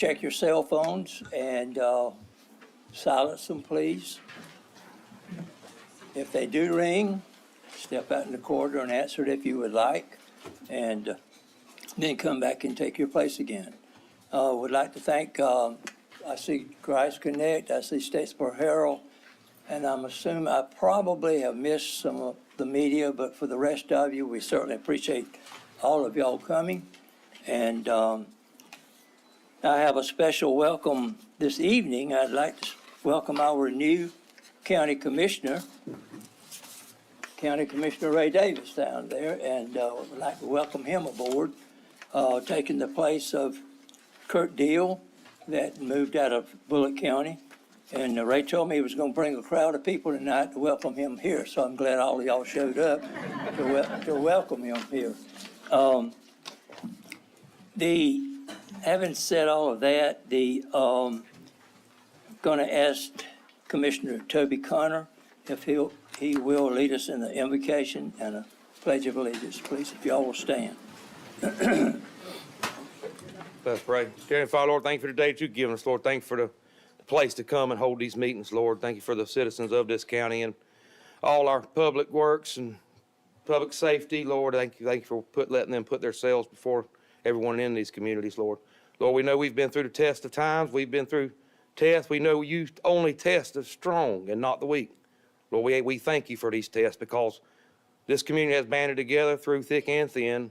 check your cell phones and silence them, please. If they do ring, step out in the corridor and answer it if you would like, and then come back and take your place again. Would like to thank, I see Christ Connect, I see Statesboro Herald, and I'm assuming I probably have missed some of the media, but for the rest of you, we certainly appreciate all of y'all coming. And I have a special welcome this evening. I'd like to welcome our new county commissioner, County Commissioner Ray Davis down there, and would like to welcome him aboard, taking the place of Kurt Deal that moved out of Bulloch County. And Ray told me he was going to bring a crowd of people tonight to welcome him here, so I'm glad all of y'all showed up to welcome him here. Having said all of that, going to ask Commissioner Toby Connor if he will lead us in the invocation and a pledge of allegiance, please, if y'all will stand. Let's pray. Dear Father, Lord, thank you for the day that you've given us, Lord. Thank you for the place to come and hold these meetings, Lord. Thank you for the citizens of this county and all our public works and public safety, Lord. Thank you for letting them put themselves before everyone in these communities, Lord. Lord, we know we've been through the test of times. We've been through tests. We know you only test the strong and not the weak. Lord, we thank you for these tests because this community has banded together through thick and thin.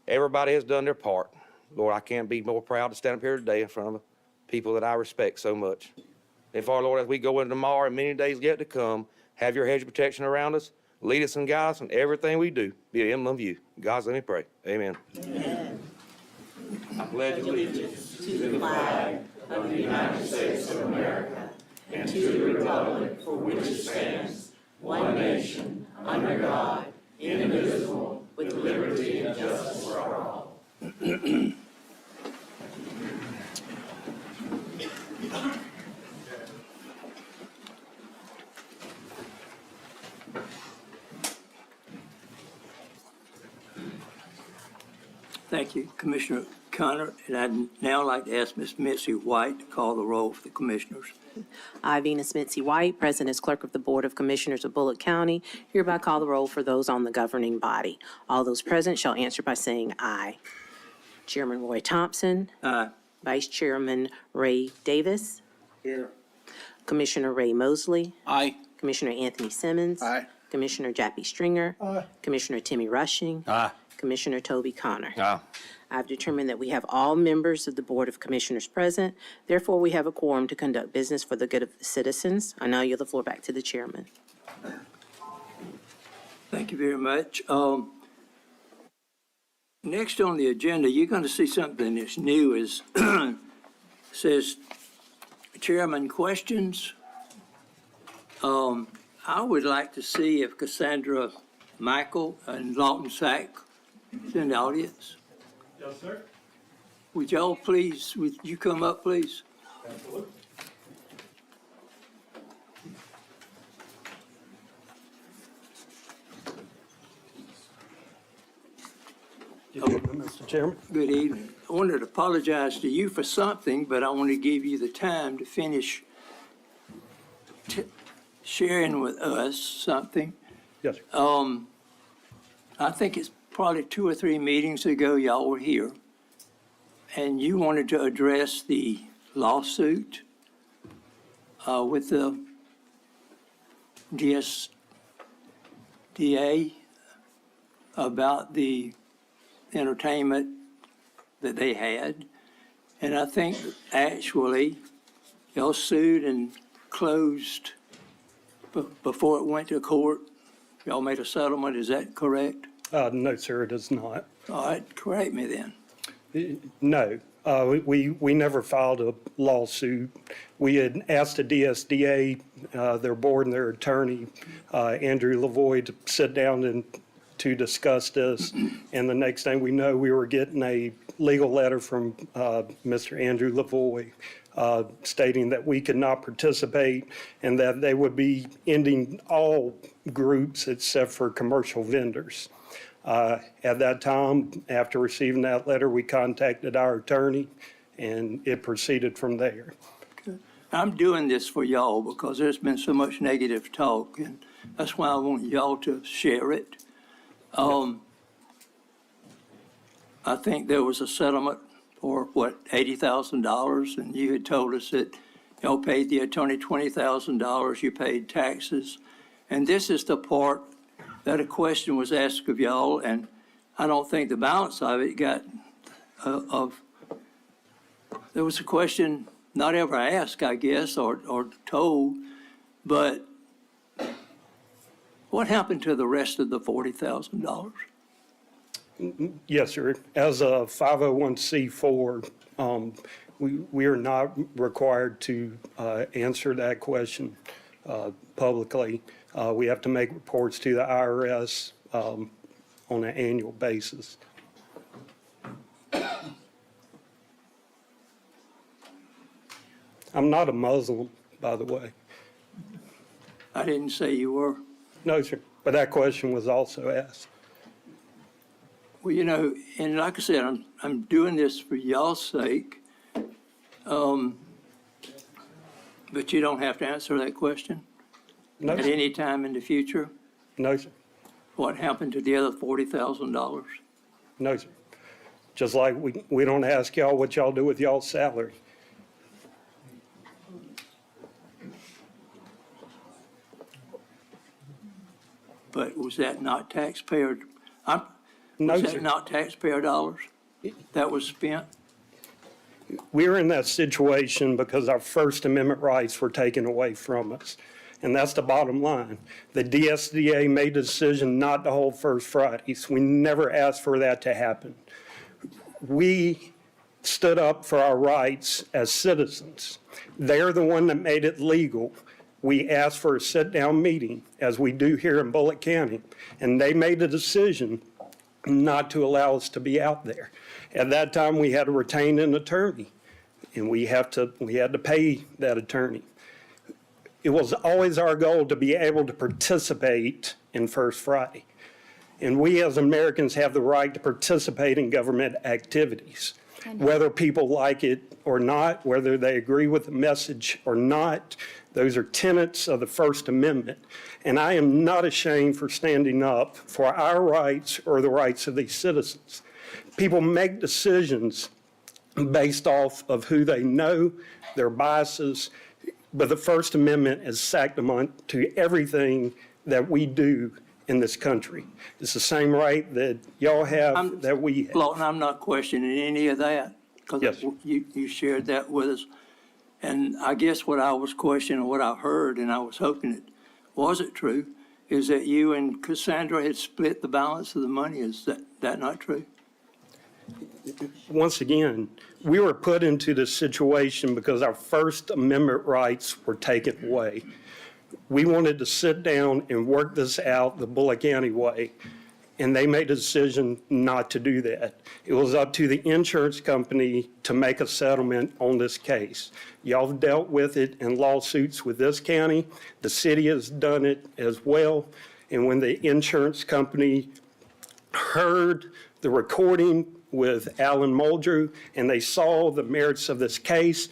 Everybody has done their part. Lord, I can't be more proud to stand up here today in front of people that I respect so much. And Father, Lord, as we go into tomorrow and many days yet to come, have your hedge of protection around us. Lead us and guide us in everything we do. Be an emblem of you. God, let me pray. Amen. Amen. I pledge allegiance to the flag of the United States of America and to the republic for which it stands, one nation, under God, indivisible, with liberty and justice for all. Thank you, Commissioner Connor. And I'd now like to ask Ms. Mitzi White to call the roll for the commissioners. I, Venus Mitzi White, President as Clerk of the Board of Commissioners of Bulloch County, hereby call the roll for those on the governing body. All those present shall answer by saying aye. Chairman Roy Thompson. Aye. Vice Chairman Ray Davis. Here. Commissioner Ray Mosley. Aye. Commissioner Anthony Simmons. Aye. Commissioner Jappy Stringer. Aye. Commissioner Timmy Rushing. Aye. Commissioner Toby Connor. Aye. I've determined that we have all members of the Board of Commissioners present. Therefore, we have a quorum to conduct business for the good of the citizens. I now yield the floor back to the chairman. Thank you very much. Next on the agenda, you're going to see something that's new. Is says Chairman questions. I would like to see if Cassandra Michael and Lawton Sack is in the audience. Yes, sir. Would you come up, please? Absolutely. Mr. Chairman. Good evening. I wanted to apologize to you for something, but I want to give you the time to finish sharing with us something. Yes, sir. I think it's probably 2 or 3 meetings ago y'all were here, and you wanted to address the lawsuit with the DSDA about the entertainment that they had. And I think actually y'all sued and closed before it went to court. Y'all made a settlement, is that correct? No, sir, it is not. All right, correct me then. No, we never filed a lawsuit. We had asked the DSDA, their board and their attorney, Andrew Lavoie, to sit down and to discuss this. And the next thing we know, we were getting a legal letter from Mr. Andrew Lavoie stating that we could not participate and that they would be ending all groups except for commercial vendors. At that time, after receiving that letter, we contacted our attorney and it proceeded from there. I'm doing this for y'all because there's been so much negative talk, and that's why I want y'all to share it. I think there was a settlement for, what, $80,000, and you had told us that y'all paid the attorney $20,000, you paid taxes. And this is the part that a question was asked of y'all, and I don't think the balance of it got, there was a question not ever asked, I guess, or told, but what happened to the rest of the $40,000? Yes, sir. As a 501c4, we are not required to answer that question publicly. We have to make reports to the IRS on an annual basis. I'm not a Muslim, by the way. I didn't say you were. No, sir. But that question was also asked. Well, you know, and like I said, I'm doing this for y'all's sake. But you don't have to answer that question No, at sir. any time in the future. No, sir. What happened to the other $40,000? No, sir. Just like we don't ask y'all what y'all do with y'all's salary. But was that not taxpayer? No, Was that sir. not taxpayer dollars that was spent? We're in that situation because our First Amendment rights were taken away from us. And that's the bottom line. The DSDA made the decision not to hold First Fridays. We never asked for that to happen. We stood up for our rights as citizens. They're the one that made it legal. We asked for a sit-down meeting, as we do here in Bulloch County, and they made a decision not to allow us to be out there. At that time, we had to retain an attorney, and we had to pay that attorney. It was always our goal to be able to participate in First Friday. And we as Americans have the right to participate in government activities, whether people like it or not, whether they agree with the message or not. Those are tenets of the First Amendment. And I am not ashamed for standing up for our rights or the rights of these citizens. People make decisions based off of who they know, their biases, but the First Amendment is sanctimonious to everything that we do in this country. It's the same right that y'all have that we have. Lawton, I'm not questioning any of that. Yes, sir. Because you shared that with us. And I guess what I was questioning, what I heard, and I was hoping it wasn't true, is that you and Cassandra had split the balance of the money. Is that not true? Once again, we were put into this situation because our First Amendment rights were taken away. We wanted to sit down and work this out the Bulloch County way, and they made a decision not to do that. It was up to the insurance company to make a settlement on this case. Y'all have dealt with it in lawsuits with this county. The city has done it as well. And when the insurance company heard the recording with Alan Muldrew and they saw the merits of this case,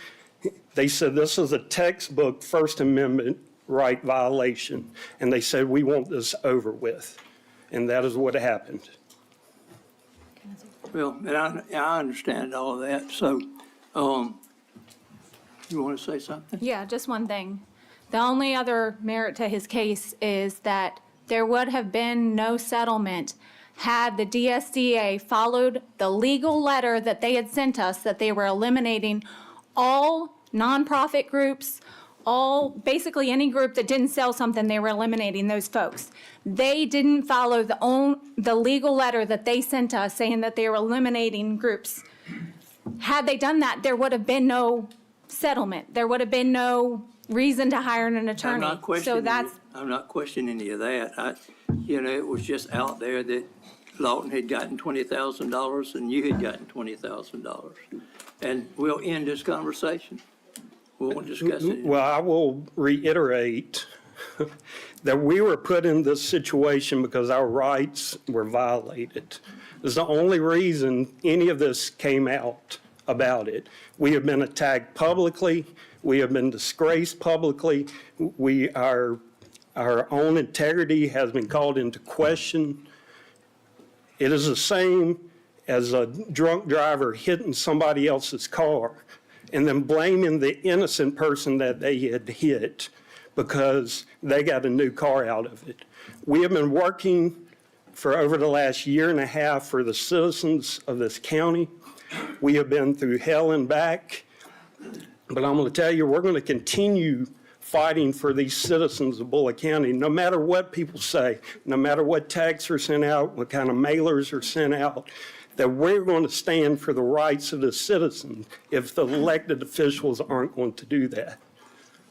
they said this is a textbook First Amendment right violation. And they said, we want this over with. And that is what happened. Well, and I understand all of that. So, you want to say something? Yeah, just one thing. The only other merit to his case is that there would have been no settlement had the DSDA followed the legal letter that they had sent us, that they were eliminating all nonprofit groups, basically any group that didn't sell something, they were eliminating those folks. They didn't follow the legal letter that they sent us saying that they were eliminating groups. Had they done that, there would have been no settlement. There would have been no reason to hire an attorney. I'm not questioning. So I'm not questioning any of that. It was just out there that Lawton had gotten $20,000 and you had gotten $20,000. And we'll end this conversation. We won't discuss it. Well, I will reiterate that we were put in this situation because our rights were violated. It's the only reason any of this came out. about it. We have been attacked publicly. We have been disgraced publicly. Our own integrity has been called into question. It is the same as a drunk driver hitting somebody else's car and then blaming the innocent person that they had hit because they got a new car out of it. We have been working for over the last year and a half for the citizens of this county. We have been through hell and back, but I'm going to tell you, we're going to continue fighting for these citizens of Bulloch County, no matter what people say, no matter what texts are sent out, what kind of mailers are sent out, that we're going to stand for the rights of the citizens if the elected officials aren't going to do that.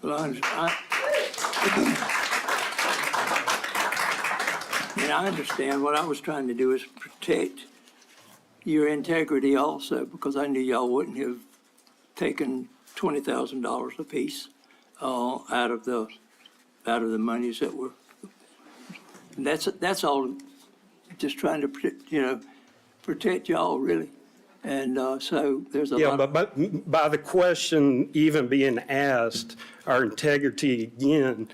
Well, I understand. What I was trying to do is protect your integrity also, because I knew y'all wouldn't have taken $20,000 apiece out of the monies that were. That's all. Just trying to protect y'all really, and so there's a lot. Yeah, but by the question even being asked, our integrity again,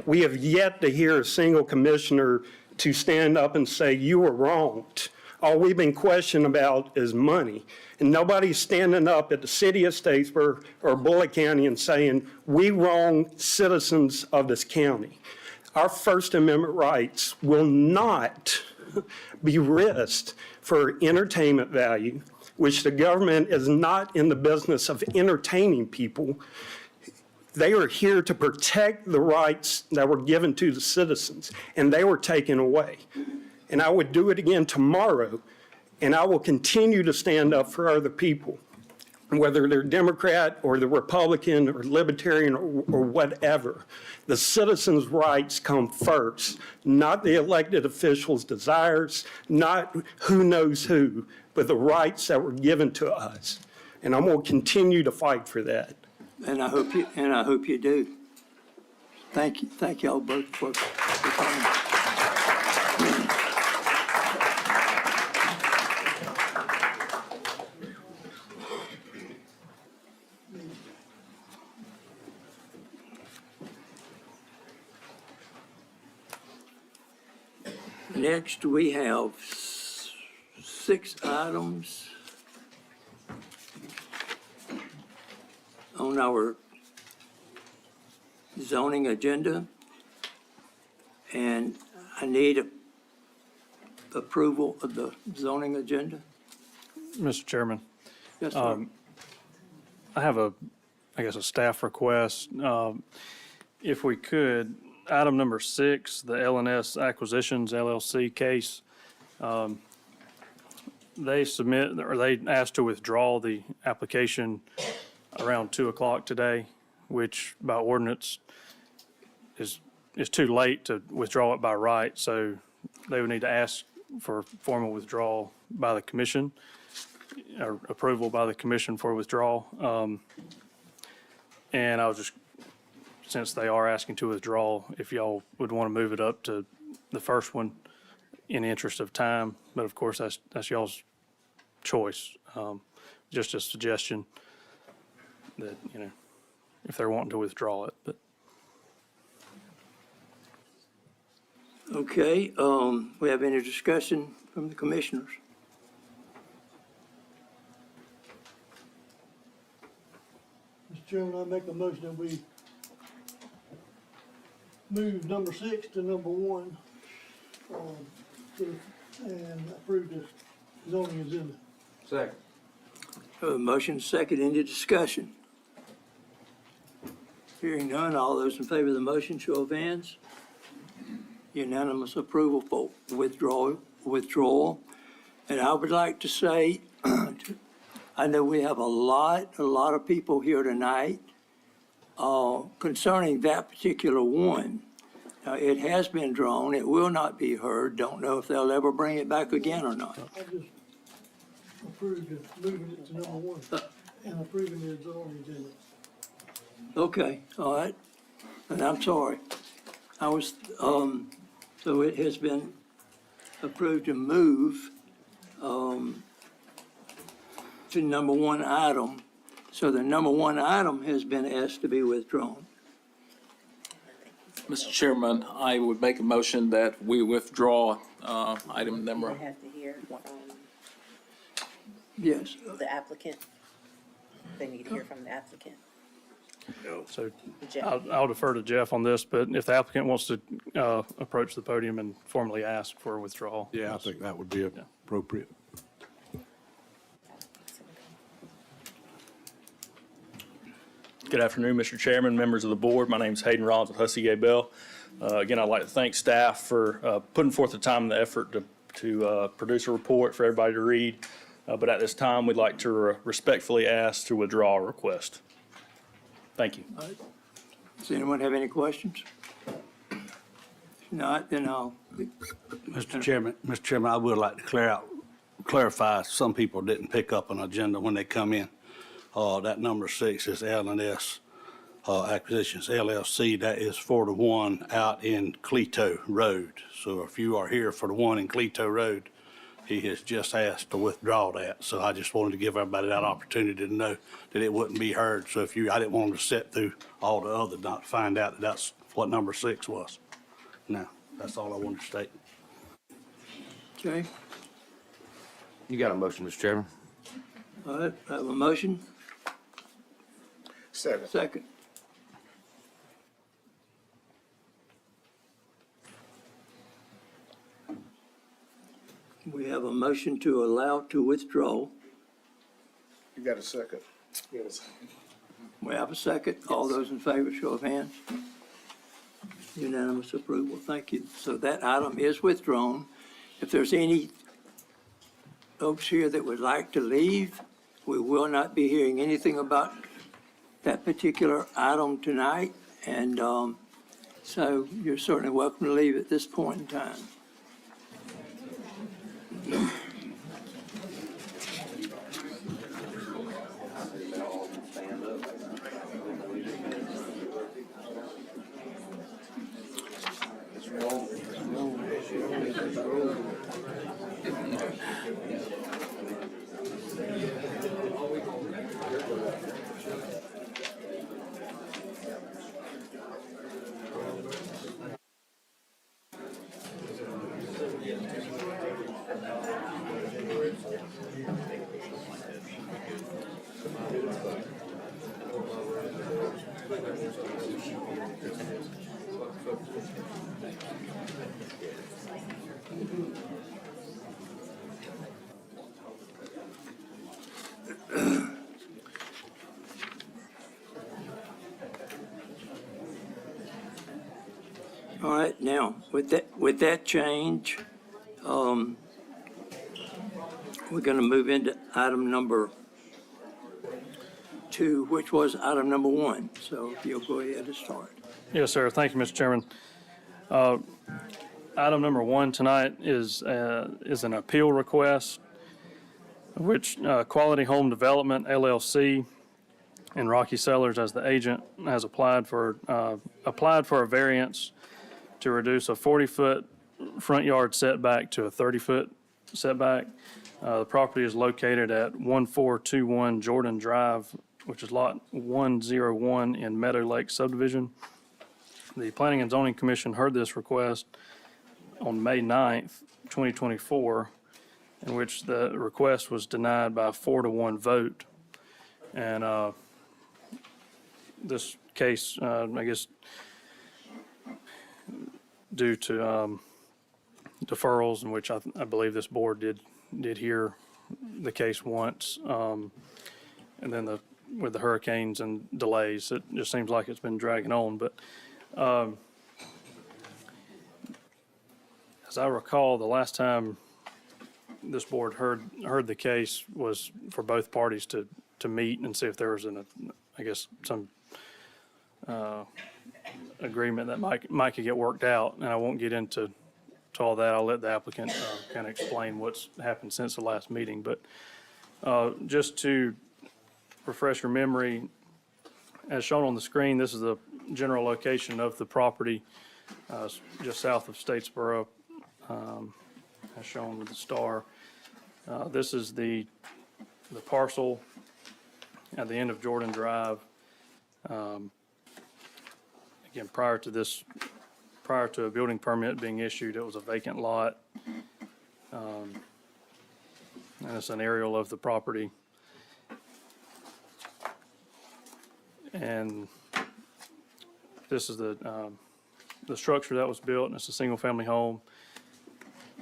we have yet to hear a single commissioner to stand up and say, you were wronged. All we've been questioned about is money. And nobody's standing up at the city of Statesboro or Bulloch County and saying, we wrong citizens of this county. Our First Amendment rights will not be risked for entertainment value, which the government is not in the business of entertaining people. They are here to protect the rights that were given to the citizens, and they were taken away. And I would do it again tomorrow, and I will continue to stand up for other people, whether they're Democrat or the Republican or Libertarian or whatever. The citizens' rights come first, not the elected officials' desires, not who knows who, but the rights that were given to us. And I'm going to continue to fight for that. And I hope you do. Thank y'all both for coming. Next, we have 6 items on our zoning agenda, and I need approval of the zoning agenda. Mr. Chairman, Yes, sir. I have a staff request. If we could, item number 6, the LNS Acquisitions LLC case, they asked to withdraw the application around 2 o'clock today, which by ordinance is too late to withdraw it by right. So they would need to ask for formal withdrawal by the commission, or approval by the commission for withdrawal. And I was just, since they are asking to withdraw, if y'all would want to move it up to the first one in the interest of time. But of course, that's y'all's choice. Just a suggestion that, if they're wanting to withdraw it, but. Okay, we have any discussion from the commissioners? Mr. Chairman, I make a motion that we move number 6 to number 1, and approve the zoning agenda. Second. Motion second, any discussion? Hearing none, all those in favor of the motion, show of hands. Unanimous approval for withdrawal. And I would like to say, I know we have a lot of people here tonight concerning that particular one. It has been drawn, it will not be heard, don't know if they'll ever bring it back again or not. I just approved moving it to number 1 and approving the zoning agenda. Okay, all right, and I'm sorry. I was, so it has been approved to move to number one item. So the number one item has been asked to be withdrawn. Mr. Chairman, I would make a motion that we withdraw item number. I have to hear from Yes. the applicant. They need to hear from the applicant. So Jeff. I'll defer to Jeff on this, but if the applicant wants to approach the podium and formally ask for a withdrawal. Yeah, I think that would be appropriate. Good afternoon, Mr. Chairman, members of the board. My name is Hayden Rollins with Hussey Gay Bell. Again, I'd like to thank staff for putting forth the time and the effort to produce a report for everybody to read. But at this time, we'd like to respectfully ask to withdraw our request. Thank you. Does anyone have any questions? If not, then I'll, Mr. Chairman, I would like to clarify, some people didn't pick up an agenda when they come in. That number 6 is L&S Acquisitions LLC. That is for the one out in Cleto Road. So if you are here for the one in Cleto Road, he has just asked to withdraw that. So I just wanted to give everybody that opportunity to know that it wouldn't be heard. So I didn't want them to sit through all the other, not to find out that that's what number 6 was. No, that's all I wanted to state. okay. You got a motion, Mr. Chairman? All right, I have a motion. Second. We have a motion to allow to withdraw. You got a second? We have a second. All those in favor, show of hands. Unanimous approval. Thank you. So that item is withdrawn. If there's any folks here that would like to leave, we will not be hearing anything about that particular item tonight. And so you're certainly welcome to leave at this point in time. All right, now, with that change, we're going to move into item number 2, which was item number 1. So if you'll go ahead and start. Yes, sir. Thank you, Mr. Chairman. Item number 1 tonight is an appeal request, which Quality Home Development LLC and Rocky Sellers as the agent has applied for a variance to reduce a 40-foot front yard setback to a 30-foot setback. The property is located at 1421 Jordan Drive, which is lot 101 in Meadow Lake subdivision. The Planning and Zoning Commission heard this request on May 9th, 2024, in which the request was denied by a 4-1 vote. And this case, I guess, due to deferrals, in which I believe this board did hear the case once, and then with the hurricanes and delays, it just seems like it's been dragging on. But as I recall, the last time this board heard the case was for both parties to meet and see if there was some agreement that might could get worked out. And I won't get into all that. I'll let the applicant kind of explain what's happened since the last meeting. But just to refresh your memory, as shown on the screen, this is the general location of the property just south of Statesboro, as shown with the star. This is the the parcel at the end of Jordan Drive. Again, prior to a building permit being issued, it was a vacant lot. And it's an aerial of the property. And this is the structure that was built, and it's a single-family home.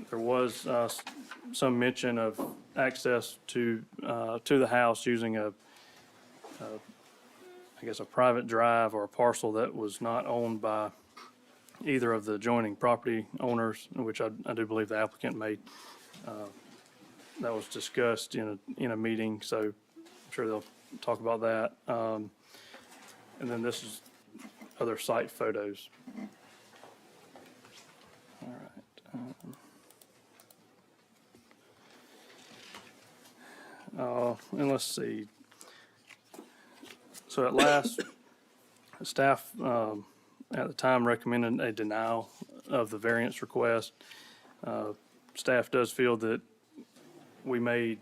There was some mention of access to the house using a private drive or a parcel that was not owned by either of the adjoining property owners, which I do believe the applicant made. That was discussed in a meeting, so I'm sure they'll talk about that. And then this is other site photos. All right. And let's see. So at last, staff at the time recommended a denial of the variance request. Staff does feel that we made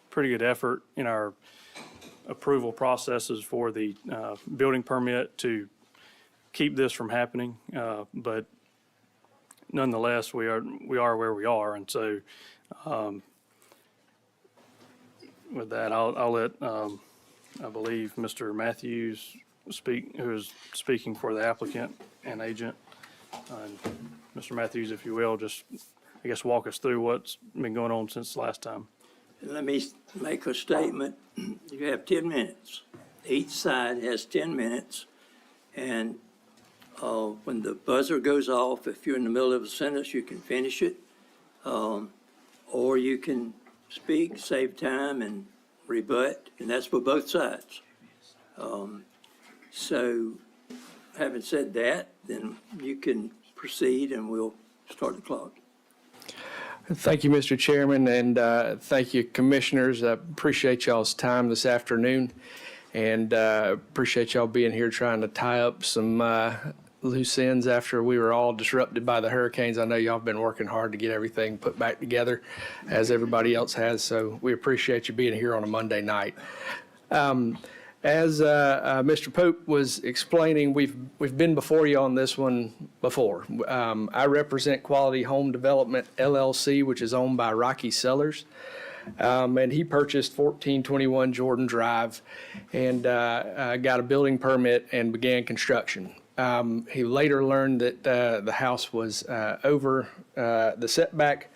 pretty good effort in our approval processes for the building permit to keep this from happening. But nonetheless, we are where we are, and so with that, I'll let I believe Mr. Matthews speak, who is speaking for the applicant and agent. And Mr. Matthews, if you will, just I guess walk us through what's been going on since last time. Let me make a statement. You have 10 minutes. Each side has 10 minutes. And when the buzzer goes off, if you're in the middle of a sentence, you can finish it. Or you can speak, save time, and rebut, and that's for both sides. So having said that, then you can proceed and we'll start the clock. Thank you, Mr. Chairman, and thank you, Commissioners. I appreciate y'all's time this afternoon, and appreciate y'all being here trying to tie up some loose ends after we were all disrupted by the hurricanes. I know y'all have been working hard to get everything put back together, as everybody else has, so we appreciate you being here on a Monday night. As Mr. Pope was explaining, we've been before you on this one before. I represent Quality Home Development LLC, which is owned by Rocky Sellers, and he purchased 1421 Jordan Drive and got a building permit and began construction. He later learned that the house was over the setback,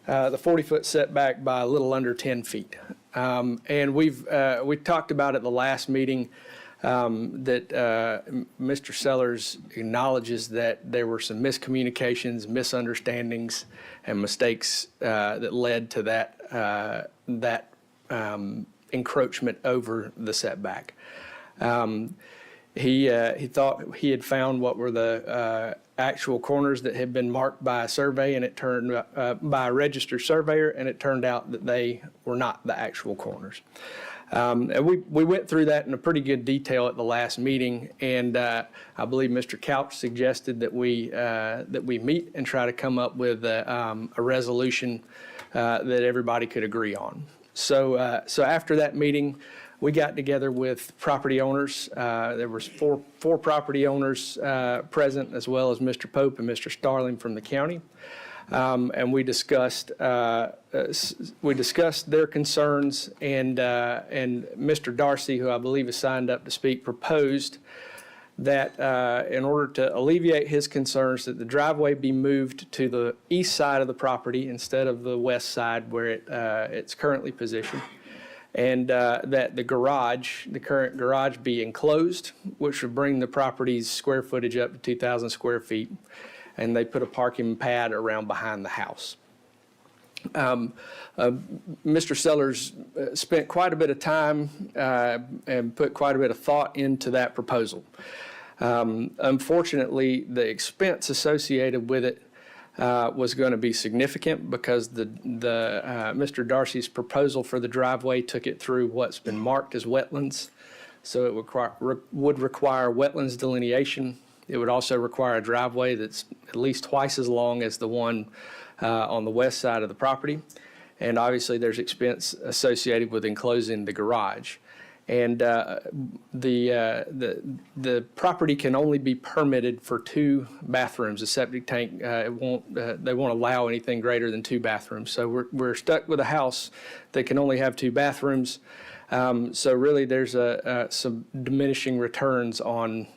the 40-foot setback, by a little under 10 feet. And we talked about at the last meeting that Mr. Sellers acknowledges that there were some miscommunications, misunderstandings, and mistakes that led to that encroachment over the setback. He thought he had found what were the actual corners that had been marked by a survey, and it turned by a registered surveyor, and it turned out that they were not the actual corners. And we went through that in a pretty good detail at the last meeting, and I believe Mr. Couch suggested that we meet and try to come up with a resolution that everybody could agree on. So after that meeting, we got together with property owners. There was four property owners present, as well as Mr. Pope and Mr. Starling from the county. And we discussed their concerns, and Mr. Darcy, who I believe is signed up to speak, proposed that in order to alleviate his concerns, that the driveway be moved to the east side of the property instead of the west side where it's currently positioned, and that the current garage be enclosed, which would bring the property's square footage up to 2,000 square feet, and they put a parking pad around behind the house. Mr. Sellers spent quite a bit of time and put quite a bit of thought into that proposal. Unfortunately, the expense associated with it was going to be significant because Mr. Darcy's proposal for the driveway took it through what's been marked as wetlands. So it would require wetlands delineation. It would also require a driveway that's at least twice as long as the one on the west side of the property. And obviously, there's expense associated with enclosing the garage. And the property can only be permitted for 2 bathrooms. The septic tank, they won't allow anything greater than 2 bathrooms. So we're stuck with a house that can only have 2 bathrooms. So really, there's some diminishing returns on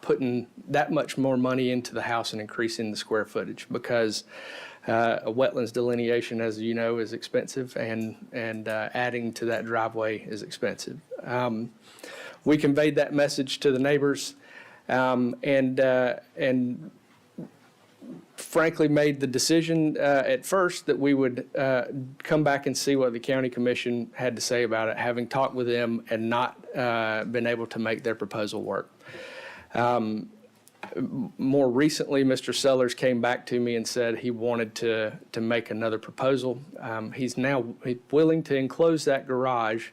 putting that much more money into the house and increasing the square footage, because a wetlands delineation, as you know, is expensive, and adding to that driveway is expensive. We conveyed that message to the neighbors, and frankly made the decision at first that we would come back and see what the county commission had to say about it, having talked with them and not been able to make their proposal work. More recently, Mr. Sellers came back to me and said he wanted to make another proposal. He's now willing to enclose that garage,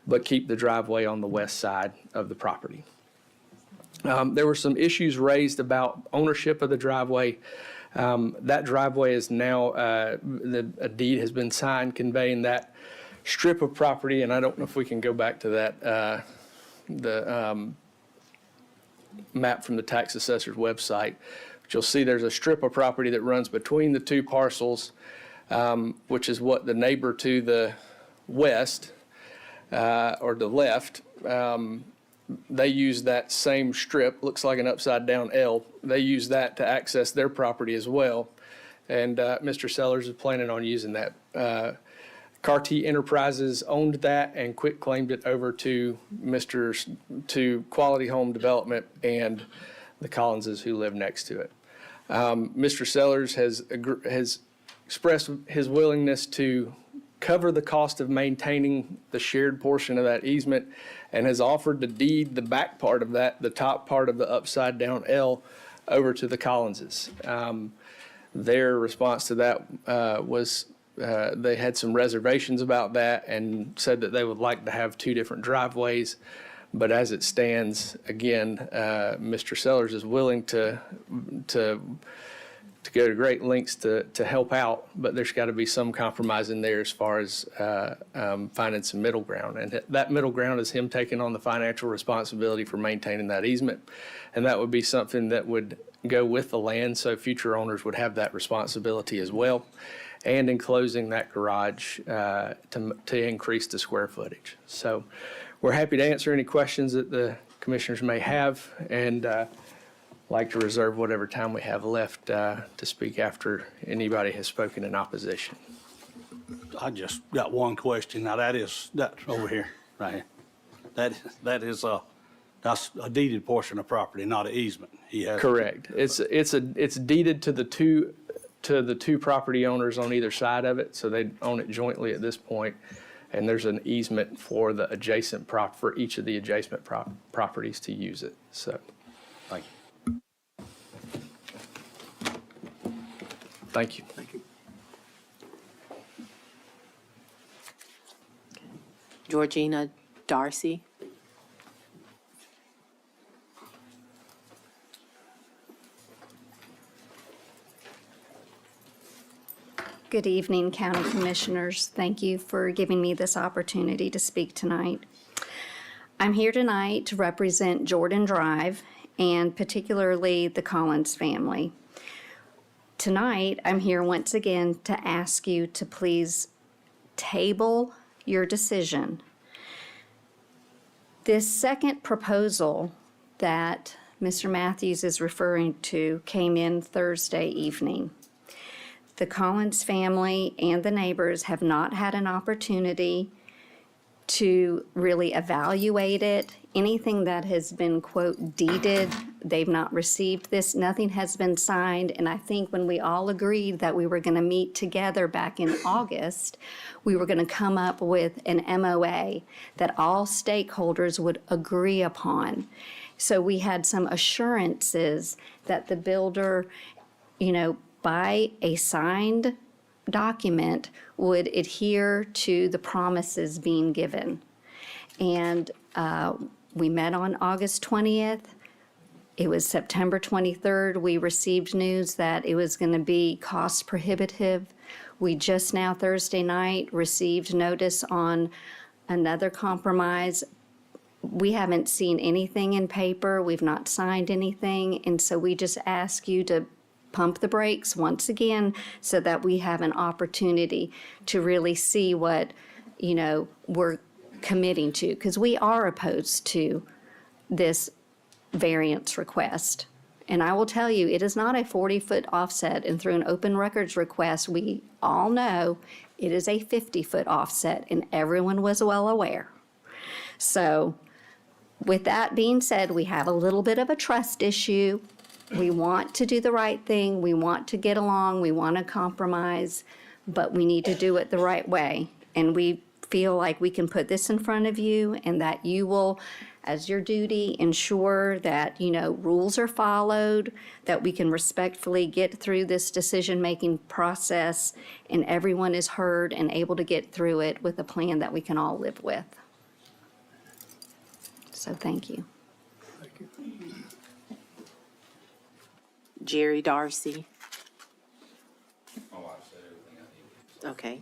but keep the driveway on the west side of the property. There were some issues raised about ownership of the driveway. That driveway is now, a deed has been signed conveying that strip of property, and I don't know if we can go back to that, the map from the tax assessor's website. But you'll see there's a strip of property that runs between the 2 parcels, which is what the neighbor to the west or the left, they use that same strip, looks like an upside down L. They use that to access their property as well. And Mr. Sellers is planning on using that. Carty Enterprises owned that and quit claimed it over to Quality Home Development and the Collinses who live next to it. Mr. Sellers has expressed his willingness to cover the cost of maintaining the shared portion of that easement, and has offered to deed the back part of that, the top part of the upside down L, over to the Collinses. Their response to that was they had some reservations about that and said that they would like to have 2 different driveways. But as it stands, again, Mr. Sellers is willing to go to great lengths to help out, but there's got to be some compromise in there as far as finding some middle ground. And that middle ground is him taking on the financial responsibility for maintaining that easement. And that would be something that would go with the land, so future owners would have that responsibility as well, and enclosing that garage to increase the square footage. So we're happy to answer any questions that the commissioners may have, and like to reserve whatever time we have left to speak after anybody has spoken in opposition. I just got one question. Now, that's over here, right here. That's a deeded portion of property, not an easement. He has. Correct. It's deeded to the two property owners on either side of it, so they own it jointly at this point. And there's an easement for the adjacent for each of the adjacent properties to use it. So, Thank you. thank you. Thank you. Georgina Darcy. Good evening, County Commissioners. Thank you for giving me this opportunity to speak tonight. I'm here tonight to represent Jordan Drive and particularly the Collins family. Tonight, I'm here once again to ask you to please table your decision. This second proposal that Mr. Matthews is referring to came in Thursday evening. The Collins family and the neighbors have not had an opportunity to really evaluate it. Anything that has been, quote, deeded, they've not received this. Nothing has been signed. And I think when we all agreed that we were going to meet together back in August, we were going to come up with an MOA that all stakeholders would agree upon. So we had some assurances that the builder, by a signed document would adhere to the promises being given. And we met on August 20th. It was September 23rd. We received news that it was going to be cost prohibitive. We just now, Thursday night, received notice on another compromise. We haven't seen anything in paper, we've not signed anything, and so we just ask you to pump the brakes once again so that we have an opportunity to really see what, we're committing to, because we are opposed to this variance request. And I will tell you, it is not a 40-foot offset, and through an open records request, we all know it is a 50-foot offset, and everyone was well aware. So with that being said, we have a little bit of a trust issue. We want to do the right thing, we want to get along, we want to compromise, but we need to do it the right way. And we feel like we can put this in front of you and that you will, as your duty, ensure that, rules are followed, that we can respectfully get through this decision-making process and everyone is heard and able to get through it with a plan that we can all live with. So thank you. Jerry Darcy. Okay.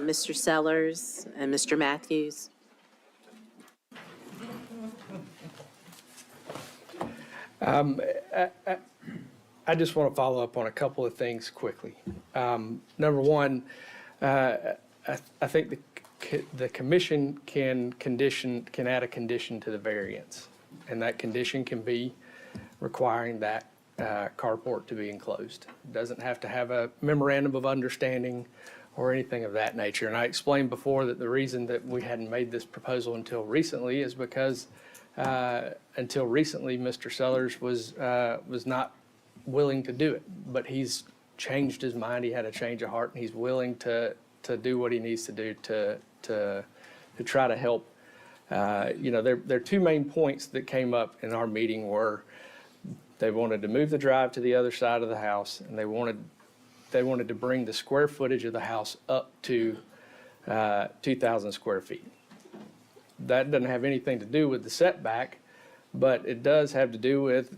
Mr. Sellers and Mr. Matthews. I just want to follow up on a couple of things quickly. Number one, I think the commission can add a condition to the variance, and that condition can be requiring that carport to be enclosed. It doesn't have to have a memorandum of understanding or anything of that nature. And I explained before that the reason that we hadn't made this proposal until recently is because until recently, Mr. Sellers was not willing to do it, but he's changed his mind. He had a change of heart, and he's willing to do what he needs to do to try to help. There are two main points that came up in our meeting were they wanted to move the drive to the other side of the house, and they wanted to bring the square footage of the house up to 2,000 square feet. That doesn't have anything to do with the setback, but it does have to do with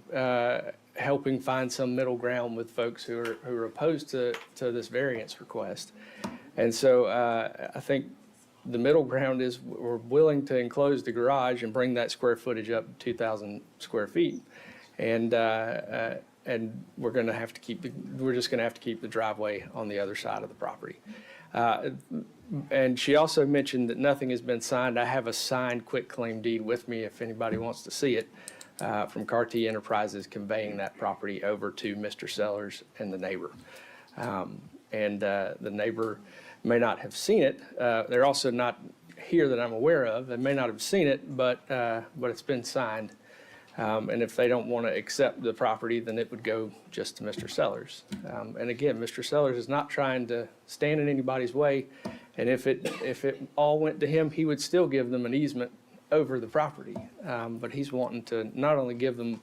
helping find some middle ground with folks who are opposed to this variance request. And so I think the middle ground is we're willing to enclose the garage and bring that square footage up to 2,000 square feet. And we're going to have to we're just going to have to keep the driveway on the other side of the property. And she also mentioned that nothing has been signed. I have a signed quitclaim deed with me if anybody wants to see it, from Carty Enterprises conveying that property over to Mr. Sellers and the neighbor. The neighbor may not have seen it. They're also not here that I'm aware of. They may not have seen it, but it's been signed. And if they don't want to accept the property, then it would go just to Mr. Sellers. And again, Mr. Sellers is not trying to stand in anybody's way. And if it all went to him, he would still give them an easement over the property. But he's wanting to not only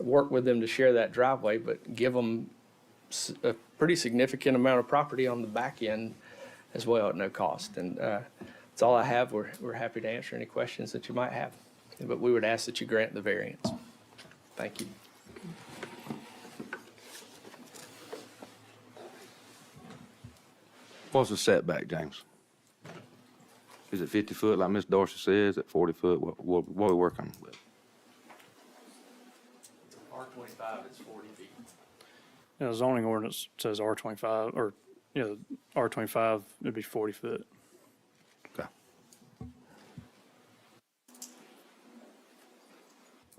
work with them to share that driveway, but give them a pretty significant amount of property on the back end as well at no cost. And that's all I have. We're happy to answer any questions that you might have. But we would ask that you grant the variance. Thank you. What's the setback, James? Is it 50 foot like Ms. Dorsey says, at 40 foot? What are we working with? R25 is 40 feet. The zoning ordinance says R25, or, R25, it'd be 40 foot. Okay.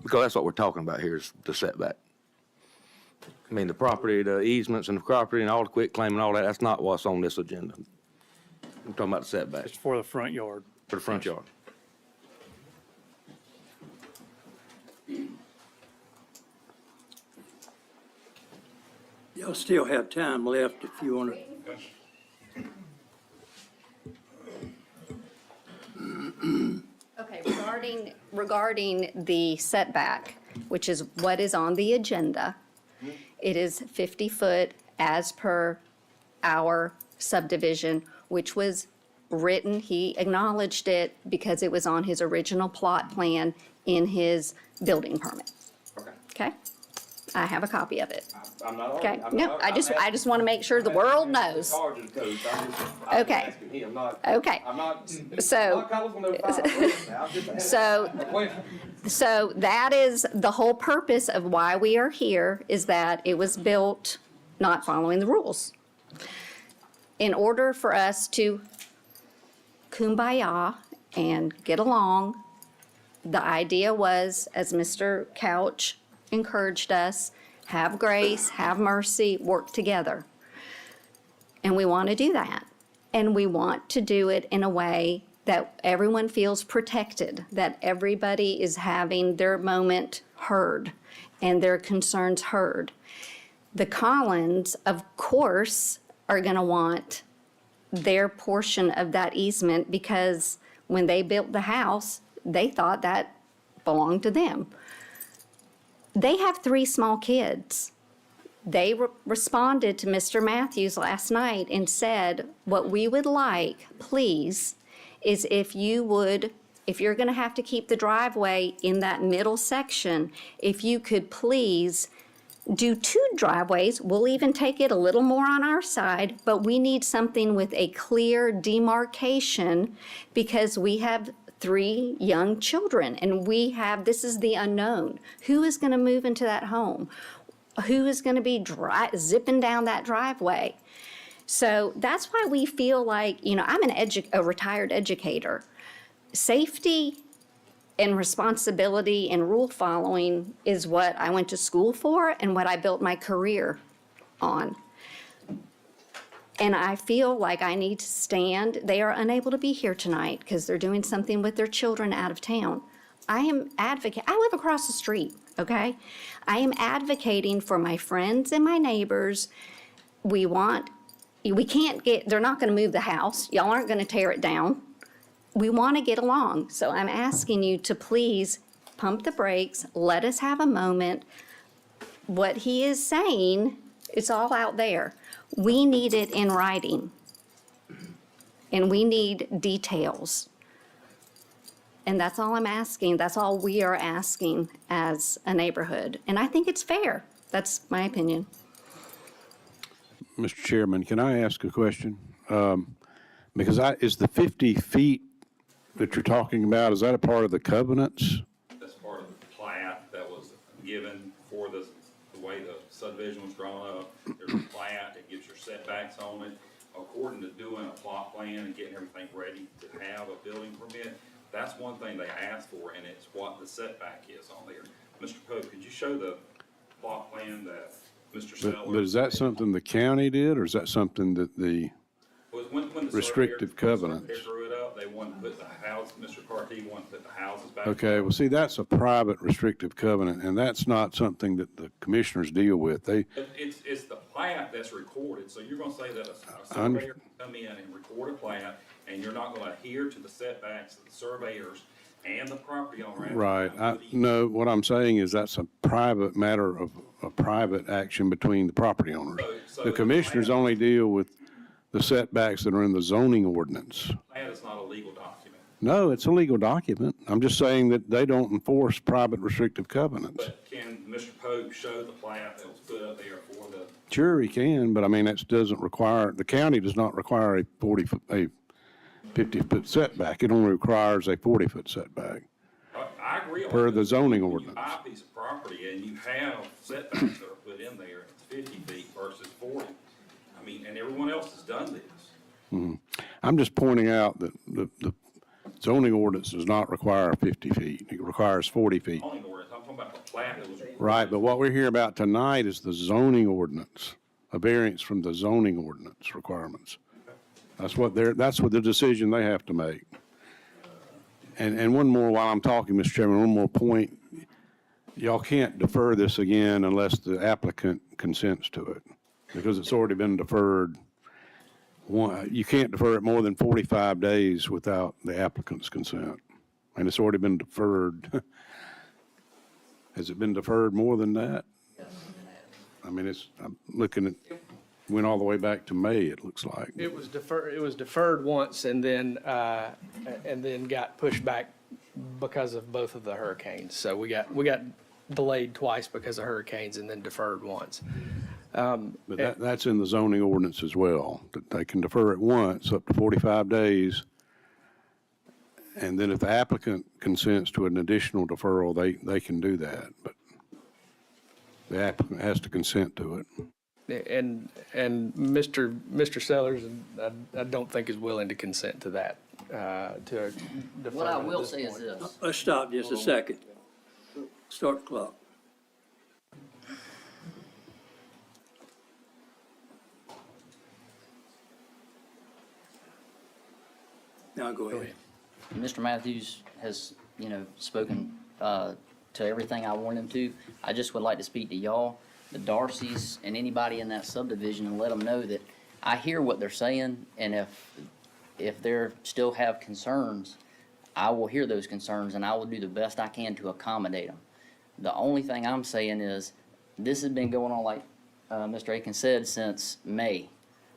Because that's what we're talking about here is the setback. I mean, the property, the easements and the property and all the quitclaim and all that, that's not what's on this agenda. We're talking about the setback It's for the front yard. for the front yard. Y'all still have time left if you want to. Okay, regarding the setback, which is what is on the agenda, it is 50 foot as per our subdivision, which was written, he acknowledged it because it was on his original plot plan in his building permit. Okay? I have a copy of it. I'm not Okay, arguing. I'm no, not- I I'm just asking- want to make sure the world knows. Sergeant Coach, I'm Okay. asking him, not. Okay. I'm not. So- not calling for no fire breaks now, I'm just asking. So, so that is the whole purpose of why we are here, is that it was built not following the rules. In order for us to kumbaya and get along, the idea was, as Mr. Couch encouraged us, have grace, have mercy, work together. And we want to do that. And we want to do it in a way that everyone feels protected, that everybody is having their moment heard and their concerns heard. The Collins, of course, are going to want their portion of that easement because when they built the house, they thought that belonged to them. They have 3 small kids. They responded to Mr. Matthews last night and said, what we would like, please, is if you're going to have to keep the driveway in that middle section, if you could please do 2 driveways. We'll even take it a little more on our side, but we need something with a clear demarcation because we have 3 young children and this is the unknown. Who is going to move into that home? Who is going to be zipping down that driveway? So that's why we feel like, I'm a retired educator. Safety and responsibility and rule following is what I went to school for and what I built my career on. And I feel like I need to stand. They are unable to be here tonight because they're doing something with their children out of town. I am advocating. I live across the street, okay? I am advocating for my friends and my neighbors. They're not going to move the house. Y'all aren't going to tear it down. We want to get along. So I'm asking you to please pump the brakes. Let us have a moment. What he is saying, it's all out there. We need it in writing. And we need details. And that's all I'm asking. That's all we are asking as a neighborhood. And I think it's fair. That's my opinion. Mr. Chairman, can I ask a question? Because is the 50 feet that you're talking about, is that a part of the covenants? That's part of the plat that was given for the way the subdivision was drawn up. There's a plat that gives your setbacks on it. According to doing a plot plan and getting everything ready to have a building permit, that's one thing they asked for, and it's what the setback is on there. Mr. Pope, could you show the plot plan that Mr. Sellers? But is that something the county did, or is that something that the When the restrictive covenants? They drew it up, they wanted to put the house, Mr. Carty wanted to put the houses back. Okay, well, see, that's a private restrictive covenant, and that's not something that the commissioners deal with. But it's the plat that's recorded, so you're gonna say that a surveyor can come in and record a plat, and you're not gonna adhere to the setbacks of the surveyors and the property owner. Right. No, what I'm saying is that's a private matter of a private action between the property owners. So The commissioners only deal with the setbacks that are in the zoning ordinance. Plat is not a legal document. No, it's a legal document. I'm just saying that they don't enforce private restrictive covenants. But can Mr. Pope show the plat that was put up there for the? Sure, he can, but I mean, that doesn't require, the county does not require a 50-foot setback. It only requires a 40-foot setback. I agree on that. Per the zoning When ordinance. you buy a piece of property and you have setbacks that are put in there, it's 50 feet versus 40. I mean, and everyone else has done this. I'm just pointing out that the zoning ordinance does not require 50 feet. It requires 40 feet. Zoning ordinance, I'm talking about the plat that was recorded. Right, but what we're hearing about tonight is the zoning ordinance, a variance from the zoning ordinance requirements. That's what the decision they have to make. And one more while I'm talking, Mr. Chairman, one more point. Y'all can't defer this again unless the applicant consents to it, because it's already been deferred. You can't defer it more than 45 days without the applicant's consent, and it's already been deferred. Has it been deferred more than that? I mean, I'm looking at, went all the way back to May, it looks like. It was deferred once and then got pushed back because of both of the hurricanes. So we got delayed twice because of hurricanes and then deferred once. But that's in the zoning ordinance as well, that they can defer it once, up to 45 days. And then if the applicant consents to an additional deferral, they can do that. But the applicant has to consent to it. And Mr. Sellers, I don't think is willing to consent to that, to defer. What I at will this say is point. this. Let's stop just a second. Start the clock. Now go ahead. Mr. Matthews has, spoken to everything I want him to. I just would like to speak to y'all, the Darcys, and anybody in that subdivision and let them know that I hear what they're saying, and if they still have concerns, I will hear those concerns and I will do the best I can to accommodate them. The only thing I'm saying is, this has been going on, like Mr. Aiken said, since May,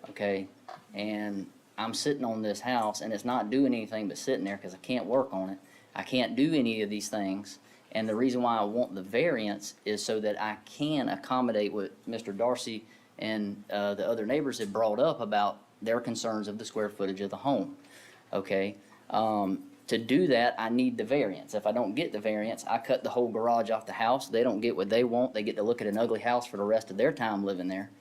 okay? And I'm sitting on this house and it's not doing anything but sitting there because I can't work on it. I can't do any of these things. And the reason why I want the variance is so that I can accommodate what Mr. Darcy and the other neighbors have brought up about their concerns of the square footage of the home, okay? To do that, I need the variance. If I don't get the variance, I cut the whole garage off the house. They don't get what they want. They get to look at an ugly house for the rest of their time living there.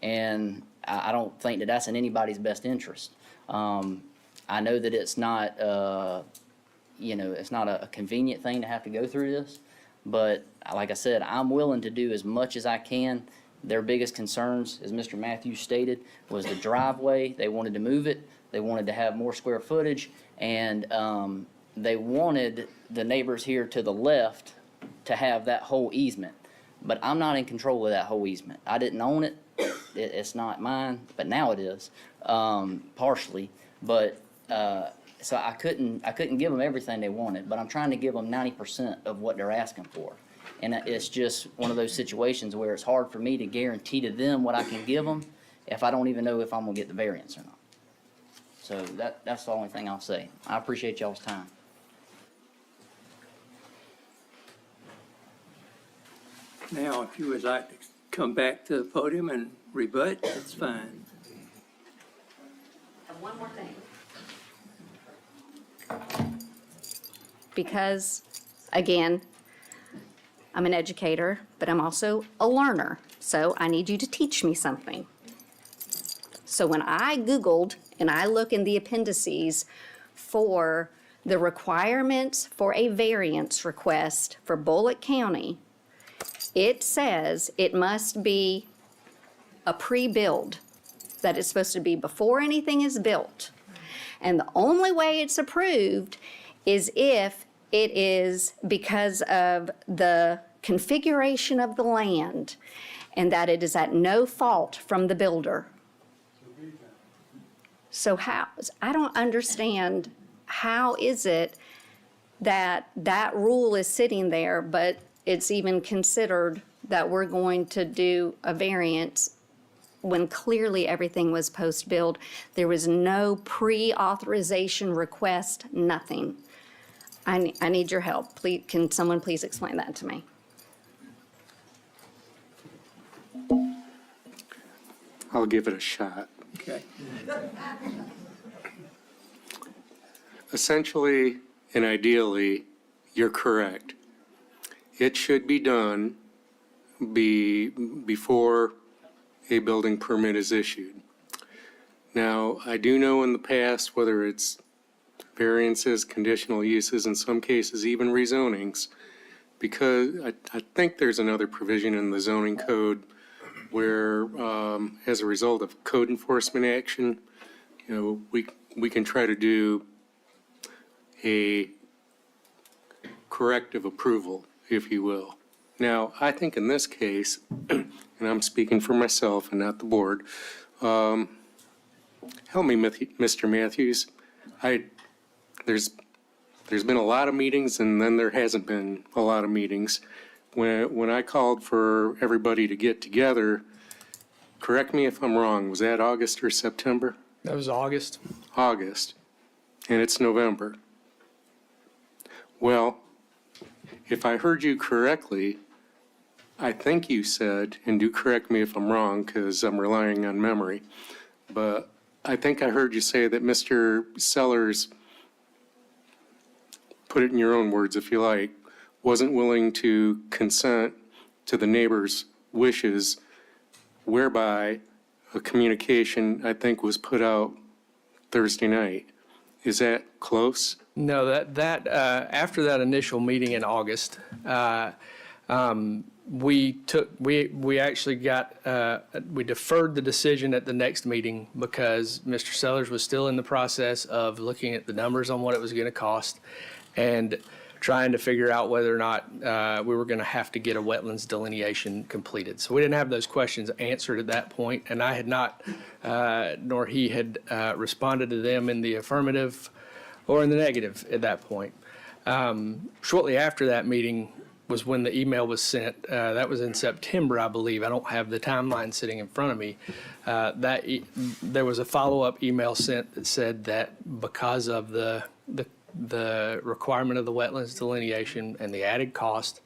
And I don't think that that's in anybody's best interest. I know that it's not, it's not a convenient thing to have to go through this, but like I said, I'm willing to do as much as I can. Their biggest concerns, as Mr. Matthews stated, was the driveway. They wanted to move it. They wanted to have more square footage, and they wanted the neighbors here to the left to have that whole easement. But I'm not in control of that whole easement. I didn't own it. It's not mine, but now it is, partially. But so I couldn't give them everything they wanted, but I'm trying to give them 90% of what they're asking for. And it's just one of those situations where it's hard for me to guarantee to them what I can give them if I don't even know if I'm gonna get the variance or not. So that's the only thing I'll say. I appreciate y'all's time. Now, if you would like to come back to the podium and rebut, that's fine. And one more thing. Because, again, I'm an educator, but I'm also a learner, so I need you to teach me something. So when I Googled and I look in the appendices for the requirements for a variance request for Bulloch County, it says it must be a pre-build, that it's supposed to be before anything is built. And the only way it's approved is if it is because of the configuration of the land and that it is at no fault from the builder. So I don't understand, how is it that that rule is sitting there, but it's even considered that we're going to do a variance when clearly everything was post-build? There was no pre-authorization request, nothing. I need your help. Please, can someone please explain that to me? I'll give it a shot. Okay. Essentially and ideally, you're correct. It should be done before a building permit is issued. Now, I do know in the past, whether it's variances, conditional uses, in some cases even rezonings, because I think there's another provision in the zoning code where, as a result of code enforcement action, we can try to do a corrective approval, if you will. Now, I think in this case, and I'm speaking for myself and not the board, help me, Mr. Matthews. There's been a lot of meetings, and then there hasn't been a lot of meetings. When I called for everybody to get together, correct me if I'm wrong, was that August or September? That was August. August, and it's November. Well, if I heard you correctly, I think you said, and do correct me if I'm wrong, because I'm relying on memory, but I think I heard you say that Mr. Sellers, put it in your own words if you like, wasn't willing to consent to the neighbor's wishes, whereby a communication, I think, was put out Thursday night. Is that close? No, after that initial meeting in August, we actually we deferred the decision at the next meeting because Mr. Sellers was still in the process of looking at the numbers on what it was going to cost and trying to figure out whether or not we were going to have to get a wetlands delineation completed. So we didn't have those questions answered at that point, and I had not, nor he had responded to them in the affirmative or in the negative at that point. Shortly after that meeting was when the email was sent. That was in September, I believe. I don't have the timeline sitting in front of me. There was a follow-up email sent that said that because of the requirement of the wetlands delineation and the added cost,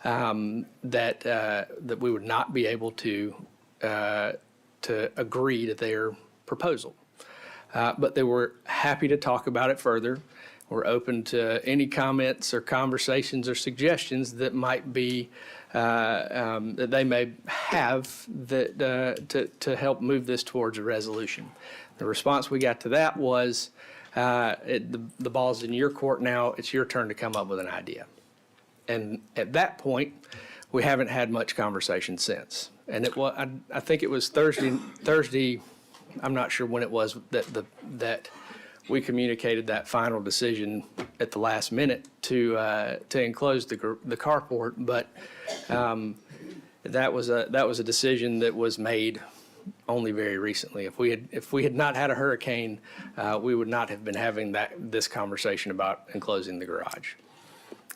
that we would not be able to agree to their proposal. But they were happy to talk about it further. We're open to any comments or conversations or suggestions that might be that they may have to help move this towards a resolution. The response we got to that was, the ball's in your court now. It's your turn to come up with an idea. And at that point, we haven't had much conversation since. And it was, I think it was Thursday. I'm not sure when it was that we communicated that final decision at the last minute to enclose the carport, but that was a decision that was made only very recently. If we had not had a hurricane, we would not have been having this conversation about enclosing the garage.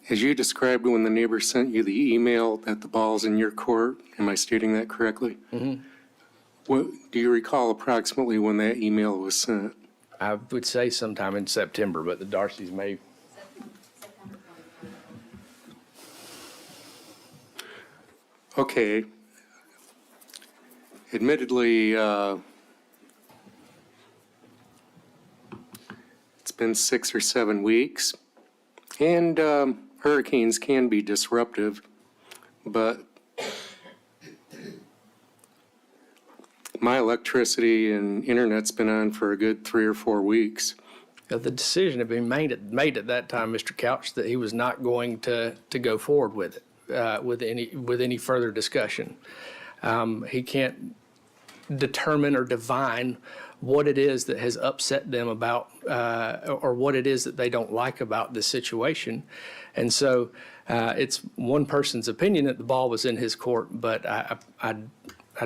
As you described when the neighbor sent you the email that the ball's in your court, am I stating that correctly? Mm-hmm. What, do you recall approximately when that email was sent? I would say sometime in September, but the Darcys may. Okay. Admittedly, it's been 6 or 7 weeks, and hurricanes can be disruptive, but my electricity and internet's been on for a good 3 or 4 weeks. The decision had been made at that time, Mr. Couch, that he was not going to go forward with it, with any further discussion. He can't determine or divine what it is that has upset them about, or what it is that they don't like about this situation. And so it's one person's opinion that the ball was in his court, but I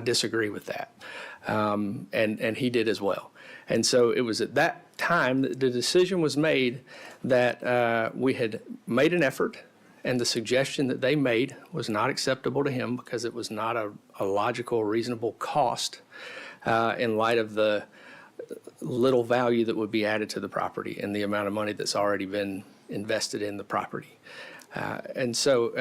disagree with that. And he did as well. And so it was at that time that the decision was made that we had made an effort, and the suggestion that they made was not acceptable to him because it was not a logical, reasonable cost in light of the little value that would be added to the property and the amount of money that's already been invested in the property. And so,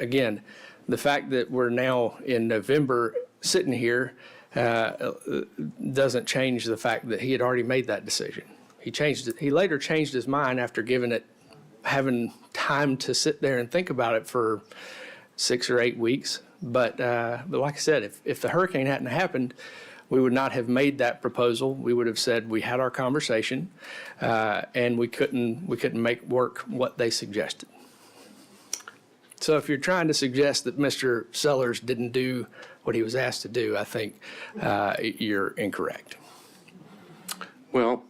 again, the fact that we're now in November sitting here doesn't change the fact that he had already made that decision. He later changed his mind after having time to sit there and think about it for 6 or 8 weeks. But like I said, if the hurricane hadn't happened, we would not have made that proposal. We would have said we had our conversation, and we couldn't make work what they suggested. So if you're trying to suggest that Mr. Sellers didn't do what he was asked to do, I think you're incorrect. Well,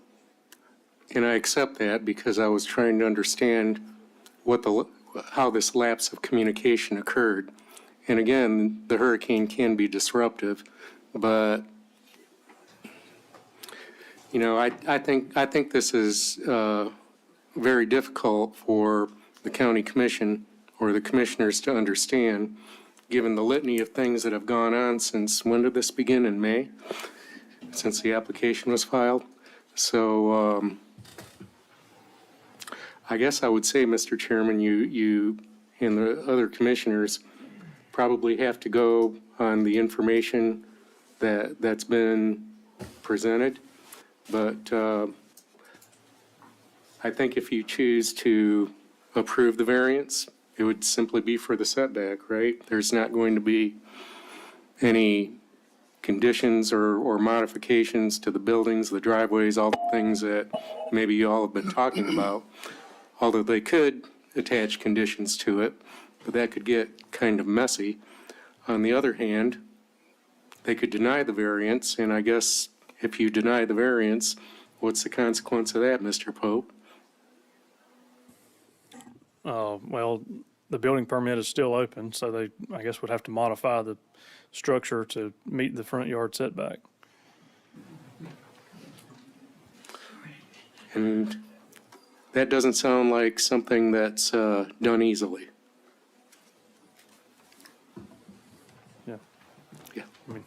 and I accept that because I was trying to understand how this lapse of communication occurred. And again, the hurricane can be disruptive, but you know, I think this is very difficult for the county commission or the commissioners to understand, given the litany of things that have gone on since, when did this begin, in May? Since the application was filed. So I guess I would say, Mr. Chairman, you and the other commissioners probably have to go on the information that's been presented. But I think if you choose to approve the variance, it would simply be for the setback, right? There's not going to be any conditions or modifications to the buildings, the driveways, all the things that maybe you all have been talking about. Although they could attach conditions to it, but that could get kind of messy. On the other hand, they could deny the variance, and I guess if you deny the variance, what's the consequence of that, Mr. Pope? Well, the building permit is still open, so they, I guess, would have to modify the structure to meet the front yard setback. And that doesn't sound like something that's done easily. Yeah. Yeah. I mean,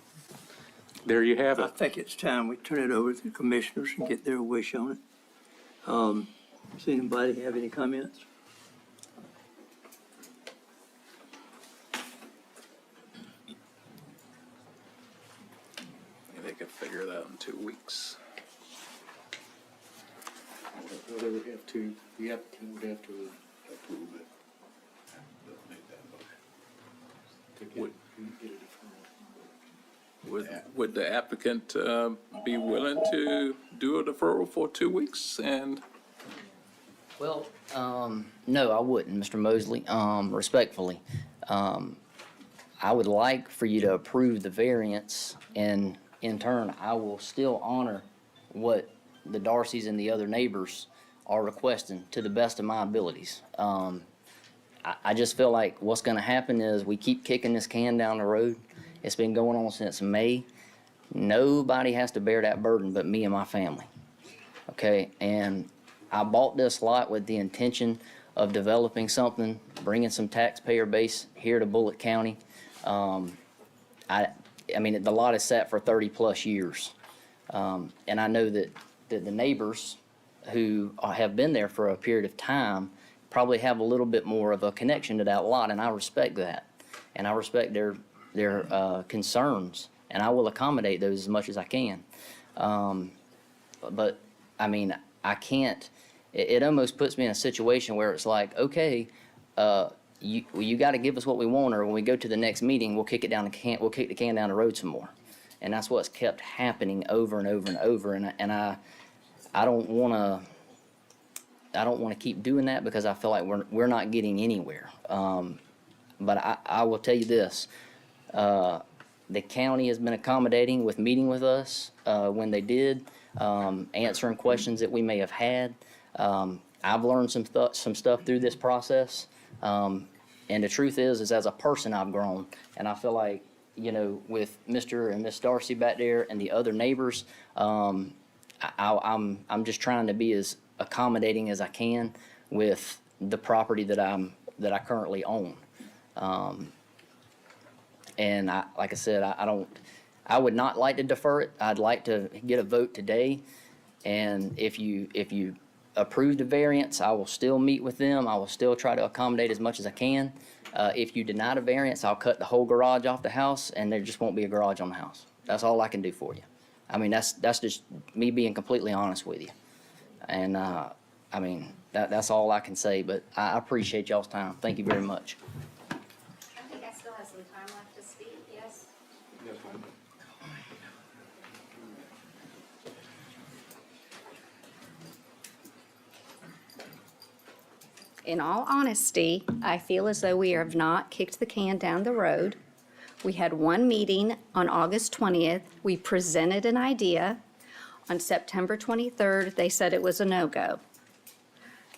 there you have I it. think it's time we turn it over to the commissioners and get their wish on it. Does anybody have any comments? They could figure it out in 2 weeks. Well, they would have to, the applicant would have to approve it. Would the applicant be willing to do a deferral for 2 weeks? And Well, no, I wouldn't, Mr. Mosley, respectfully. I would like for you to approve the variance, and in turn, I will still honor what the Darcys and the other neighbors are requesting to the best of my abilities. I just feel like what's gonna happen is we keep kicking this can down the road. It's been going on since May. Nobody has to bear that burden but me and my family. Okay, and I bought this lot with the intention of developing something, bringing some taxpayer base here to Bulloch County. I mean, the lot is sat for 30-plus years. And I know that the neighbors who have been there for a period of time probably have a little bit more of a connection to that lot, and I respect that. And I respect their concerns, and I will accommodate those as much as I can. But, I mean, I can't, it almost puts me in a situation where it's like, okay, you got to give us what we want, or when we go to the next meeting, we'll kick the can down the road some more. And that's what's kept happening over and over and over. And I don't want to keep doing that because I feel like we're not getting anywhere. But I will tell you this: the county has been accommodating with meeting with us when they did, answering questions that we may have had. I've learned some stuff through this process. And the truth is as a person I've grown, and I feel like, you know, with Mr. and Miss Darcy back there and the other neighbors, I'm just trying to be as accommodating as I can with the property that I currently own. And like I said, I would not like to defer it. I'd like to get a vote today. And if you approve the variance, I will still meet with them. I will still try to accommodate as much as I can. If you deny the variance, I'll cut the whole garage off the house, and there just won't be a garage on the house. That's all I can do for you. I mean, that's just me being completely honest with you. And, I mean, that's all I can say, but I appreciate y'all's time. Thank you very much. I think I still have some time left to speak, yes? In all honesty, I feel as though we have not kicked the can down the road. We had one meeting on August 20th. We presented an idea. On September 23rd, they said it was a no-go.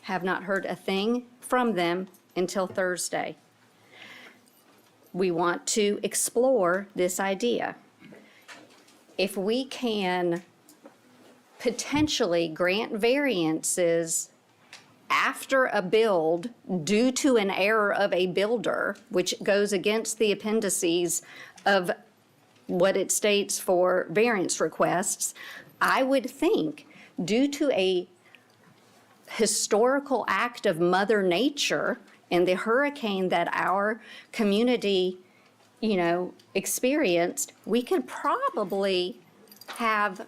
Have not heard a thing from them until Thursday. We want to explore this idea. If we can potentially grant variances after a build due to an error of a builder, which goes against the appendices of what it states for variance requests, I would think due to a historical act of Mother Nature and the hurricane that our community experienced, we could probably have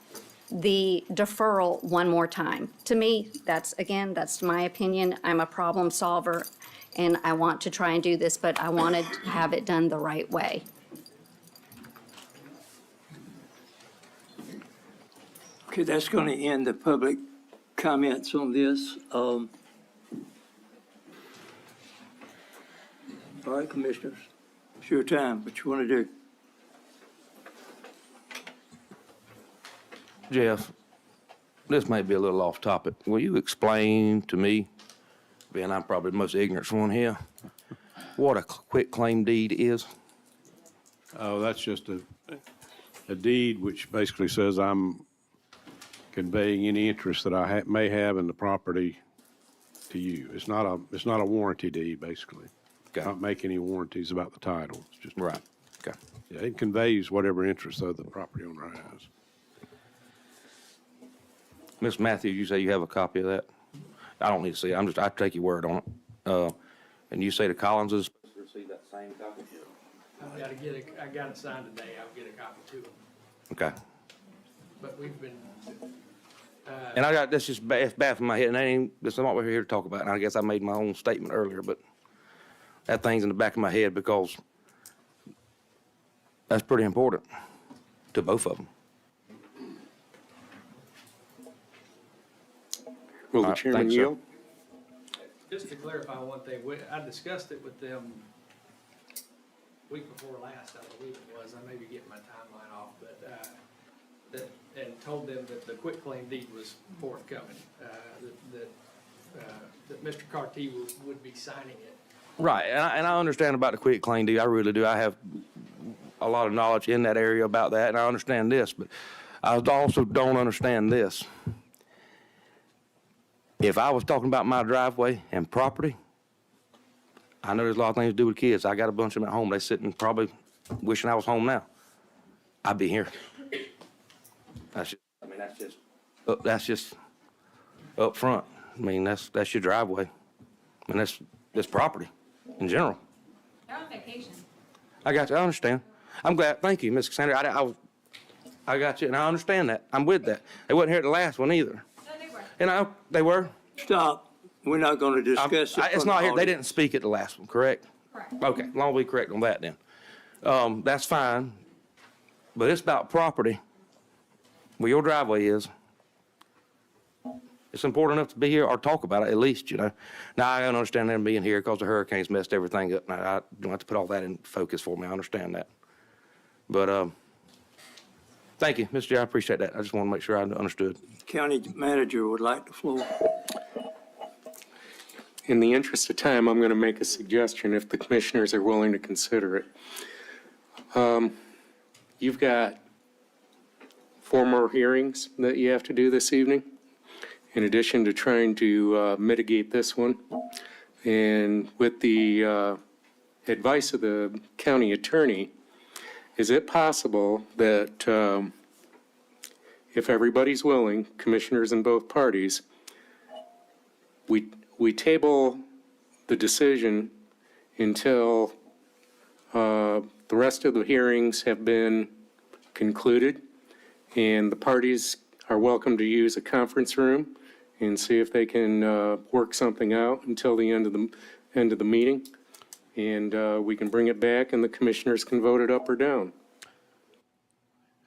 the deferral one more time. To me, that's my opinion. I'm a problem solver, and I want to try and do this, but I wanted to have it done the right way. Okay, that's going to end the public comments on this. All right, commissioners, it's your time. What you want to do? Jeff, this may be a little off topic. Will you explain to me, being I'm probably the most ignorant one here, what a quitclaim deed is? Oh, that's just a deed which basically says I'm conveying any interest that I may have in the property to you. It's not a warranty deed, basically. Okay. Not make any warranties about the title. It's just. Right, okay. Yeah, it conveys whatever interest the property owner has. Ms. Matthews, you say you have a copy of that? I don't need to see it. I take your word on it. And you say the Collinses is supposed to receive that same copy? I got it signed today. I'll get a copy to them. Okay. But we've been, And that's just it's bad for my head, and that's not what we're here to talk about. And I guess I made my own statement earlier, but that thing's in the back of my head because that's pretty important to both of them. Will the All right, chairman thanks, sir. yield? just to clarify one thing, I discussed it with them week before last, I believe it was. I may be getting my timeline off, but, and told them that the quitclaim deed was forthcoming, that Mr. Carty would be signing it. Right, and I understand about the quitclaim deed. I really do. I have a lot of knowledge in that area about that, and I understand this, but I also don't understand this. If I was talking about my driveway and property, I know there's a lot of things to do with kids. I got a bunch of them at home. They sitting probably wishing I was home now. I'd be here. That's just up front. I mean, that's your driveway. And that's property in general. They're on vacation. I got you. I understand. I'm glad. Thank you, Ms. Cassandra. I got you, and I understand that. I'm with that. They wasn't here at the last one either. No, they were. And they were. Stop. We're not going to discuss it. It's not here. They didn't speak at the last one, correct? Correct. Okay, long as we correct on that then. That's fine. But it's about property where your driveway is. It's important enough to be here or talk about it at least, you know. Now, I understand them being here because the hurricanes messed everything up. I don't have to put all that in focus for me. I understand that. But thank you, Mr. Chair. I appreciate that. I just want to make sure I understood. County manager would like the floor. In the interest of time, I'm going to make a suggestion if the commissioners are willing to consider it. You've got 4 more hearings that you have to do this evening, in addition to trying to mitigate this one. And with the advice of the county attorney, is it possible that if everybody's willing, commissioners in both parties, we table the decision until the rest of the hearings have been concluded, and the parties are welcome to use a conference room and see if they can work something out until the end of the meeting, and we can bring it back and the commissioners can vote it up or down.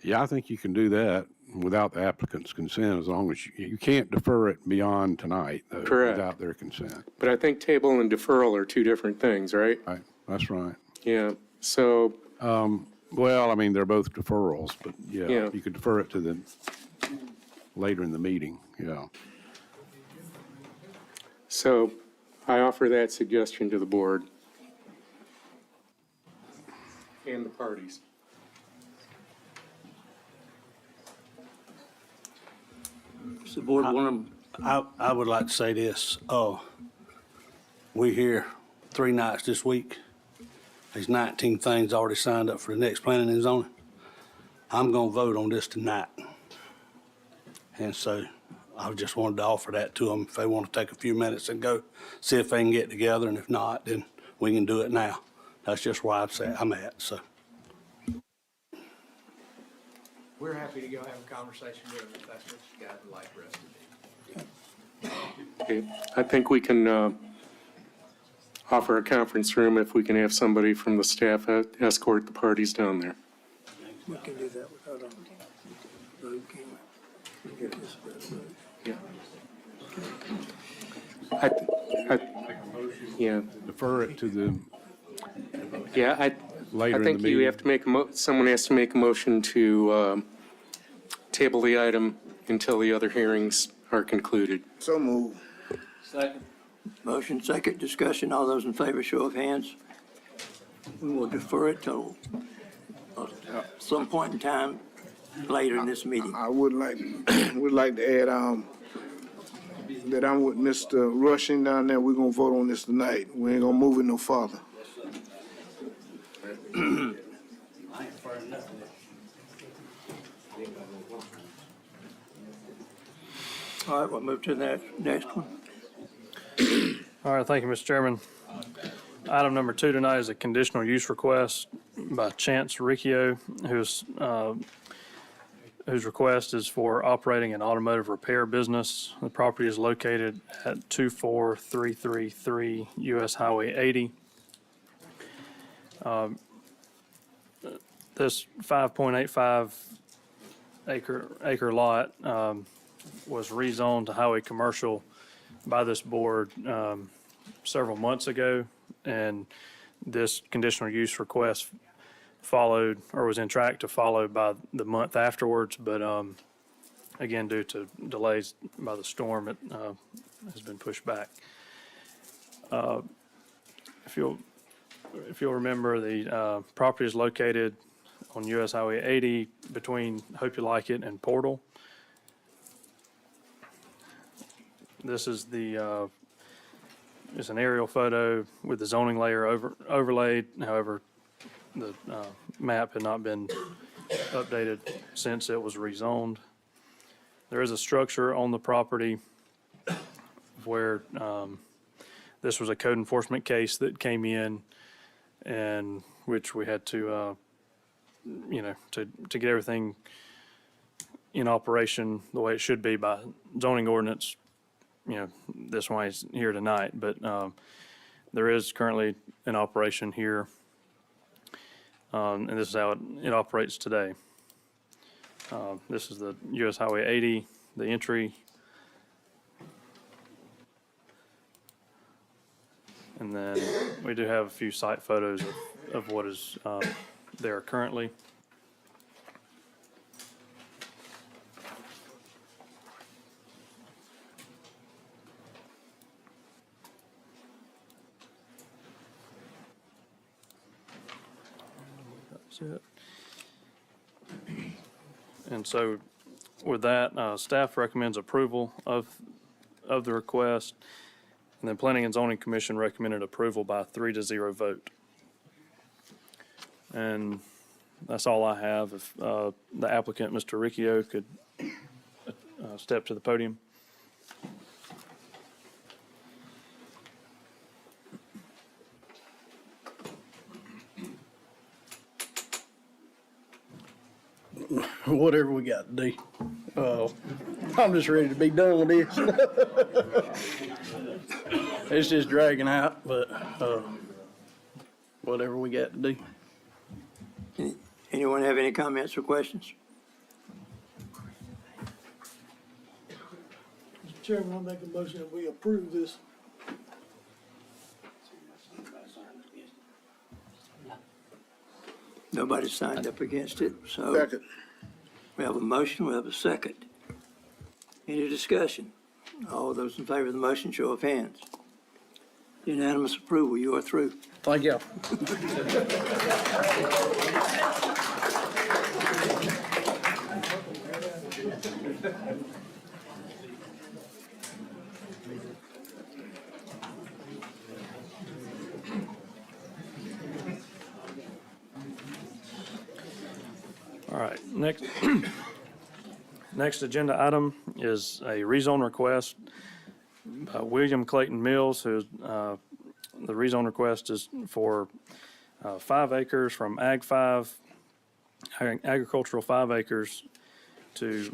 Yeah, I think you can do that without the applicant's consent, as long as you can't defer it beyond tonight, though, Correct. without their consent. But I think table and deferral are 2 different things, right? Right, that's right. Yeah, so, Well, I mean, they're both deferrals, but Yeah. yeah, you could defer it to the, later in the meeting, yeah. so I offer that suggestion to the board and the parties. Does the board want to? I would like to say this. We here 3 nights this week. There's 19 things already signed up for the next planning and zoning. I'm going to vote on this tonight. And so I just wanted to offer that to them if they want to take a few minutes and go see if they can get together. And if not, then we can do it now. That's just where I'm at. So we're happy to go have a conversation with them if that's what you guys would like for us to do. Okay, I think we can offer a conference room if we can have somebody from the staff escort the parties down there. We can do that without a vote, can we? We get this vote. Yeah. Yeah, Defer it to the, yeah, later I in think the you meeting. have to make someone has to make a motion to table the item until the other hearings are concluded. So move. Motion second, discussion. All those in favor, show of hands. We will defer it till some point in time later in this meeting. I would like to add, that I'm with Mr. Rushing down there. We're gonna vote on this tonight. We ain't gonna move it no farther. All right, we'll move to the next one. All right, thank you, Mr. Chairman. Item number 2 tonight is a conditional use request by Chance Riccio, whose request is for operating an automotive repair business. The property is located at 24333 US Highway 80. This 5.85 acre lot was rezoned to highway commercial by this board several months ago, and this conditional use request followed, or was in track to follow by the month afterwards, but again, due to delays by the storm, it has been pushed back. If you'll remember, the property is located on US Highway 80 between Hope You Like It and Portal. This is is an aerial photo with the zoning layer overlaid. However, the map had not been updated since it was rezoned. There is a structure on the property where this was a code enforcement case that came in, and which we had to, to get everything in operation the way it should be by zoning ordinance. This one is here tonight, but there is currently an operation here, and this is how it operates today. This is the US Highway 80, the entry. And then we do have a few site photos of what is there currently. That's it. And so with that, staff recommends approval of the request. And then Planning and Zoning Commission recommended approval by a 3-0 vote. And that's all I have. If the applicant, Mr. Riccio, could step to the podium. Whatever we got to do. I'm just ready to be done with this. It's just dragging out, but whatever we got to do. Anyone have any comments or questions? Mr. Chairman, I make a motion that we approve this. Nobody signed up against it, so. Second. We have a motion, we have a second. Any discussion? All those in favor of the motion, show of hands. Unanimous approval, you are through. Thank you. All right, next agenda item is a rezone request by William Clayton Mills, who's, the rezone request is for 5 acres from Ag 5, agricultural 5 acres to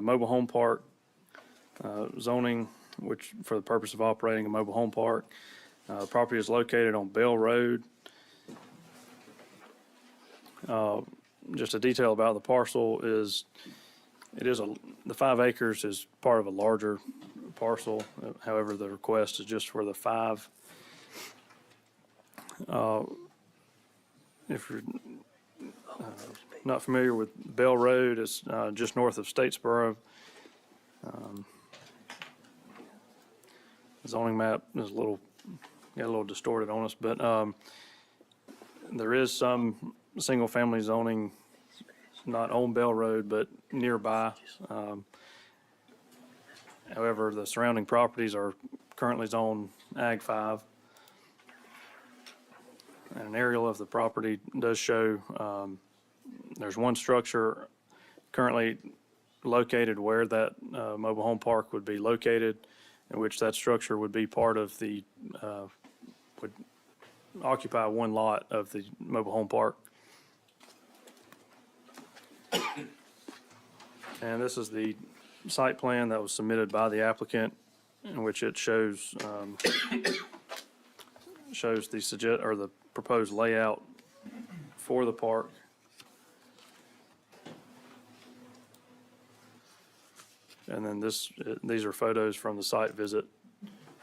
mobile home park zoning, which for the purpose of operating a mobile home park. Property is located on Bell Road. Just a detail about the parcel is, the 5 acres is part of a larger parcel. However, the request is just for the 5. If you're not familiar with Bell Road, it's just north of Statesboro. The zoning map is got a little distorted on us, but there is some single-family zoning, not on Bell Road, but nearby. However, the surrounding properties are currently zoned Ag 5. And an aerial of the property does show there's one structure currently located where that mobile home park would be located, in which that structure would be part of would occupy one lot of the mobile home park. And this is the site plan that was submitted by the applicant, in which it shows the proposed layout for the park. And then these are photos from the site visit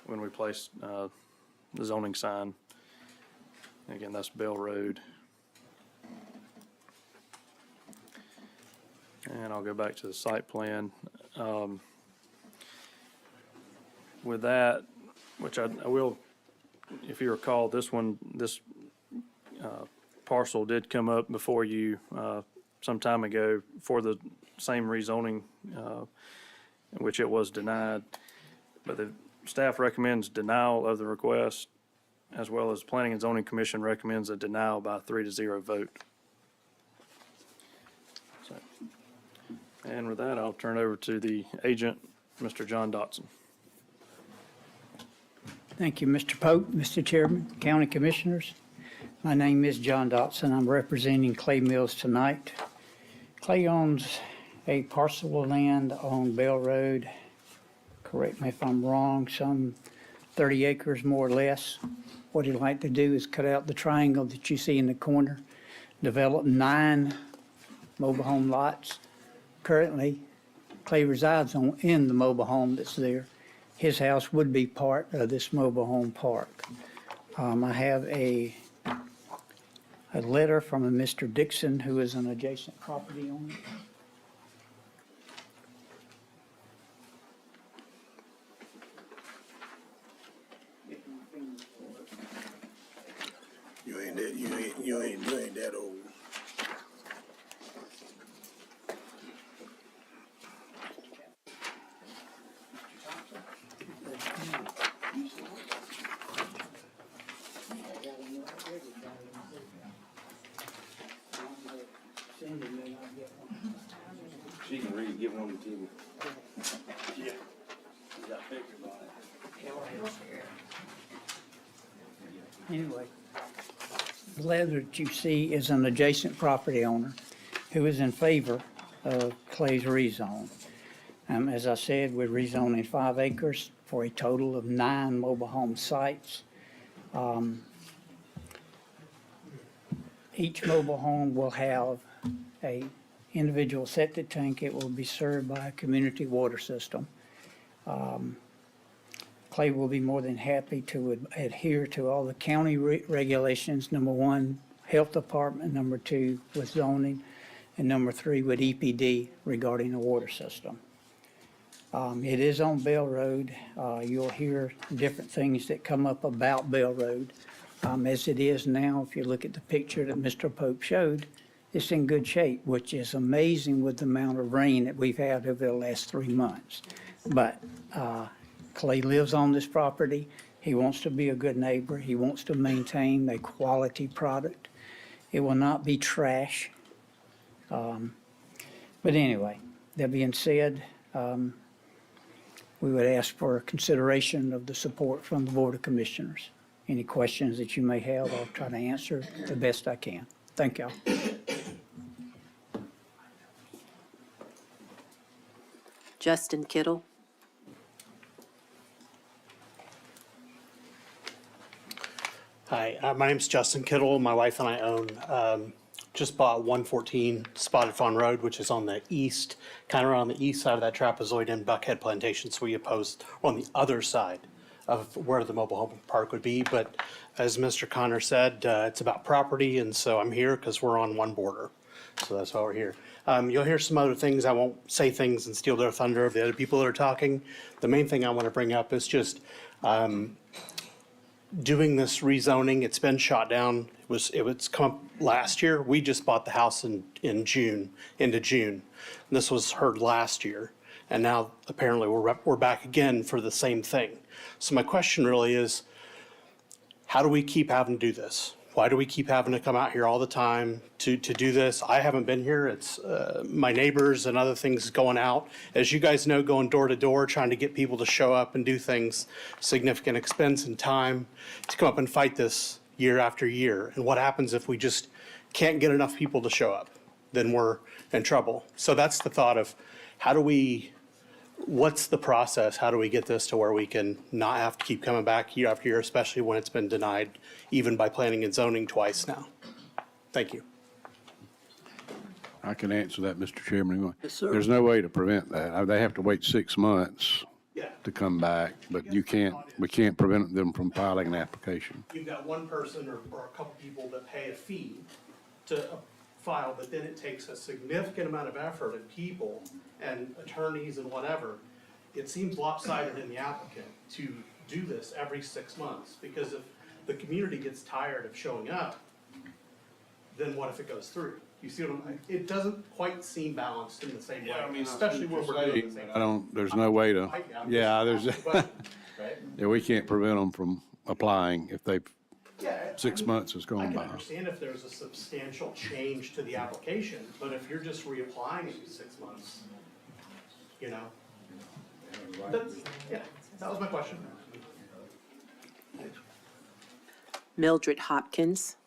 when we placed the zoning sign. Again, that's Bell Road. And I'll go back to the site plan. With that, which I will, if you recall, this parcel did come up before you some time ago for the same rezoning, in which it was denied. But the staff recommends denial of the request, as well as Planning and Zoning Commission recommends a denial by a 3-0 vote. So, and with that, I'll turn over to the agent, Mr. John Dotson. Thank you, Mr. Pope, Mr. Chairman, County Commissioners. My name is John Dotson. I'm representing Clay Mills tonight. Clay owns a parcel of land on Bell Road. Correct me if I'm wrong, some 30 acres more or less. What he'd like to do is cut out the triangle that you see in the corner, develop 9 mobile home lots. Currently, Clay resides in the mobile home that's there. His house would be part of this mobile home park. I have a letter from a Mr. Dixon, who is an adjacent property owner. You ain't that old. She can read, give one to me. Yeah. Anyway, the letter that you see is an adjacent property owner who is in favor of Clay's rezone. As I said, we're rezoning 5 acres for a total of 9 mobile home sites. Each mobile home will have a individual septic tank. It will be served by a community water system. Clay will be more than happy to adhere to all the county regulations. Number 1, health department. Number 2, with zoning. And number 3, with EPD regarding the water system. It is on Bell Road. You'll hear different things that come up about Bell Road. As it is now, if you look at the picture that Mr. Pope showed, it's in good shape, which is amazing with the amount of rain that we've had over the last 3 months. But Clay lives on this property. He wants to be a good neighbor. He wants to maintain a quality product. It will not be trash. But anyway, that being said, we would ask for consideration of the support from the Board of Commissioners. Any questions that you may have, I'll try to answer the best I can. Thank y'all. Justin Kittle. Hi, my name's Justin Kittle. My wife and I own, just bought 114 Spotted Fawn Road, which is on the east, kind of on the east side of that trapezoid in Buckhead Plantation. So we opposed on the other side of where the mobile home park would be. But as Mr. Connor said, it's about property, and so I'm here because we're on one border. So that's why we're here. You'll hear some other things. I won't say things and steal their thunder of the other people that are talking. The main thing I want to bring up is just doing this rezoning. It's been shot down. It was come up last year. We just bought the house in June, into June. And this was heard last year. And now apparently we're back again for the same thing. So my question really is, how do we keep having to do this? Why do we keep having to come out here all the time to do this? I haven't been here. It's my neighbors and other things going out. As you guys know, going door to door, trying to get people to show up and do things, significant expense and time to come up and fight this year after year. And what happens if we just can't get enough people to show up? Then we're in trouble. So that's the thought of what's the process? How do we get this to where we can not have to keep coming back year after year, especially when it's been denied, even by planning and zoning twice now? Thank you. I can answer that, Mr. Chairman. Yes, sir. There's no way to prevent that. They have to wait 6 months Yeah. to come back, but we can't prevent them from filing an application. You've got one person or a couple people that pay a fee to file, but then it takes a significant amount of effort and people and attorneys and whatever. It seems lopsided in the applicant to do this every 6 months, because if the community gets tired of showing up, then what if it goes through? You see what I'm, it doesn't quite seem balanced in the same way, especially when we're doing the same. There's no way to, yeah, we can't prevent them from applying if they've, 6 months has I gone can by. understand if there's a substantial change to the application, but if you're just reapplying every 6 months, you know? Yeah, that was my question. Mildred Hopkins.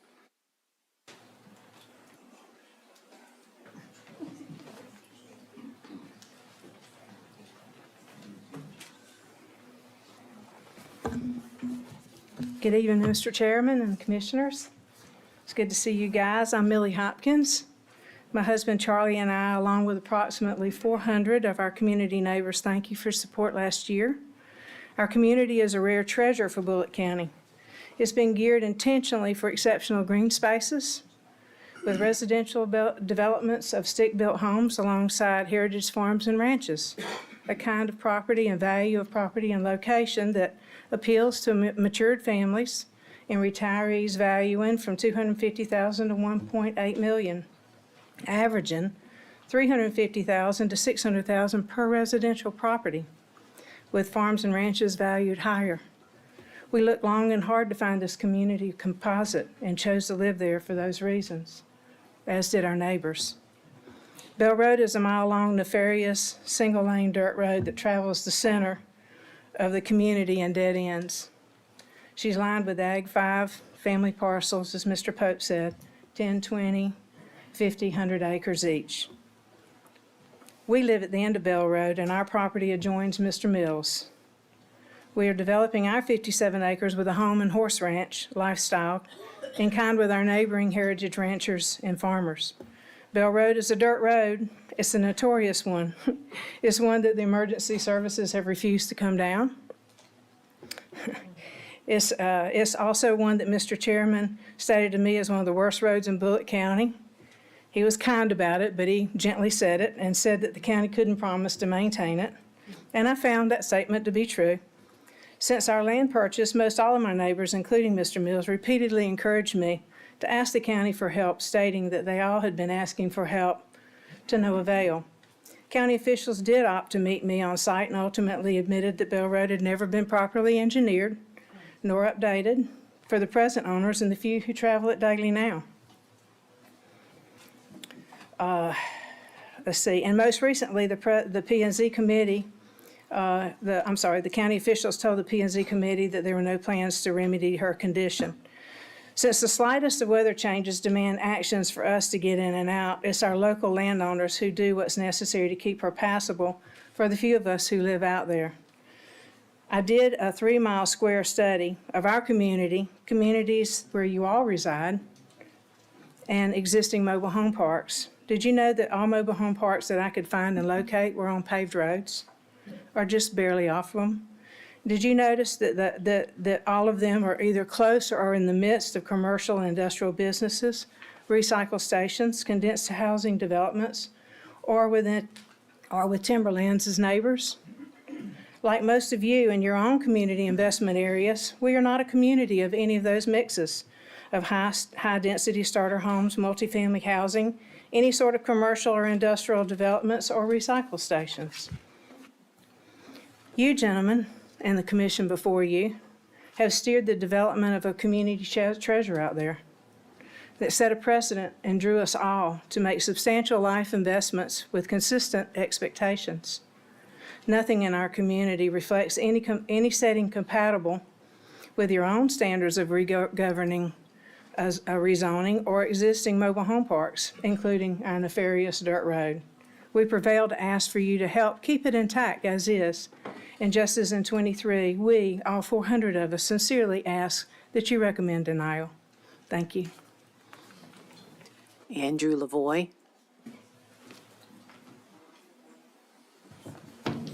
Good evening, Mr. Chairman and Commissioners. It's good to see you guys. I'm Millie Hopkins. My husband Charlie and I, along with approximately 400 of our community neighbors, thank you for support last year. Our community is a rare treasure for Bulloch County. It's been geared intentionally for exceptional green spaces, with residential developments of stick-built homes alongside heritage farms and ranches, a kind of property and value of property and location that appeals to matured families and retirees, valuing from $250,000 to $1.8 million, averaging $350,000 to $600,000 per residential property, with farms and ranches valued higher. We looked long and hard to find this community composite and chose to live there for those reasons, as did our neighbors. Bell Road is a mile-long, nefarious, single-lane dirt road that travels the center of the community and dead ends. She's lined with Ag 5 family parcels, as Mr. Pope said, 10, 20, 50, 100 acres each. We live at the end of Bell Road, and our property adjoins Mr. Mills. We are developing our 57 acres with a home and horse ranch lifestyle, in kind with our neighboring heritage ranchers and farmers. Bell Road is a dirt road. It's a notorious one. It's one that the emergency services have refused to come down. It's also one that Mr. Chairman stated to me as one of the worst roads in Bulloch County. He was kind about it, but he gently said it and said that the county couldn't promise to maintain it. And I found that statement to be true. Since our land purchase, most all of my neighbors, including Mr. Mills, repeatedly encouraged me to ask the county for help, stating that they all had been asking for help to no avail. County officials did opt to meet me on site and ultimately admitted that Bell Road had never been properly engineered nor updated for the present owners and the few who travel it daily now. Let's see, and most recently, the P&Z committee, the county officials told the P&Z committee that there were no plans to remedy her condition. Since the slightest of weather changes demand actions for us to get in and out, it's our local landowners who do what's necessary to keep her passable for the few of us who live out there. I did a 3-mile square study of our community, communities where you all reside, and existing mobile home parks. Did you know that all mobile home parks that I could find and locate were on paved roads, or just barely off them? Did you notice that all of them are either close or are in the midst of commercial and industrial businesses, recycle stations, condensed housing developments, or with timberlands as neighbors? Like most of you in your own community investment areas, we are not a community of any of those mixes of high-density starter homes, multifamily housing, any sort of commercial or industrial developments, or recycle stations. You gentlemen, and the commission before you, have steered the development of a community treasure out there that set a precedent and drew us all to make substantial life investments with consistent expectations. Nothing in our community reflects any setting compatible with your own standards of governing as a rezoning or existing mobile home parks, including our nefarious dirt road. We prevail to ask for you to help keep it intact as is. And just as in 23, we, all 400 of us, sincerely ask that you recommend denial. Thank you. Andrew Lavoy.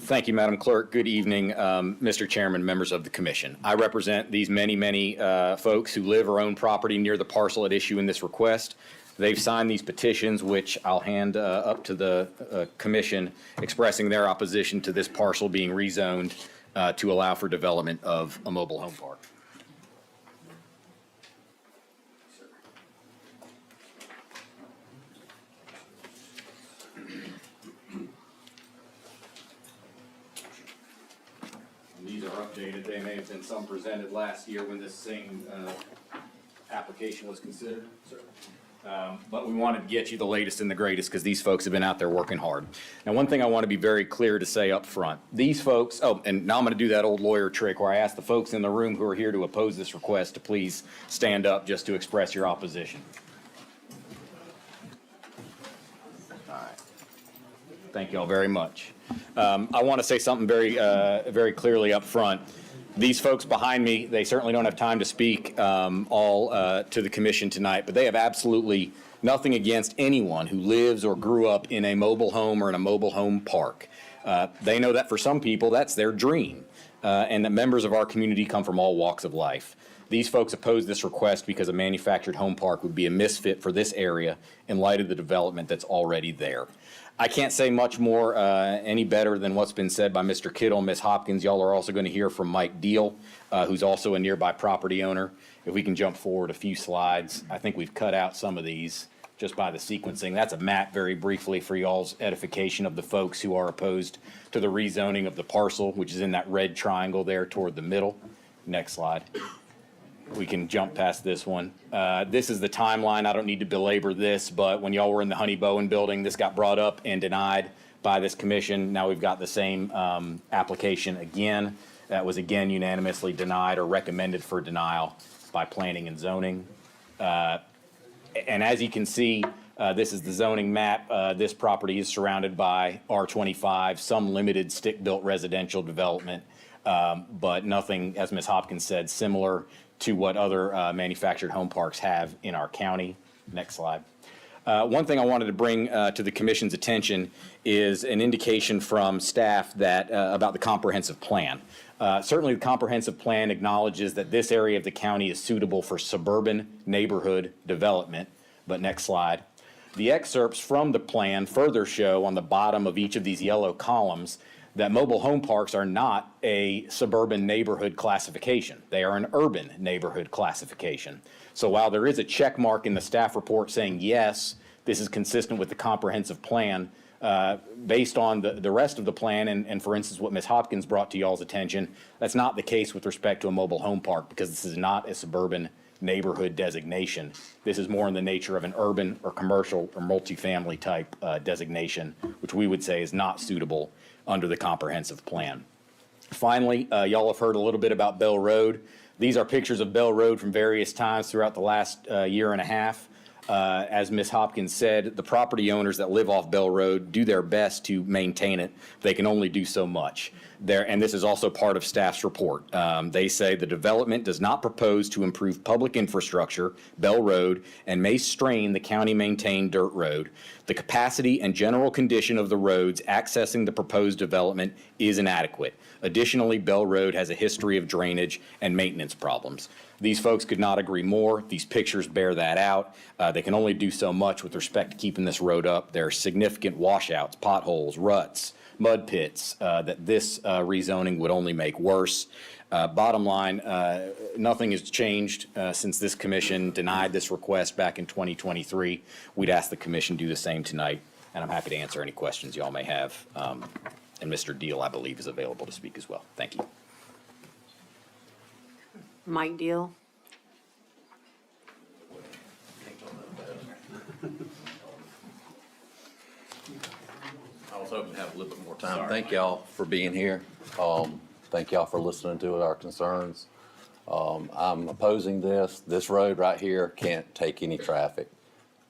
Thank you, Madam Clerk. Good evening, Mr. Chairman, members of the Commission. I represent these many folks who live or own property near the parcel at issue in this request. They've signed these petitions, which I'll hand up to the Commission, expressing their opposition to this parcel being rezoned to allow for development of a mobile home park. These are updated. They may have been some presented last year when this same application was considered. But we wanted to get you the latest and the greatest because these folks have been out there working hard. Now, one thing I want to be very clear to say up front, these folks, and now I'm going to do that old lawyer trick where I ask the folks in the room who are here to oppose this request to please stand up just to express your opposition. All right. Thank you all very much. I want to say something very clearly up front. These folks behind me, they certainly don't have time to speak all to the Commission tonight, but they have absolutely nothing against anyone who lives or grew up in a mobile home or in a mobile home park. They know that for some people, that's their dream, and that members of our community come from all walks of life. These folks oppose this request because a manufactured home park would be a misfit for this area in light of the development that's already there. I can't say much more any better than what's been said by Mr. Kittle and Ms. Hopkins. Y'all are also going to hear from Mike Deal, who's also a nearby property owner. If we can jump forward a few slides. I think we've cut out some of these just by the sequencing. That's a map very briefly for y'all's edification of the folks who are opposed to the rezoning of the parcel, which is in that red triangle there toward the middle. Next slide. We can jump past this one. This is the timeline. I don't need to belabor this, but when y'all were in the Honey Bowen building, this got brought up and denied by this commission. Now we've got the same application again. That was again unanimously denied or recommended for denial by planning and zoning. And as you can see, this is the zoning map. This property is surrounded by R25, some limited stick-built residential development, but nothing, as Ms. Hopkins said, similar to what other manufactured home parks have in our county. Next slide. One thing I wanted to bring to the Commission's attention is an indication from staff that about the comprehensive plan. Certainly the comprehensive plan acknowledges that this area of the county is suitable for suburban neighborhood development. But next slide. The excerpts from the plan further show on the bottom of each of these yellow columns that mobile home parks are not a suburban neighborhood classification. They are an urban neighborhood classification. So while there is a check mark in the staff report saying, yes, this is consistent with the comprehensive plan, based on the rest of the plan, and for instance, what Ms. Hopkins brought to y'all's attention, that's not the case with respect to a mobile home park because this is not a suburban neighborhood designation. This is more in the nature of an urban or commercial or multifamily type designation, which we would say is not suitable under the comprehensive plan. Finally, y'all have heard a little bit about Bell Road. These are pictures of Bell Road from various times throughout the last year and a half. As Ms. Hopkins said, the property owners that live off Bell Road do their best to maintain it. They can only do so much. And this is also part of staff's report. They say the development does not propose to improve public infrastructure, Bell Road, and may strain the county-maintained dirt road. The capacity and general condition of the roads accessing the proposed development is inadequate. Additionally, Bell Road has a history of drainage and maintenance problems. These folks could not agree more. These pictures bear that out. They can only do so much with respect to keeping this road up. There are significant washouts, potholes, ruts, mud pits that this rezoning would only make worse. Bottom line, nothing has changed since this commission denied this request back in 2023. We'd ask the commission do the same tonight, and I'm happy to answer any questions y'all may have. And Mr. Deal, I believe, is available to speak as well. Thank you. Mike Deal? I was hoping to have a little bit more time. Thank y'all for being here. Thank y'all for listening to our concerns. I'm opposing this. This road right here can't take any traffic.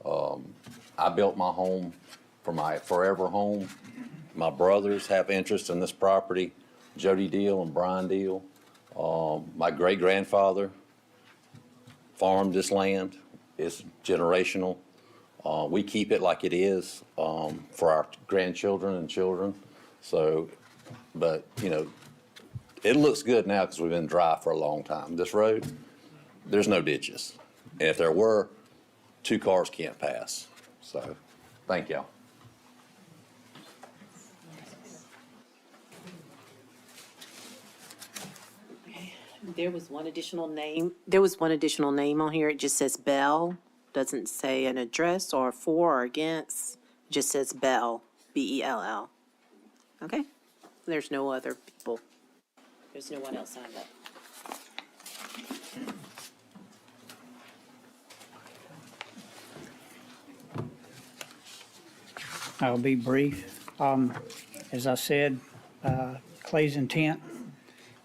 I built my home for my forever home. My brothers have interest in this property, Jody Deal and Brian Deal. My great-grandfather farmed this land. It's generational. We keep it like it is for our grandchildren and children. So, but, you know, it looks good now because we've been dry for a long time. This road, there's no ditches. And if there were, 2 cars can't pass. So, thank y'all. There was one additional name on here. It just says Bell. Doesn't say an address or for or against. It just says Bell, B-E-L-L. Okay? There's no other people. There's no one else signed up. I'll be brief. As I said, Clay's intent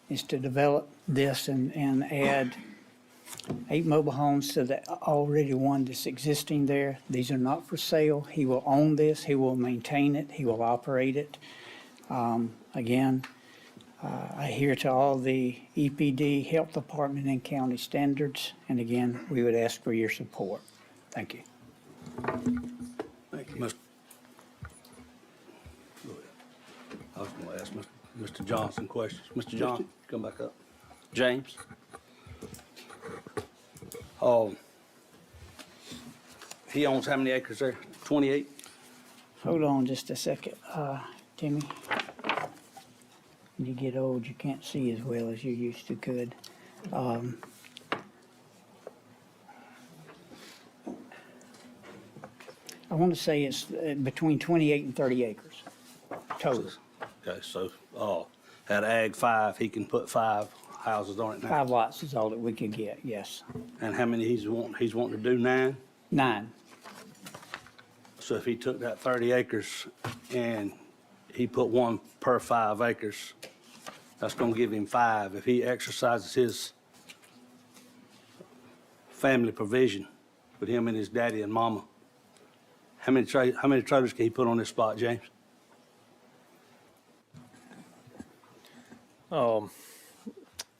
is to develop this and add 8 mobile homes to the already one that's existing there. These are not for sale. He will own this. He will maintain it. He will operate it. Again, I adhere to all the EPD, Health Department, and county standards. And again, we would ask for your support. Thank you. Thank you, Mr. I was going to ask Mr. Johnson questions. Mr. Johnson, come back up. James? He owns how many acres there? 28? Hold on just a second, Timmy. When you get old, you can't see as well as you used to could. I want to say it's between 28 and 30 acres total. Okay, so, at Ag 5, he can put 5 houses on it now? 5 lots is all that we could get, yes. And how many he's wanting to do, 9? 9. So if he took that 30 acres and he put 1 per 5 acres, that's gonna give him 5. If he exercises his family provision with him and his daddy and mama, how many trailers can he put on this spot, James?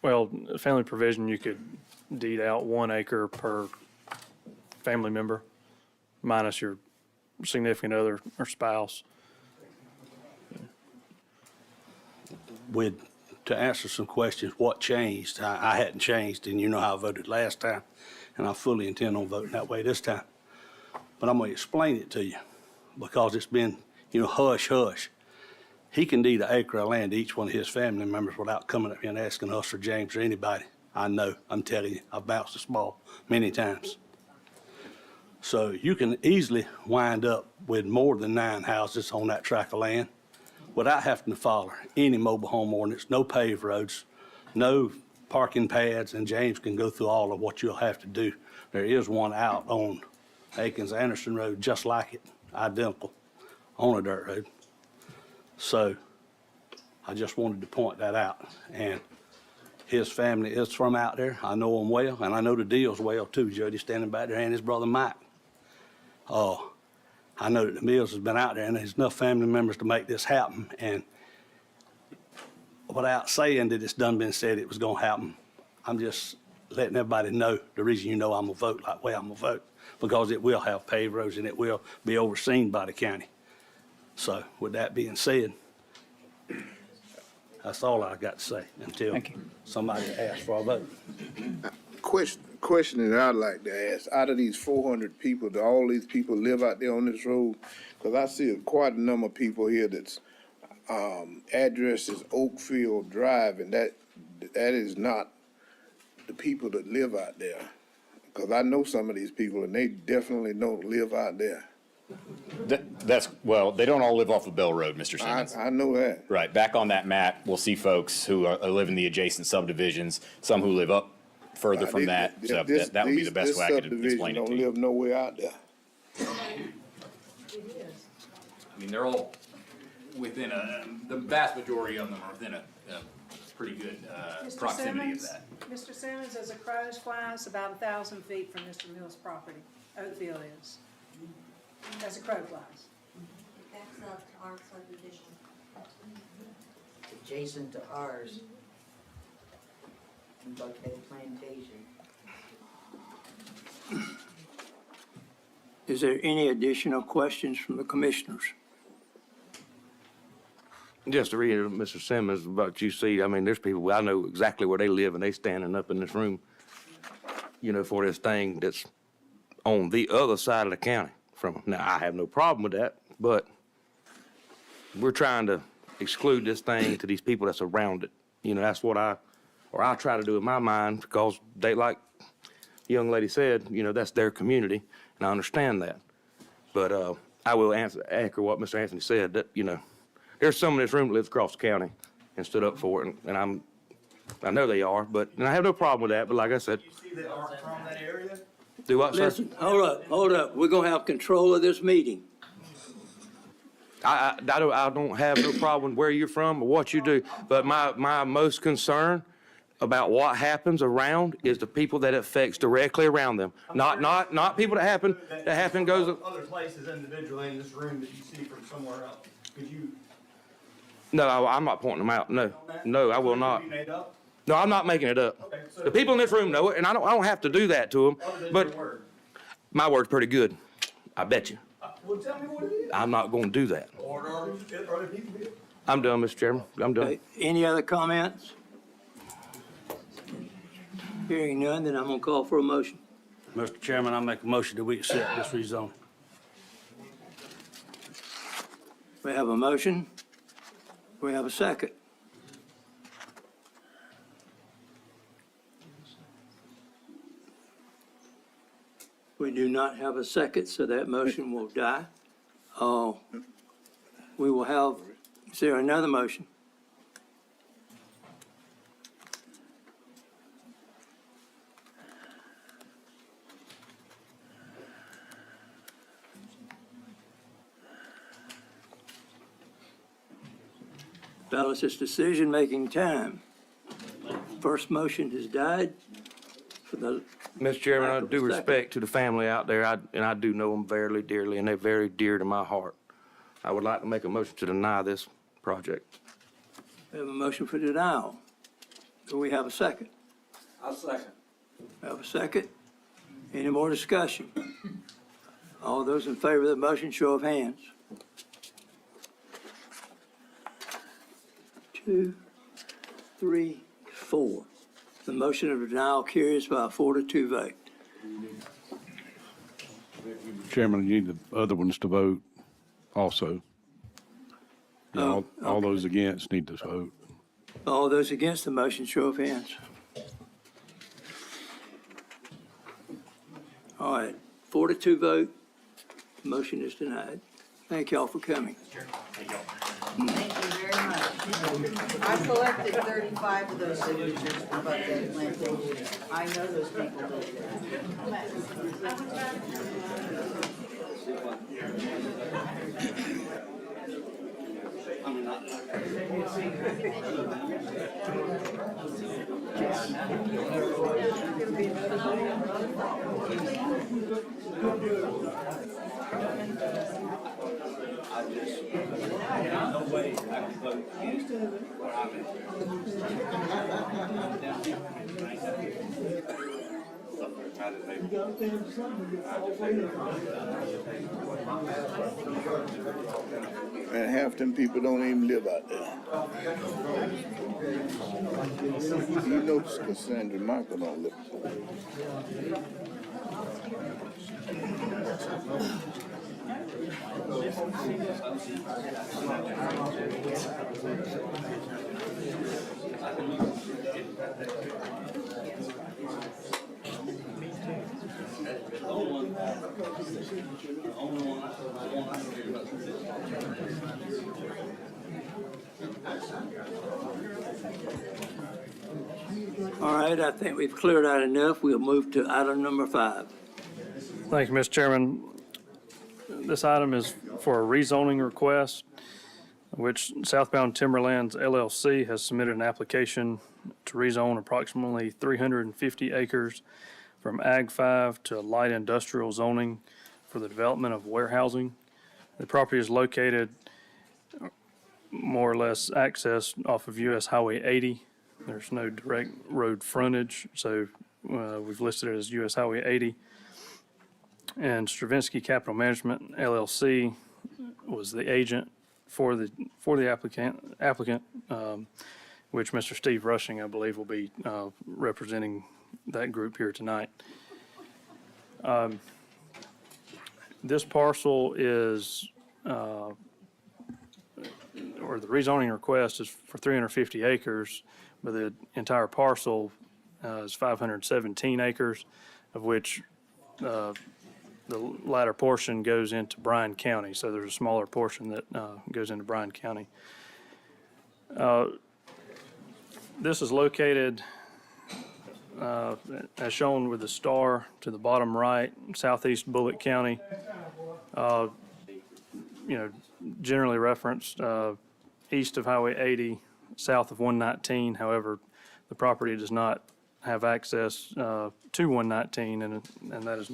Well, family provision, you could deed out 1 acre per family member, minus your significant other or spouse. To answer some questions, what changed? I hadn't changed, and you know how I voted last time, and I fully intend on voting that way this time. But I'm gonna explain it to you, because it's been, hush, hush. He can deed an acre of land to each one of his family members without coming up here and asking us or James or anybody. I know, I'm telling you, I've bounced this ball many times. So you can easily wind up with more than 9 houses on that tract of land without having to follow any mobile home ordinance, no paved roads, no parking pads, and James can go through all of what you'll have to do. There is one out on Akins-Anderson Road just like it, identical, on a dirt road. So I just wanted to point that out. And his family is from out there. I know them well, and I know the Deals well too. Jody standing back there and his brother Mike. I know that the Mills has been out there, and there's enough family members to make this happen. And without saying that it's done been said it was gonna happen, I'm just letting everybody know the reason I'm gonna vote like the way I'm gonna vote, because it will have paved roads and it will be overseen by the county. So with that being said, that's all I got to say until somebody asks for a vote. Question that I'd like to ask, out of these 400 people, do all these people live out there on this road? Because I see quite a number of people here that's address is Oakfield Drive, and that is not the people that live out there. Because I know some of these people, and they definitely don't live out there. Well, they don't all live off of Bell Road, Mr. Simmons. I know that. Right, back on that map, we'll see folks who live in the adjacent subdivisions, some who live up further from that. So that would be the best way I could explain it to you. Don't live nowhere out there. I mean, they're all within the vast majority of them are within a pretty good proximity of that. Mr. Simmons, as a crow's flies, about 1,000 feet from Mr. Mills' property, Oakfield is. As a crow flies. Backs up to our subdivision. Adjacent to ours. In Buckhead Plantation. Is there any additional questions from the commissioners? Just to read Mr. Simmons about you see, I mean, there's people, I know exactly where they live and they standing up in this room, for this thing that's on the other side of the county from them. Now, I have no problem with that, but we're trying to exclude this thing to these people that's around it. That's what I try to do in my mind, because they, like the young lady said, that's their community, and I understand that. But I will echo what Mr. Anthony said, that, there's some in this room that lives across the county and stood up for it, and I know they are, and I have no problem with that, but like I said. You see that aren't from that area? Do what, sir? Listen, hold up. We're gonna have control of this meeting. I don't have no problem where you're from or what you do, but my most concern about what happens around is the people that it affects directly around them. Not people that happen goes. Other places individually in this room that you see from somewhere else. Could you? No, I'm not pointing them out. No, I will not. Made up? No, I'm not making it up. Okay, so The people in this room know it, and I don't have to do that to them. other than But your word. my word's pretty good. I bet you. Well, tell me what it is. I'm not going to do that. Or are there people here? I'm done, Mr. Chairman. I'm done. Okay, any other comments? Hearing none, then I'm gonna call for a motion. Mr. Chairman, I make a motion that we accept this rezone. We have a motion. We have a second. We do not have a second, so that motion will die. We will have, is there another motion? Fellas, it's decision-making time. First motion has died. For the Mr. Chairman, I lack of do a second. respect to the family out there, and I do know them very dearly, and they're very dear to my heart. I would like to make a motion to deny this project. We have a motion for denial. Do we have a second? I'll second. We have a second. Any more discussion? All those in favor of the motion, show of hands. 2, 3, 4. The motion of denial carries by a 4-2 vote. Chairman, you need the other ones to vote also. All those against need to vote. All those against the motion, show of hands. All right, 4-2 vote. Motion is denied. Thank y'all for coming. Thank y'all. Thank you very much. I collected 35 of those signatures for Buckhead Plantation. I know those people live there. way I can vote against what And half them people don't even live out there. You know Cassandra Michael don't live. All right, I think we've cleared out enough. We'll move to item number 5. Thank you, Mr. Chairman. This item is for a rezoning request, which Southbound Timberlands LLC has submitted an application to rezone approximately 350 acres from Ag 5 to light industrial zoning for the development of warehousing. The property is located more or less accessed off of US Highway 80. There's no direct road frontage, so we've listed it as US Highway 80. And Stravinsky Capital Management LLC was the agent for the applicant, which Mr. Steve Rushing, I believe, will be representing that group here tonight. This parcel is, or the rezoning request is for 350 acres, but the entire parcel is 517 acres, of which the latter portion goes into Bryan County. So there's a smaller portion that goes into Bryan County. This is located, as shown with the star to the bottom right, southeast Bulloch County. Generally referenced east of Highway 80, south of 119. However, the property does not have access to 119, and that is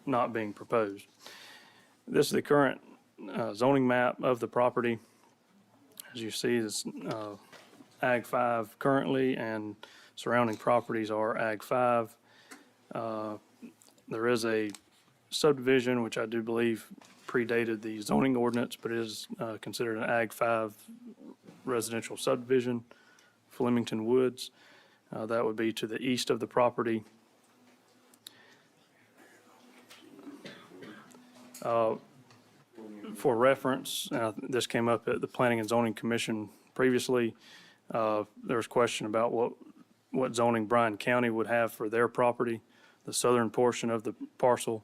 not being proposed. This is the current zoning map of the property. As you see, it's Ag 5 currently, and surrounding properties are Ag 5. There is a subdivision, which I do believe predated the zoning ordinance, but it is considered an Ag 5 residential subdivision, Flemington Woods. That would be to the east of the property. For reference, this came up at the Planning and Zoning Commission previously. There was question about what zoning Bryan County would have for their property, the southern portion of the parcel,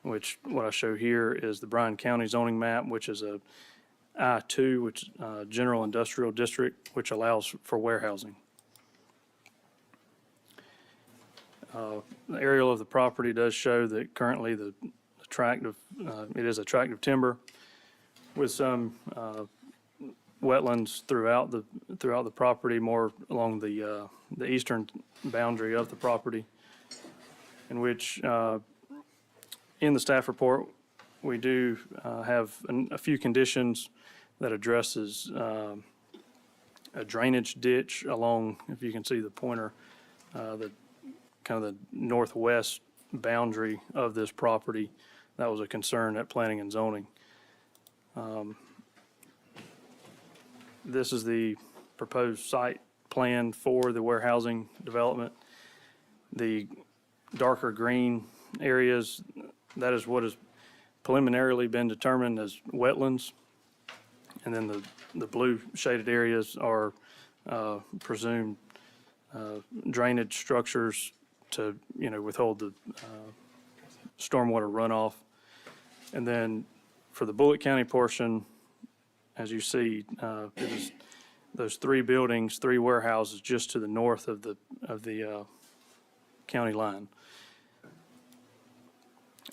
which what I show here is the Bryan County zoning map, which is a I-2, which is a general industrial district, which allows for warehousing. The aerial of the property does show that currently it is attractive timber with some wetlands throughout the property, more along the eastern boundary of the property, in which in the staff report we do have a few conditions that addresses a drainage ditch along, if you can see the pointer, the kind of the northwest boundary of this property. That was a concern at Planning and Zoning. This is the proposed site plan for the warehousing development. The darker green areas, that is what has preliminarily been determined as wetlands. And then the blue shaded areas are presumed drainage structures to, withhold the stormwater runoff. And then for the Bulloch County portion, as you see, it is those 3 buildings, 3 warehouses just to the north of the county line.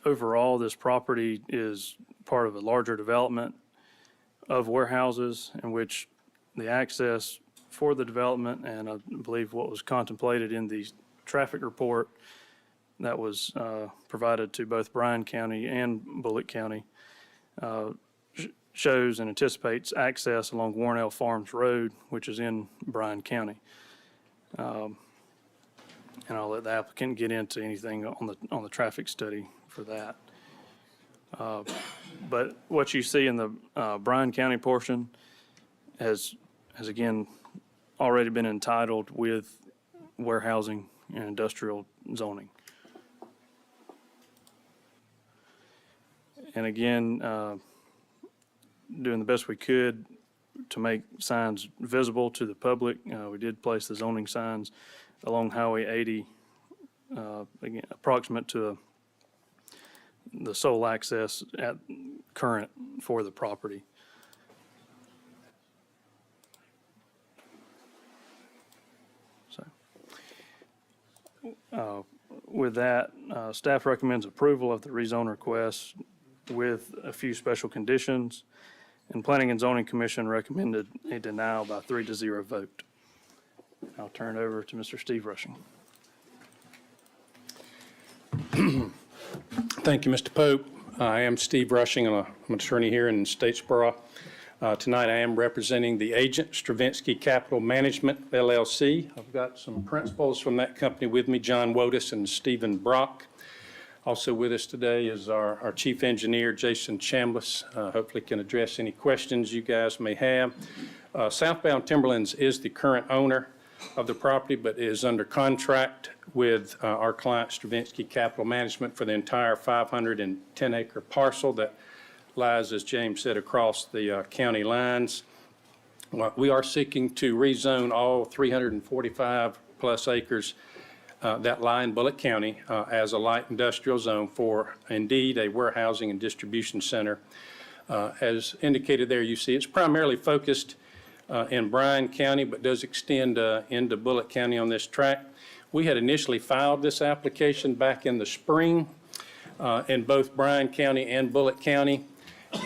Overall, this property is part of a larger development of warehouses in which the access for the development, and I believe what was contemplated in the traffic report that was provided to both Bryan County and Bulloch County, shows and anticipates access along Warnell Farms Road, which is in Bryan County. And I'll let the applicant get into anything on the traffic study for that. But what you see in the Bryan County portion has again already been entitled with warehousing and industrial zoning. And again, doing the best we could to make signs visible to the public. We did place the zoning signs along Highway 80, again, approximate to the sole access at current for the property. So, with that, staff recommends approval of the rezone request with a few special conditions, and Planning and Zoning Commission recommended a denial by 3-0 vote. I'll turn it over to Mr. Steve Rushing. Thank you, Mr. Pope. I am Steve Rushing. I'm an attorney here in Statesboro. Tonight I am representing the agent, Stravinsky Capital Management, LLC. I've got some principals from that company with me, John Wotus and Stephen Brock. Also with us today is our chief engineer, Jason Chambliss. Hopefully can address any questions you guys may have. Southbound Timberlands is the current owner of the property, but is under contract with our client, Stravinsky Capital Management, for the entire 510-acre parcel that lies, as James said, across the county lines. We are seeking to rezone all 345-plus acres that lie in Bulloch County as a light industrial zone for, indeed, a warehousing and distribution center. As indicated there, you see it's primarily focused in Bryan County, but does extend into Bulloch County on this tract. We had initially filed this application back in the spring in both Bryan County and Bulloch County.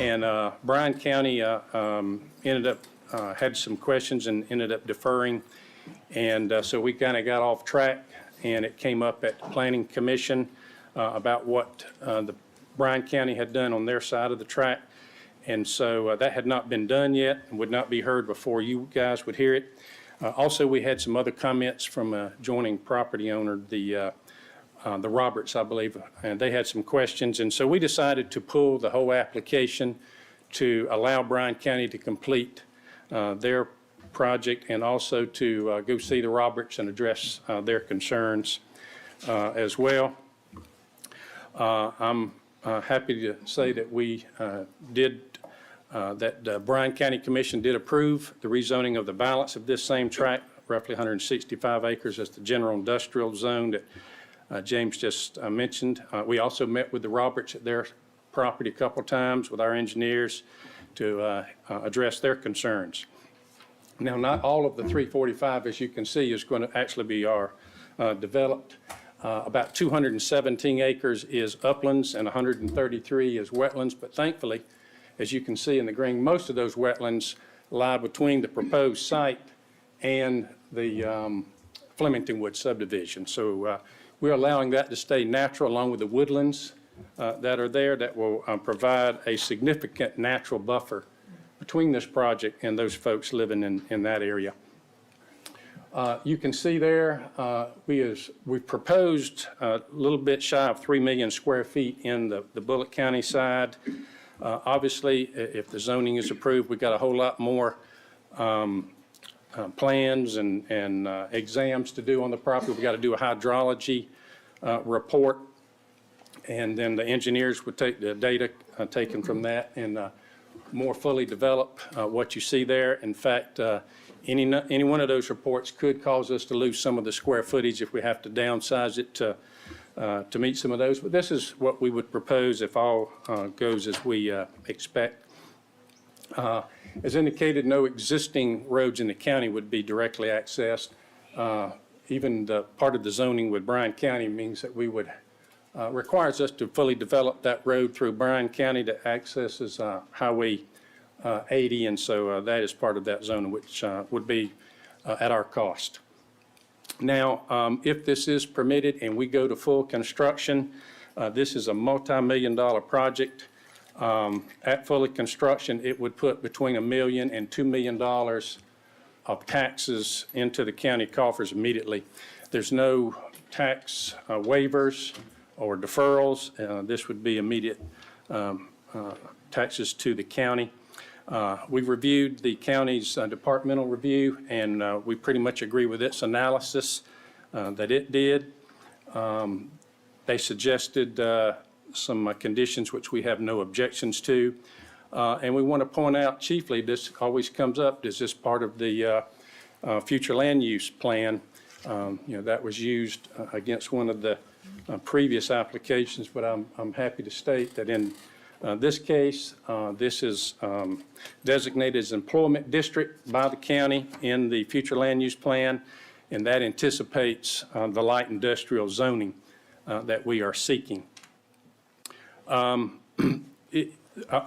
And Bryan County ended up, had some questions and ended up deferring. And so we kind of got off track, and it came up at the Planning Commission about what the Bryan County had done on their side of the track. And so that had not been done yet and would not be heard before you guys would hear it. Also, we had some other comments from a adjoining property owner, the Roberts, I believe, and they had some questions. And so we decided to pull the whole application to allow Bryan County to complete their project and also to go see the Roberts and address their concerns as well. I'm happy to say that we that Bryan County Commission did approve the rezoning of the balance of this same tract, roughly 165 acres as the general industrial zone that James just mentioned. We also met with the Roberts at their property a couple times with our engineers to address their concerns. Now, not all of the 345, as you can see, is going to actually be our developed. About 217 acres is uplands and 133 is wetlands, but thankfully, as you can see in the green, most of those wetlands lie between the proposed site and the Flemington Wood subdivision. So we're allowing that to stay natural along with the woodlands that are there that will provide a significant natural buffer between this project and those folks living in that area. You can see there, we proposed a little bit shy of 3 million square feet in the Bulloch County side. Obviously, if the zoning is approved, we've got a whole lot more plans and exams to do on the property. We've got to do a hydrology report, and then the engineers would take the data taken from that and more fully develop what you see there. In fact, any one of those reports could cause us to lose some of the square footage if we have to downsize it to meet some of those. But this is what we would propose if all goes as we expect. As indicated, no existing roads in the county would be directly accessed. Even the part of the zoning with Bryan County means that we would requires us to fully develop that road through Bryan County that accesses Highway 80, and so that is part of that zone, which would be at our cost. Now, if this is permitted and we go to full construction, this is a multi-million-dollar project. At fully construction, it would put between $1 million and $2 million of taxes into the county coffers immediately. There's no tax waivers or deferrals. This would be immediate taxes to the county. We've reviewed the county's departmental review, and we pretty much agree with its analysis that it did. They suggested some conditions which we have no objections to. And we want to point out chiefly, this always comes up, is this part of the future land use plan. That was used against one of the previous applications, but I'm happy to state that in this case, this is designated as employment district by the county in the future land use plan, and that anticipates the light industrial zoning that we are seeking. A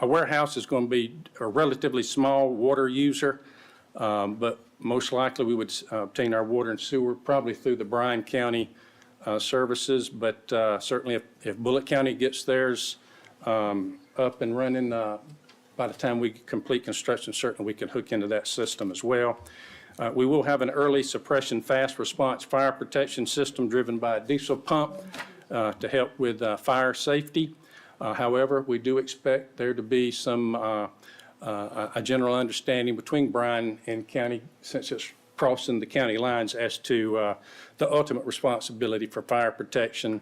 warehouse is going to be a relatively small water user, but most likely we would obtain our water and sewer probably through the Bryan County services, but certainly if Bulloch County gets theirs up and running by the time we complete construction, certainly we can hook into that system as well. We will have an early suppression fast response fire protection system driven by a diesel pump to help with fire safety. However, we do expect there to be some a general understanding between Bryan and county, since it's crossing the county lines, as to the ultimate responsibility for fire protection,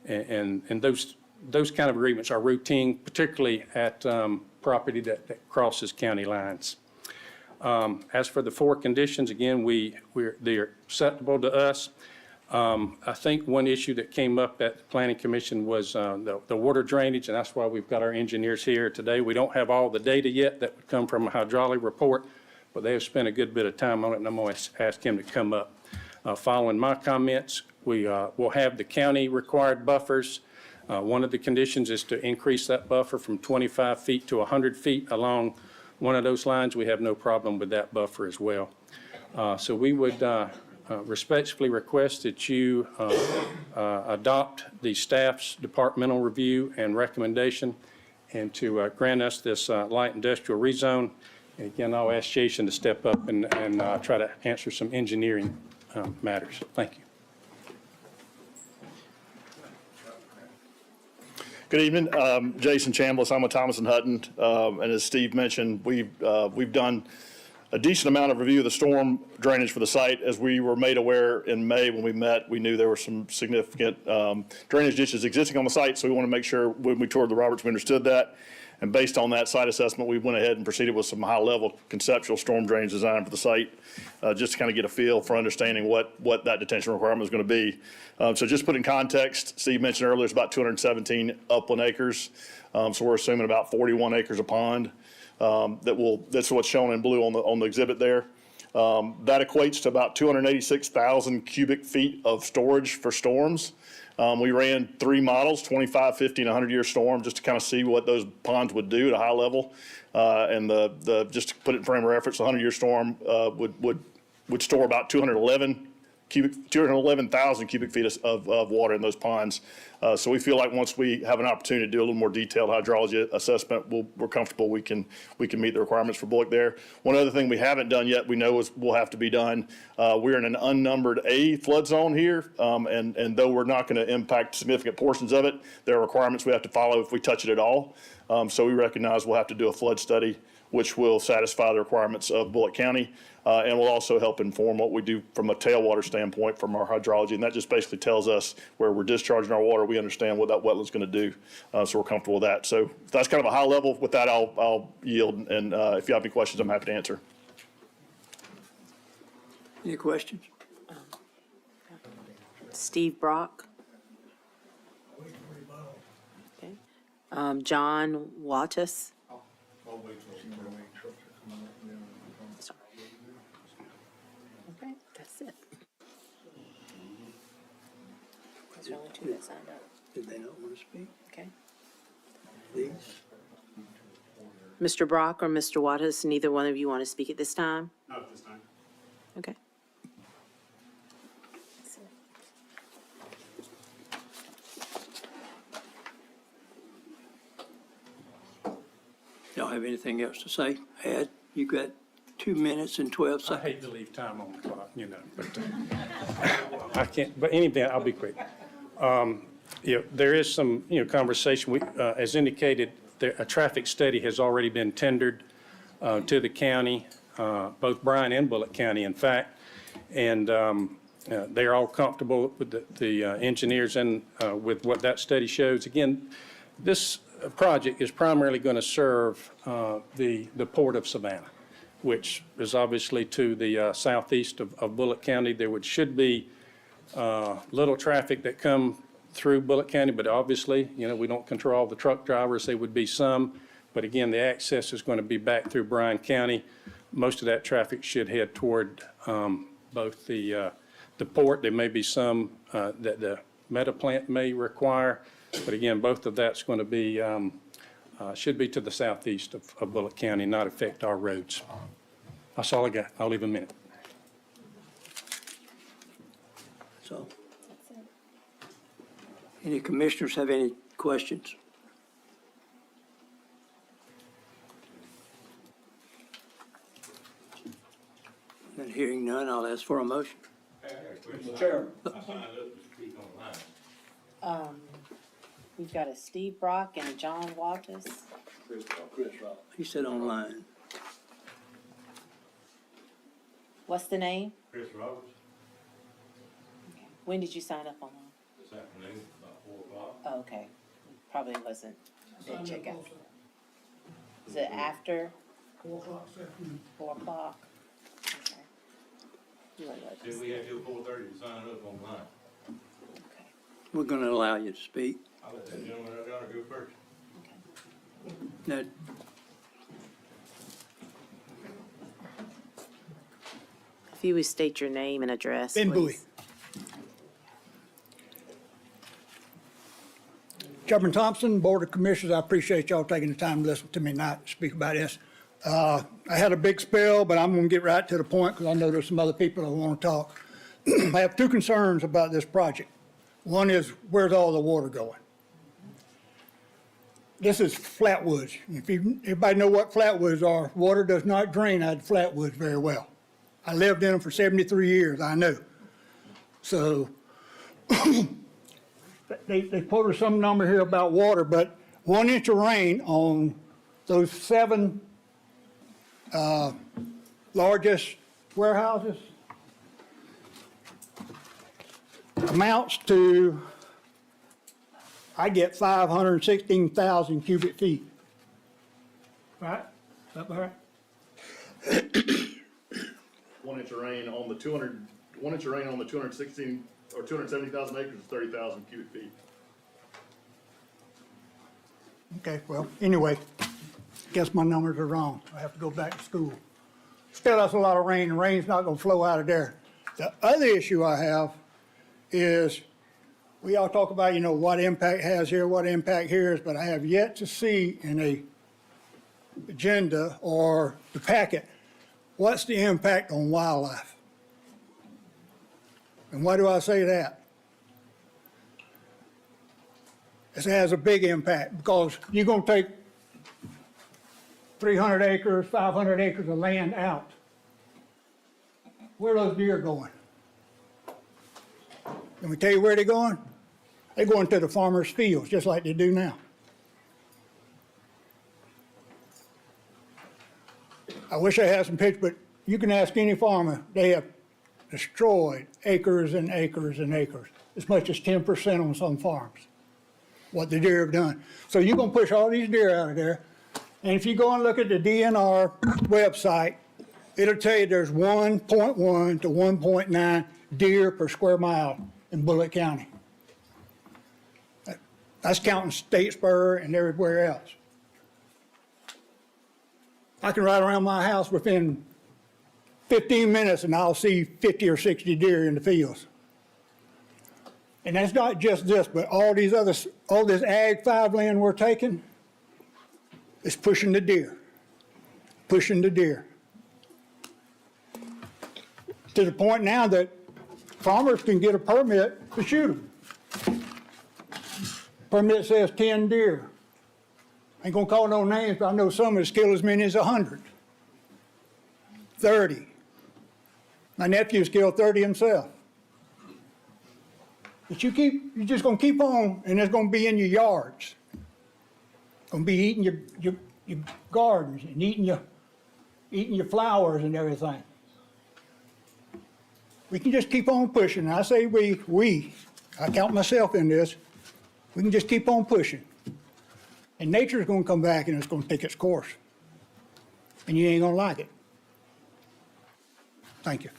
and those kind of agreements are routine, particularly at property that crosses county lines. As for the 4 conditions, again, they're acceptable to us. I think one issue that came up at the Planning Commission was the water drainage, and that's why we've got our engineers here today. We don't have all the data yet that would come from a hydraulic report, but they have spent a good bit of time on it, and I'm going to ask him to come up. Following my comments, we will have the county required buffers. One of the conditions is to increase that buffer from 25 feet to 100 feet along one of those lines. We have no problem with that buffer as well. So we would respectfully request that you adopt the staff's departmental review and recommendation, and to grant us this light industrial rezone. And again, I'll ask Jason to step up and try to answer some engineering matters. Thank you. Good evening, Jason Chambliss. I'm with Thomas & Hutton, and as Steve mentioned, we've done a decent amount of review of the storm drainage for the site. As we were made aware in May when we met, we knew there were some significant drainage ditches existing on the site, so we want to make sure when we toured the Roberts we understood that. And based on that site assessment, we went ahead and proceeded with some high-level conceptual storm drainage design for the site, just to kind of get a feel for understanding what that detention requirement is going to be. So just put in context, Steve mentioned earlier, it's about 217 upland acres. So we're assuming about 41 acres of pond. That's what's shown in blue on the exhibit there. That equates to about 286,000 cubic feet of storage for storms. We ran 3 models, 25, 50, and 100-year storm, just to kind of see what those ponds would do at a high level. And just to put it in frame of reference, the 100-year storm would store about 211,000 cubic feet of water in those ponds. So we feel like once we have an opportunity to do a little more detailed hydrology assessment, we're comfortable we can meet the requirements for Bulloch there. One other thing we haven't done yet, we know will have to be done. We're in an unnumbered A flood zone here, and though we're not going to impact significant portions of it, there are requirements we have to follow if we touch it at all. So we recognize we'll have to do a flood study, which will satisfy the requirements of Bulloch County, and will also help inform what we do from a tailwater standpoint from our hydrology. And that just basically tells us where we're discharging our water. We understand what that wetland's going to do, so we're comfortable with that. So that's kind of a high level. With that, I'll yield, and if you have any questions, I'm happy to answer. Any questions? Steve Brock. Okay. John Wattis. Okay, that's it. There's only 2 that signed up. Did they not want to speak? Okay. Please. Mr. Brock or Mr. Wattis, neither one of you want to speak at this time? Not at this time. Okay. don't have anything else to say. Ed, you got 2 minutes and 12 I seconds. hate to leave time on the clock, but I can't, but any event, I'll be quick. There is some, conversation, as indicated, a traffic study has already been tendered to the county, both Bryan and Bulloch County, in fact, and they're all comfortable with the engineers and with what that study shows. Again, this project is primarily going to serve the Port of Savannah, which is obviously to the southeast of Bulloch County. There should be little traffic that come through Bulloch County, but obviously, we don't control all the truck drivers. There would be some, but again, the access is going to be back through Bryan County. Most of that traffic should head toward both the port. There may be some that the meta plant may require, but again, both of that's going to be, should be to the southeast of Bulloch County, not affect our roads. That's all I got. I'll leave a minute. So, any commissioners have any questions? And hearing none, I'll ask for a motion. Mr. Chairman. We've got a Steve Brock and a John Walters. Chris Rock. He said online. What's the name? Chris Roberts, When did you sign up online? this afternoon, about 4 o'clock. Oh, okay. Probably wasn't, didn't check out. Is it after 4 o'clock this afternoon. 4 o'clock? Okay. You wanna let us- We had till 4:30 to sign up online. Okay. We're going to allow you to speak. I'll let that gentleman up there go first. Now, If you would state your name and address, Ben Bowie. please. Chairman Thompson, Board of Commissioners, I appreciate y'all taking the time to listen to me tonight, speak about this. I had a big spill, but I'm gonna get right to the point because I know there's some other people that want to talk. I have two concerns about this project. One is, where's all the water going? This is flatwoods. Everybody know what flatwoods are. Water does not drain out of flatwoods very well. I lived in them for 73 years, I know. So, they quoted some number here about water, but 1 inch of rain on those 7 largest warehouses amounts to, I get 516,000 cubic feet. Right? Is that right? 1 inch of rain on the 216 or 270,000 acres is 30,000 cubic feet. Okay, well, anyway, guess my numbers are wrong. I have to go back to school. Still, that's a lot of rain, and rain's not gonna flow out of there. The other issue I have is, we all talk about, what impact has here, what impact here is, but I have yet to see in a agenda or the packet, what's the impact on wildlife? And why do I say that? It has a big impact, because you're gonna take 300 acres, 500 acres of land out. Where are those deer going? Let me tell you where they're going. They're going to the farmer's fields, just like they do now. I wish I had some pictures, but you can ask any farmer, they have destroyed acres and acres and acres, as much as 10% on some farms, what the deer have done. So you're gonna push all these deer out of there, and if you go and look at the DNR website, it'll tell you there's 1.1 to 1.9 deer per square mile in Bulloch County. That's counting Statesboro and everywhere else. I can ride around my house within 15 minutes and I'll see 50 or 60 deer in the fields. And that's not just this, but all this Ag 5 land we're taking is pushing the deer, To the point now that farmers can get a permit to shoot them. Permit says 10 deer. Ain't gonna call no names, but I know some that's killed as many as 100. 30. My nephew's killed 30 himself. But you're just gonna keep on, and it's gonna be in your yards. Gonna be eating your gardens and eating your flowers and everything. We can just keep on pushing. And I say we, I count myself in this, we can just keep on pushing. And nature's gonna come back and it's gonna take its course. And you ain't gonna like it. Thank you.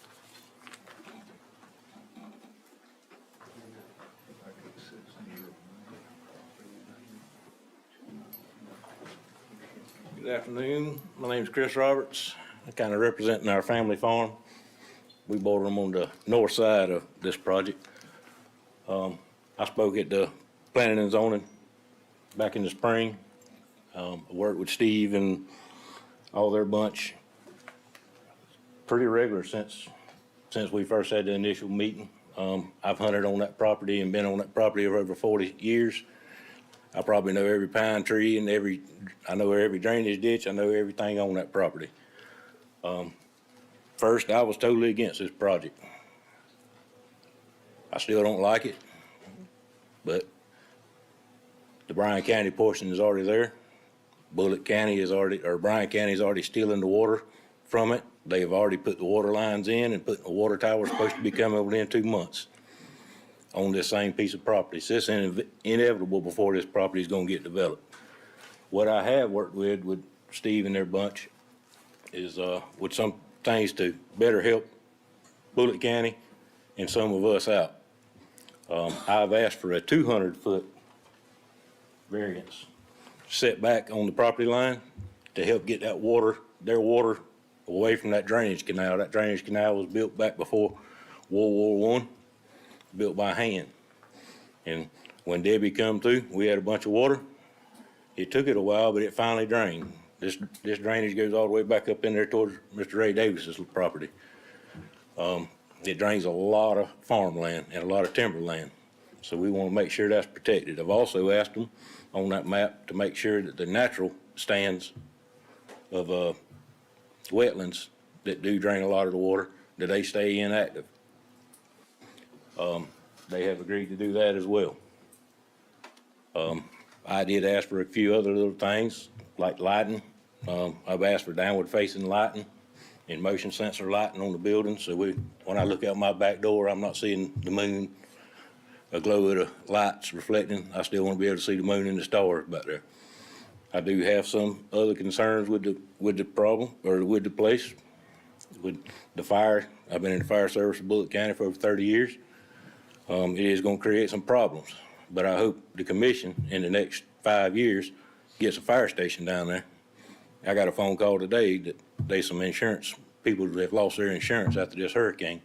Good afternoon. My name's Chris Roberts. I kind of representing our family farm. We bought them on the north side of this project. I spoke at the planning and zoning back in the spring. I worked with Steve and all their bunch pretty regular since we first had the initial meeting. I've hunted on that property and been on that property for over 40 years. I probably know every pine tree and I know every drainage ditch. I know everything on that property. First, I was totally against this project. I still don't like it, but the Bryan County portion is already there. Bulloch County Bryan County is already stealing the water from it. They've already put the water lines in and put the water tower supposed to be coming within 2 months on this same piece of property. So it's inevitable before this property is going to get developed. What I have worked with Steve and their bunch is with some things to better help Bulloch County and some of us out. I've asked for a 200-foot variance setback on the property line to help get their water away from that drainage canal. That drainage canal was built back before World War I, built by hand. And when Debbie come through, we had a bunch of water. It took it a while, but it finally drained. This drainage goes all the way back up in there towards Mr. Ray Davis's property. It drains a lot of farmland and a lot of timberland. So we want to make sure that's protected. I've also asked them on that map to make sure that the natural stands of wetlands that do drain a lot of the water, that they stay inactive. They have agreed to do that as well. I did ask for a few other little things like lighting. I've asked for downward facing lighting and motion sensor lighting on the building. So when I look out my back door, I'm not seeing the moon, a glow of the lights reflecting. I still want to be able to see the moon and the stars back there. I do have some other concerns with the problem, or with the place, with the fire. I've been in the fire service of Bulloch County for over 30 years. It is going to create some problems, but I hope the commission in the next 5 years gets a fire station down there. I got a phone call today that there's some insurance people that have lost their insurance after this hurricane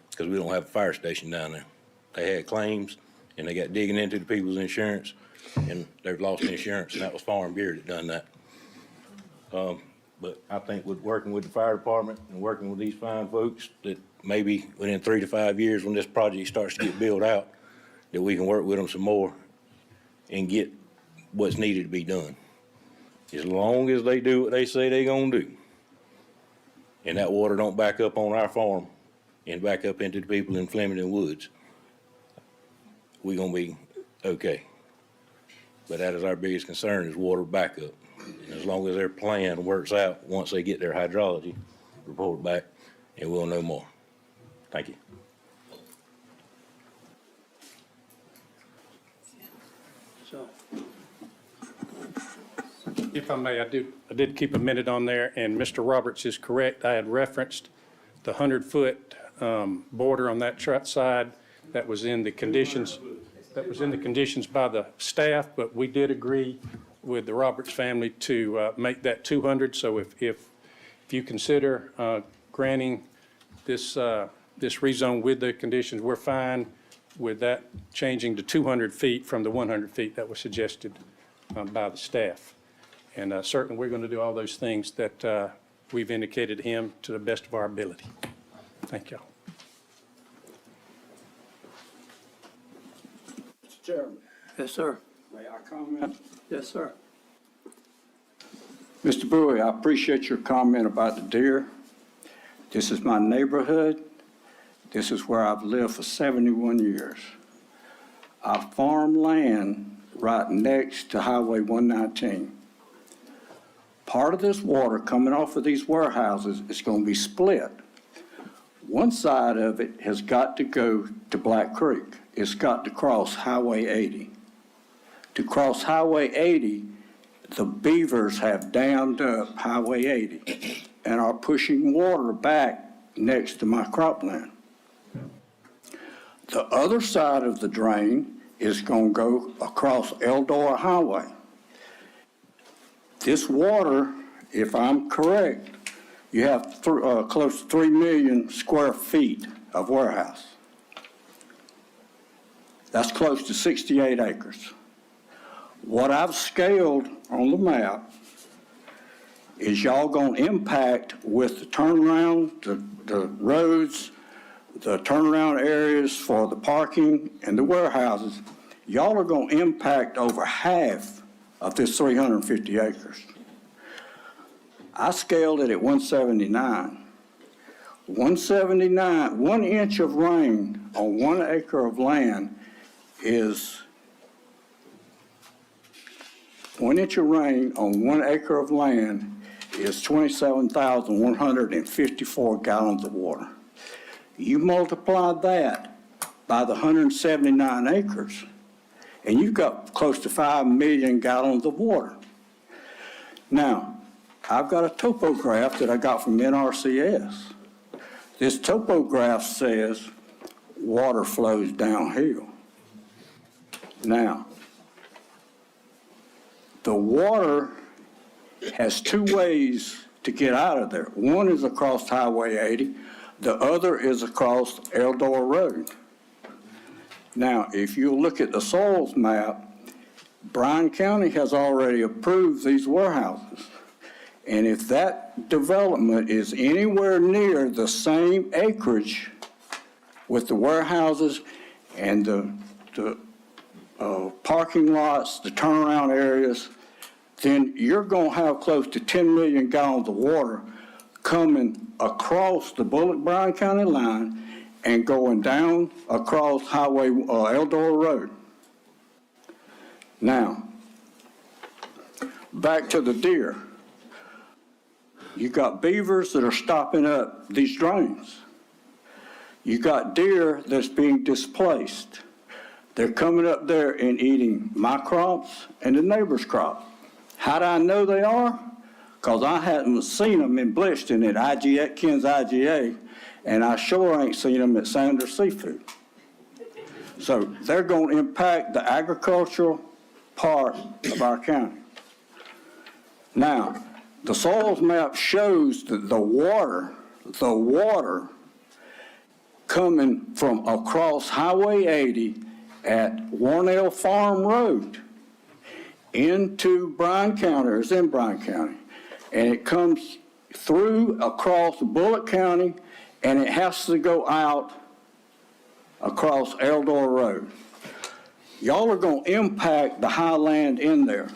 because we don't have a fire station down there. They had claims and they got digging into the people's insurance and they've lost insurance, and that was Farm Bureau that done that. But I think with working with the fire department and working with these fine folks, that maybe within 3 to 5 years when this project starts to get built out, that we can work with them some more and get what's needed to be done. As long as they do what they say they're gonna do, and that water don't back up on our farm and back up into the people in Flemington Woods, we're gonna be okay. But that is our biggest concern, is water backup. And as long as their plan works out, once they get their hydrology report back, and we'll know more. Thank you. So, If I may, I did keep a minute on there, and Mr. Roberts is correct. I had referenced the 100-foot border on that side that was in the conditions, by the staff, but we did agree with the Roberts family to make that 200. So if you consider granting this rezone with the conditions, we're fine with that changing to 200 feet from the 100 feet that was suggested by the staff. And certainly we're going to do all those things that we've indicated to him to the best of our ability. Thank you. Mr. Chairman, yes, sir. may I comment? Yes, sir. Mr. Bowie, I appreciate your comment about the deer. This is my neighborhood. This is where I've lived for 71 years. I farm land right next to Highway 119. Part of this water coming off of these warehouses is going to be split. One side of it has got to go to Black Creek. It's got to cross Highway 80. To cross Highway 80, the beavers have dammed up Highway 80 and are pushing water back next to my cropland. The other side of the drain is going to go across Eldora Highway. This water, if I'm correct, you have close to 3 million square feet of warehouse. That's close to 68 acres. What I've scaled on the map is y'all gonna impact with the turnaround, the roads, the turnaround areas for the parking and the warehouses. Y'all are gonna impact over half of this 350 acres. I scaled it at 179. 179, 1 inch of rain on 1 acre of land is 1 inch of rain on 1 acre of land is 27,154 gallons of water. You multiply that by the 179 acres, and you've got close to 5 million gallons of water. Now, I've got a topograph that I got from NRCS. This topograph says water flows downhill. Now, the water has 2 ways to get out of there. One is across Highway 80. The other is across Eldora Road. Now, if you look at the soils map, Bryan County has already approved these warehouses. And if that development is anywhere near the same acreage with the warehouses and the parking lots, the turnaround areas, then you're going to have close to 10 million gallons of water coming across the Bulloch-Bryan County line and going down across Highway Eldora Road. Now, back to the deer. You got beavers that are stopping up these drains. You got deer that's being displaced. They're coming up there and eating my crops and the neighbor's crop. How do I know they are? Because I haven't seen them in Bliston at Ken's IGA, and I sure ain't seen them at Sanders Seafood. So they're going to impact the agricultural part of our county. Now, the soils map shows that the water coming from across Highway 80 at Warnell Farm Road into Bryan County, or is in Bryan County, and it comes through across Bulloch County, and it has to go out across Eldora Road. Y'all are going to impact the high land in there.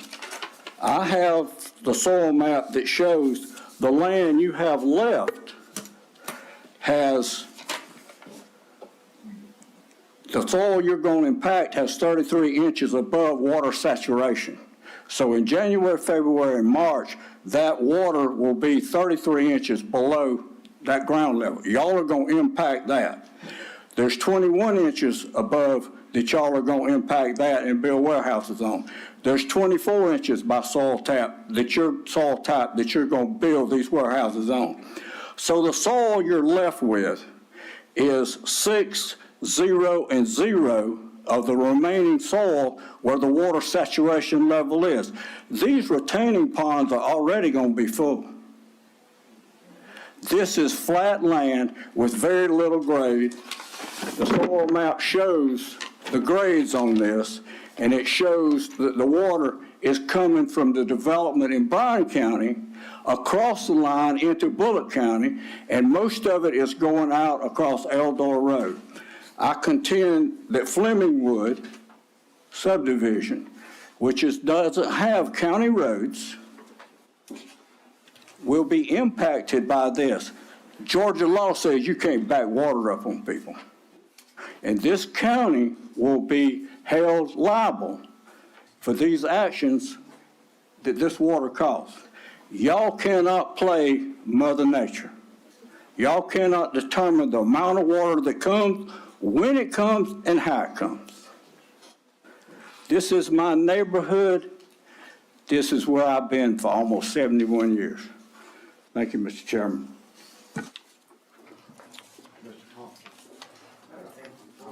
I have the soil map that shows the land you have left has, the soil you're going to impact has 33 inches above water saturation. So in January, February, and March, that water will be 33 inches below that ground level. Y'all are going to impact that. There's 21 inches above that y'all are going to impact that and build warehouses on. There's 24 inches by soil type that you're going to build these warehouses on. So the soil you're left with is 6, 0, and 0 of the remaining soil where the water saturation level is. These retaining ponds are already going to be full. This is flat land with very little grade. The soil map shows the grades on this, and it shows that the water is coming from the development in Bryan County across the line into Bulloch County, and most of it is going out across Eldora Road. I contend that Flemingwood subdivision, which doesn't have county roads, will be impacted by this. Georgia law says you can't back water up on people. And this county will be held liable for these actions that this water caused. Y'all cannot play Mother Nature. Y'all cannot determine the amount of water that comes, when it comes, and how it comes. This is my neighborhood. This is where I've been for almost 71 years. Thank you, Mr. Chairman. I'm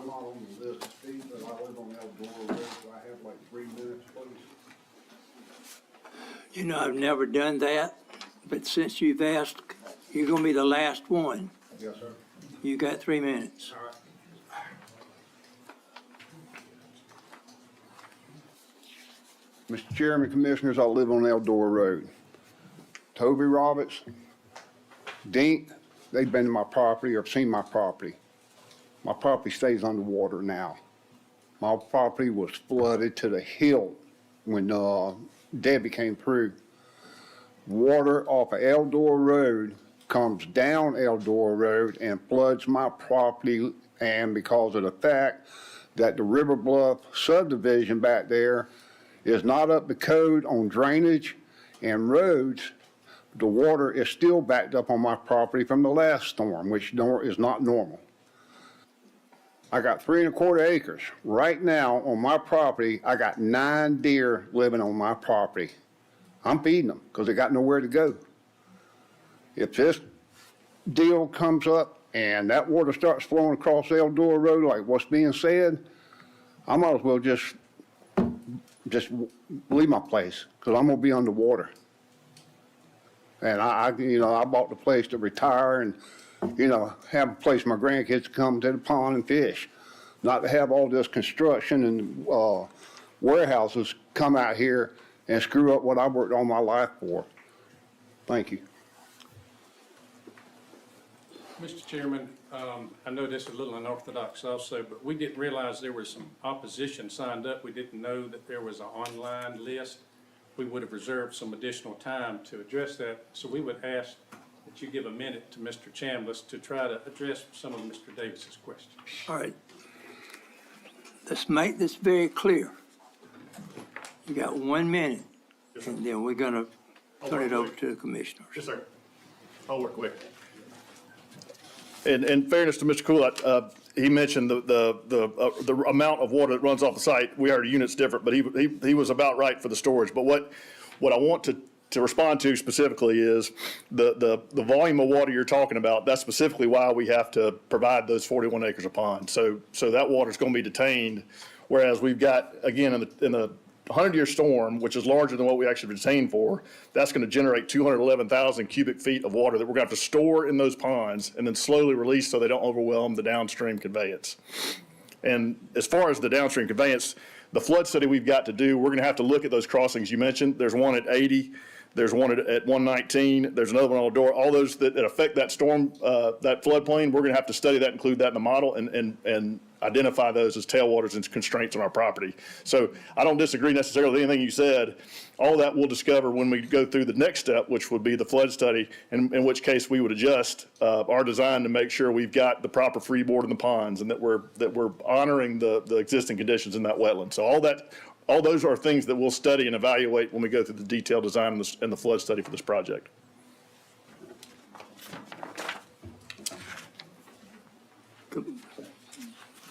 not on the list to speak, but I live on Eldora Road, so I have like 3 minutes, please. You know, I've never done that, but since you've asked, you're gonna be the last one. Yes, sir. You got 3 minutes. All right. Mr. Chairman, Commissioners, I live on Eldora Road. Toby Roberts, Dink, they've been to my property or seen my property. My property stays underwater now. My property was flooded to the hilt when Debbie came through. Water off of Eldora Road comes down Eldora Road and floods my property, and because of the fact that the River Bluff subdivision back there is not up to code on drainage and roads, the water is still backed up on my property from the last storm, which is not normal. I got 3¼ acres. Right now on my property, I got 9 deer living on my property. I'm feeding them because they got nowhere to go. If this deal comes up and that water starts flowing across Eldora Road like what's being said, I might as well just leave my place because I'm gonna be underwater. And I bought the place to retire and, have a place my grandkids come to the pond and fish. Not to have all this construction and warehouses come out here and screw up what I worked all my life for. Thank you. Mr. Chairman, I know this is a little unorthodox also, but we didn't realize there was some opposition signed up. We didn't know that there was an online list. We would have reserved some additional time to address that. So we would ask that you give a minute to Mr. Chambliss to try to address some of Mr. Davis's questions. All right. Let's make this very clear. You got 1 minute, and then we're gonna turn it over to the commissioners. Yes, sir. I'll work quick. In fairness to Mr. Coolott, he mentioned the amount of water that runs off the site. We are units different, but he was about right for the storage. But what I want to respond to specifically is the volume of water you're talking about. That's specifically why we have to provide those 41 acres of pond. So that water is going to be detained, whereas we've got, again, in the 100-year storm, which is larger than what we actually retained for, that's going to generate 211,000 cubic feet of water that we're going to have to store in those ponds and then slowly release so they don't overwhelm the downstream conveyance. And as far as the downstream conveyance, the flood study we've got to do, we're going to have to look at those crossings you mentioned. There's one at 80, there's one at 119, there's another one on Eldora. All those that affect that storm, that floodplain, we're going to have to study that, include that in the model, and identify those as tailwaters and constraints on our property. So I don't disagree necessarily with anything you said. All that we'll discover when we go through the next step, which would be the flood study, in which case we would adjust our design to make sure we've got the proper freeboard in the ponds and that we're honoring the existing conditions in that wetland. So all those are things that we'll study and evaluate when we go through the detailed design and the flood study for this project.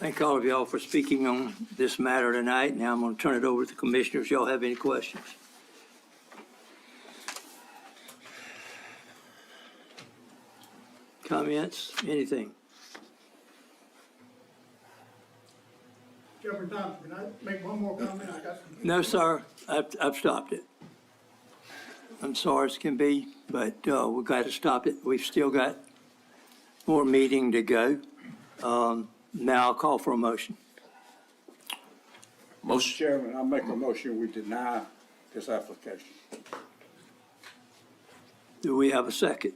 Thank all of y'all for speaking on this matter tonight. Now I'm going to turn it over to the commissioners. Y'all have any questions? Comments? Anything? Chairman Thompson, can I make one more comment? I got some. No, sir. I've stopped it. I'm sorry as can be, but we've got to stop it. We've still got more meeting to go. Now I'll call for a motion. Mr. Chairman, I make a motion we deny this application. Do we have a second?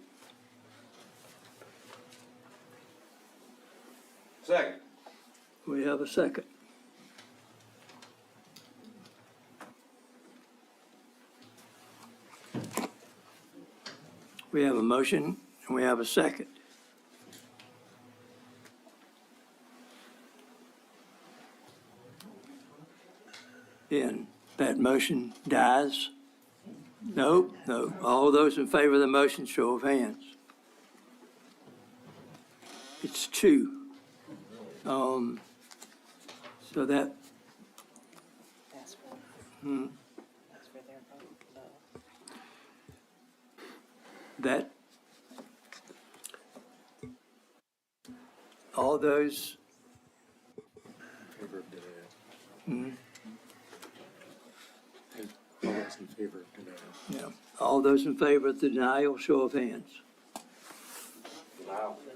Second. We have a second. We have a motion and we have a second. Then that motion dies. No. All those in favor of the motion, show of hands. It's 2. So that, that, all those, yeah, all those in favor of denial, show of hands.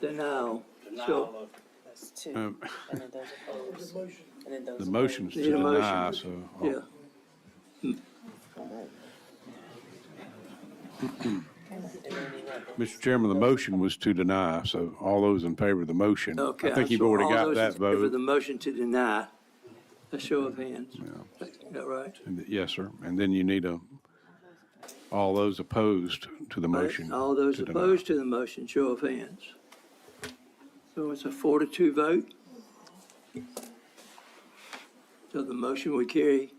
Denial. Show. That's 2. Um, And then those opposed. And then those The motion's to Need a motion. deny, so. Yeah. Mr. Chairman, the motion was to deny, so all those in favor of the motion. Okay. I think you've so already all got those that in favor of the vote. motion to deny, a show of hands. Is that right? Yes, sir. And then you need all those opposed to the motion. All those to deny. opposed to the motion, show of hands. So it's a 4-2 vote. So the motion would carry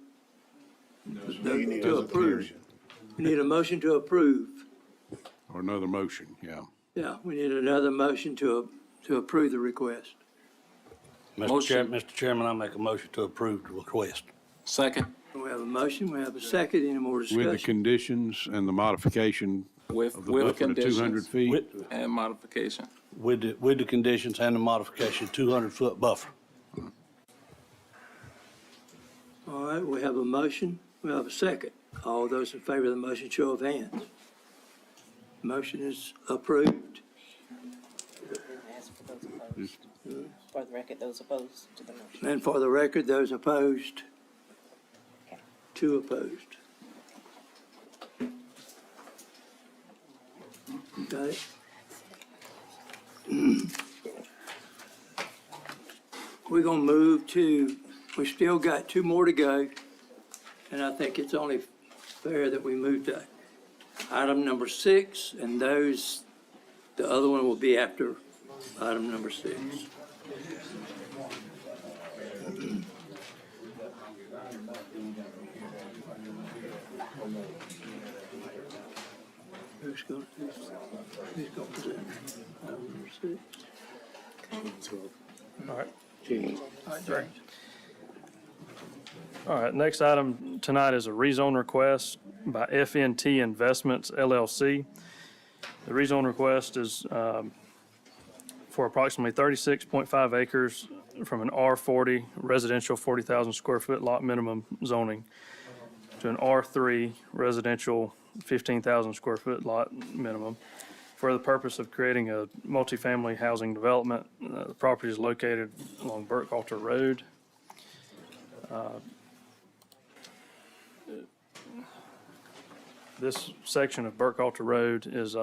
to approve. We need a motion to approve. Or another motion, yeah. Yeah, we need another motion to approve the request. Mr. Chairman, I make a motion to approve the request. Second. We have a motion, we have a second, any more With the discussion? conditions and the modification With of the buffer to 200 feet. and modification. With the conditions and the modification, 200-foot buffer. All right, we have a motion, we have a second. All those in favor of the motion, show of hands. Motion is approved. Ask for those opposed. For the record, those opposed to the motion. And for the record, those opposed, 2 opposed. Got it? We're gonna move to, we still got 2 more to go, and I think it's only fair that we move to item number 6, and those, the other one will be after item number 6. Who's going to present item number 6? All right. All right, next item tonight is a rezone request by FNT Investments LLC. The rezone request is for approximately 36.5 acres from an R40 residential 40,000 square foot lot minimum zoning to an R3 residential 15,000 square foot lot minimum for the purpose of creating a multifamily housing development. The property is located along Burkhalter Road. This section of Burkhalter Road is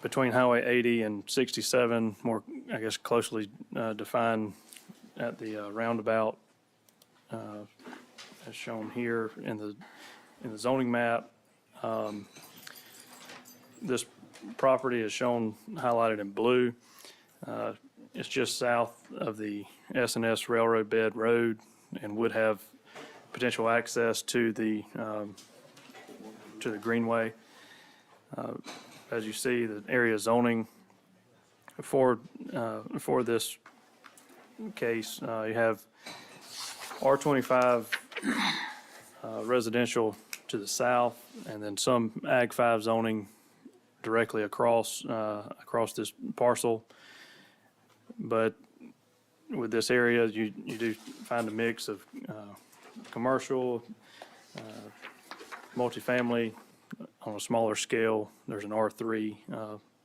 between Highway 80 and 67, more, I guess, closely defined at the roundabout, as shown here in the zoning map. This property is shown highlighted in blue. It's just south of the S&S Railroad Bed Road and would have potential access to the greenway. As you see, the area zoning for this case, you have R25 residential to the south, and then some Ag 5 zoning directly across this parcel. But with this area, you do find a mix of commercial, multifamily on a smaller scale. There's an R3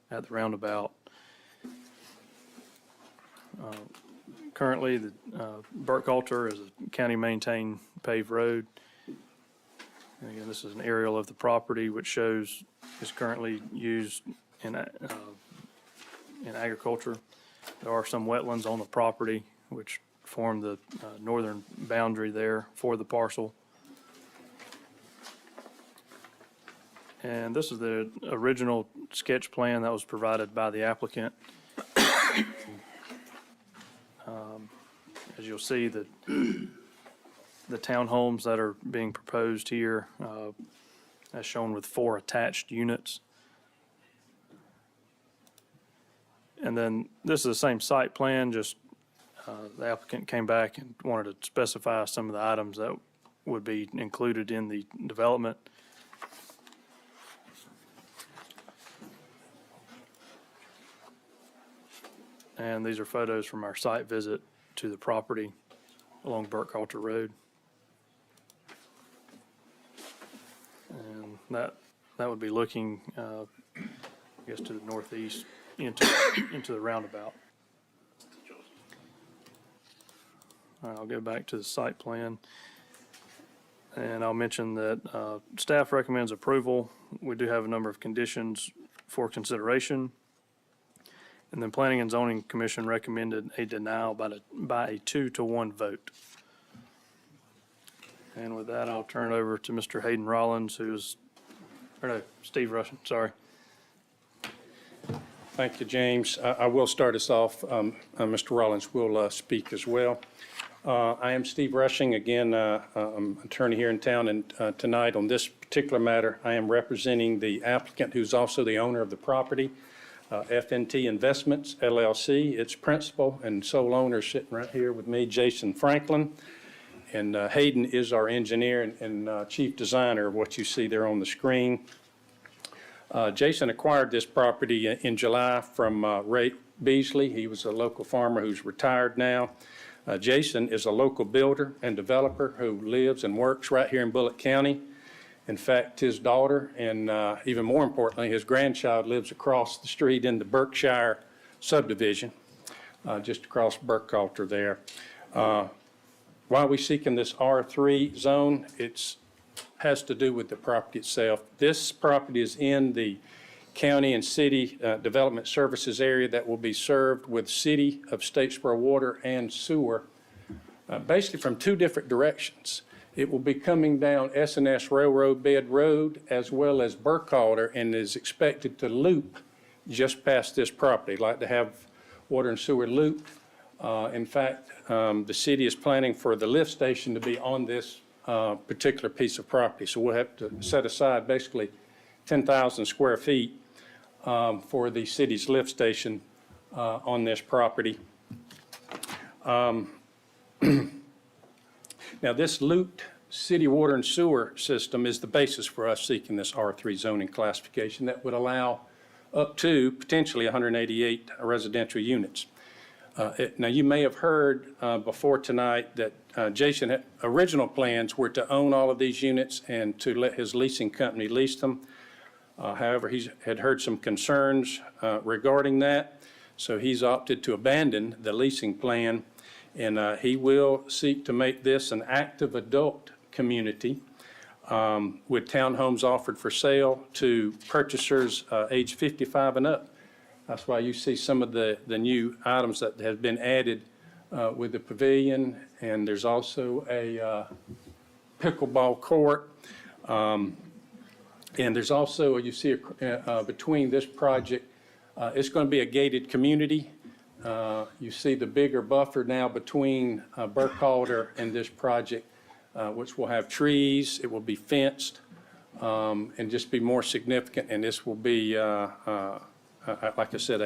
at the roundabout. Currently, the Burkhalter is a county-maintained paved road. And again, this is an aerial of the property which shows is currently used in agriculture. There are some wetlands on the property which form the northern boundary there for the parcel. And this is the original sketch plan that was provided by the applicant. As you'll see, the townhomes that are being proposed here, as shown with 4 attached units. And then this is the same site plan, just the applicant came back and wanted to specify some of the items that would be included in the development. And these are photos from our site visit to the property along Burkhalter Road. And that would be looking, I guess, to the northeast into the roundabout. All right, I'll go back to the site plan. And I'll mention that staff recommends approval. We do have a number of conditions for consideration. And then Planning and Zoning Commission recommended a denial by a 2-to-1 vote. And with that, I'll turn it over to Mr. Hayden Rollins, Steve Rushing, sorry. Thank you, James. I will start us off. Mr. Rollins will speak as well. I am Steve Rushing. Again, I'm an attorney here in town, and tonight on this particular matter, I am representing the applicant who's also the owner of the property, FNT Investments, LLC. Its principal and sole owner sitting right here with me, Jason Franklin. And Hayden is our engineer and chief designer of what you see there on the screen. Jason acquired this property in July from Ray Beasley. He was a local farmer who's retired now. Jason is a local builder and developer who lives and works right here in Bulloch County. In fact, his daughter and even more importantly, his grandchild lives across the street in the Berkshire subdivision, just across Burkhalter there. Why are we seeking this R3 zone? It has to do with the property itself. This property is in the county and city development services area that will be served with city of Statesboro water and sewer, basically from 2 different directions. It will be coming down S&S Railroad Bed Road as well as Burkhalter and is expected to loop just past this property. Like to have water and sewer looped. In fact, the city is planning for the lift station to be on this particular piece of property. So we'll have to set aside basically 10,000 square feet for the city's lift station on this property. Now, this looped city water and sewer system is the basis for us seeking this R3 zoning classification that would allow up to potentially 188 residential units. Now, you may have heard before tonight that Jason, original plans were to own all of these units and to let his leasing company lease them. However, he had heard some concerns regarding that, so he's opted to abandon the leasing plan, and he will seek to make this an active adult community with townhomes offered for sale to purchasers age 55 and up. That's why you see some of the new items that have been added with the pavilion, and there's also a pickleball court. And there's also, you see between this project, it's going to be a gated community. You see the bigger buffer now between Burkhalter and this project, which will have trees. It will be fenced and just be more significant. And this will be, like I said,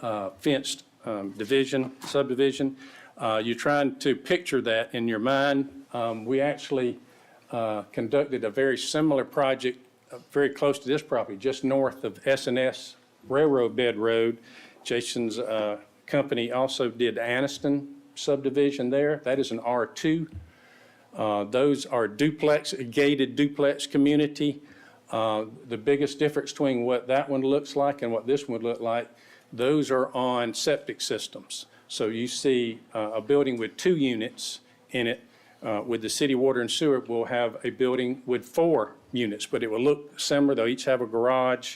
a fenced subdivision. You're trying to picture that in your mind. We actually conducted a very similar project very close to this property, just north of S&S Railroad Bed Road. Jason's company also did Anniston subdivision there. That is an R2. Those are duplex, gated duplex community. The biggest difference between what that one looks like and what this one would look like, those are on septic systems. So you see a building with 2 units in it. With the city water and sewer, we'll have a building with 4 units, but it will look similar. They'll each have a garage.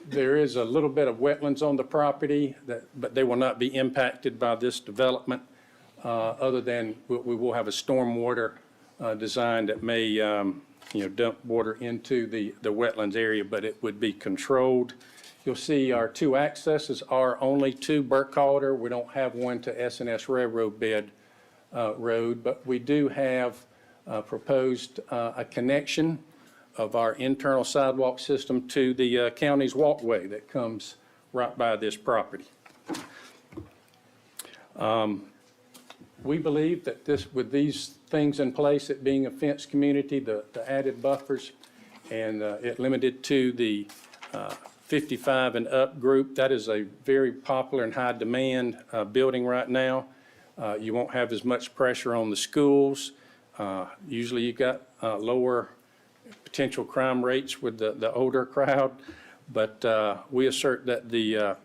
There is a little bit of wetlands on the property, but they will not be impacted by this development, other than we will have a stormwater design that may, dump water into the wetlands area, but it would be controlled. You'll see our two accesses are only to Burkhalter. We don't have one to S&S Railroad Bed Road, but we do have proposed a connection of our internal sidewalk system to the county's walkway that comes right by this property. We believe that with these things in place, it being a fenced community, the added buffers, and it limited to the 55 and up group, that is a very popular and high demand building right now. You won't have as much pressure on the schools. Usually you got lower potential crime rates with the older crowd, but we assert that the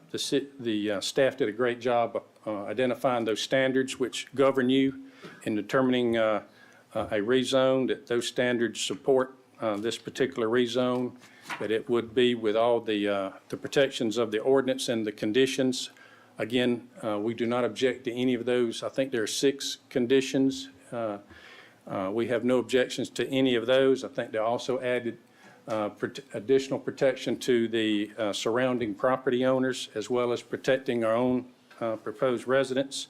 staff did a great job identifying those standards which govern you in determining a rezone, that those standards support this particular rezone, that it would be with all the protections of the ordinance and the conditions. Again, we do not object to any of those. I think there are 6 conditions. We have no objections to any of those. I think they also added additional protection to the surrounding property owners, as well as protecting our own proposed residents.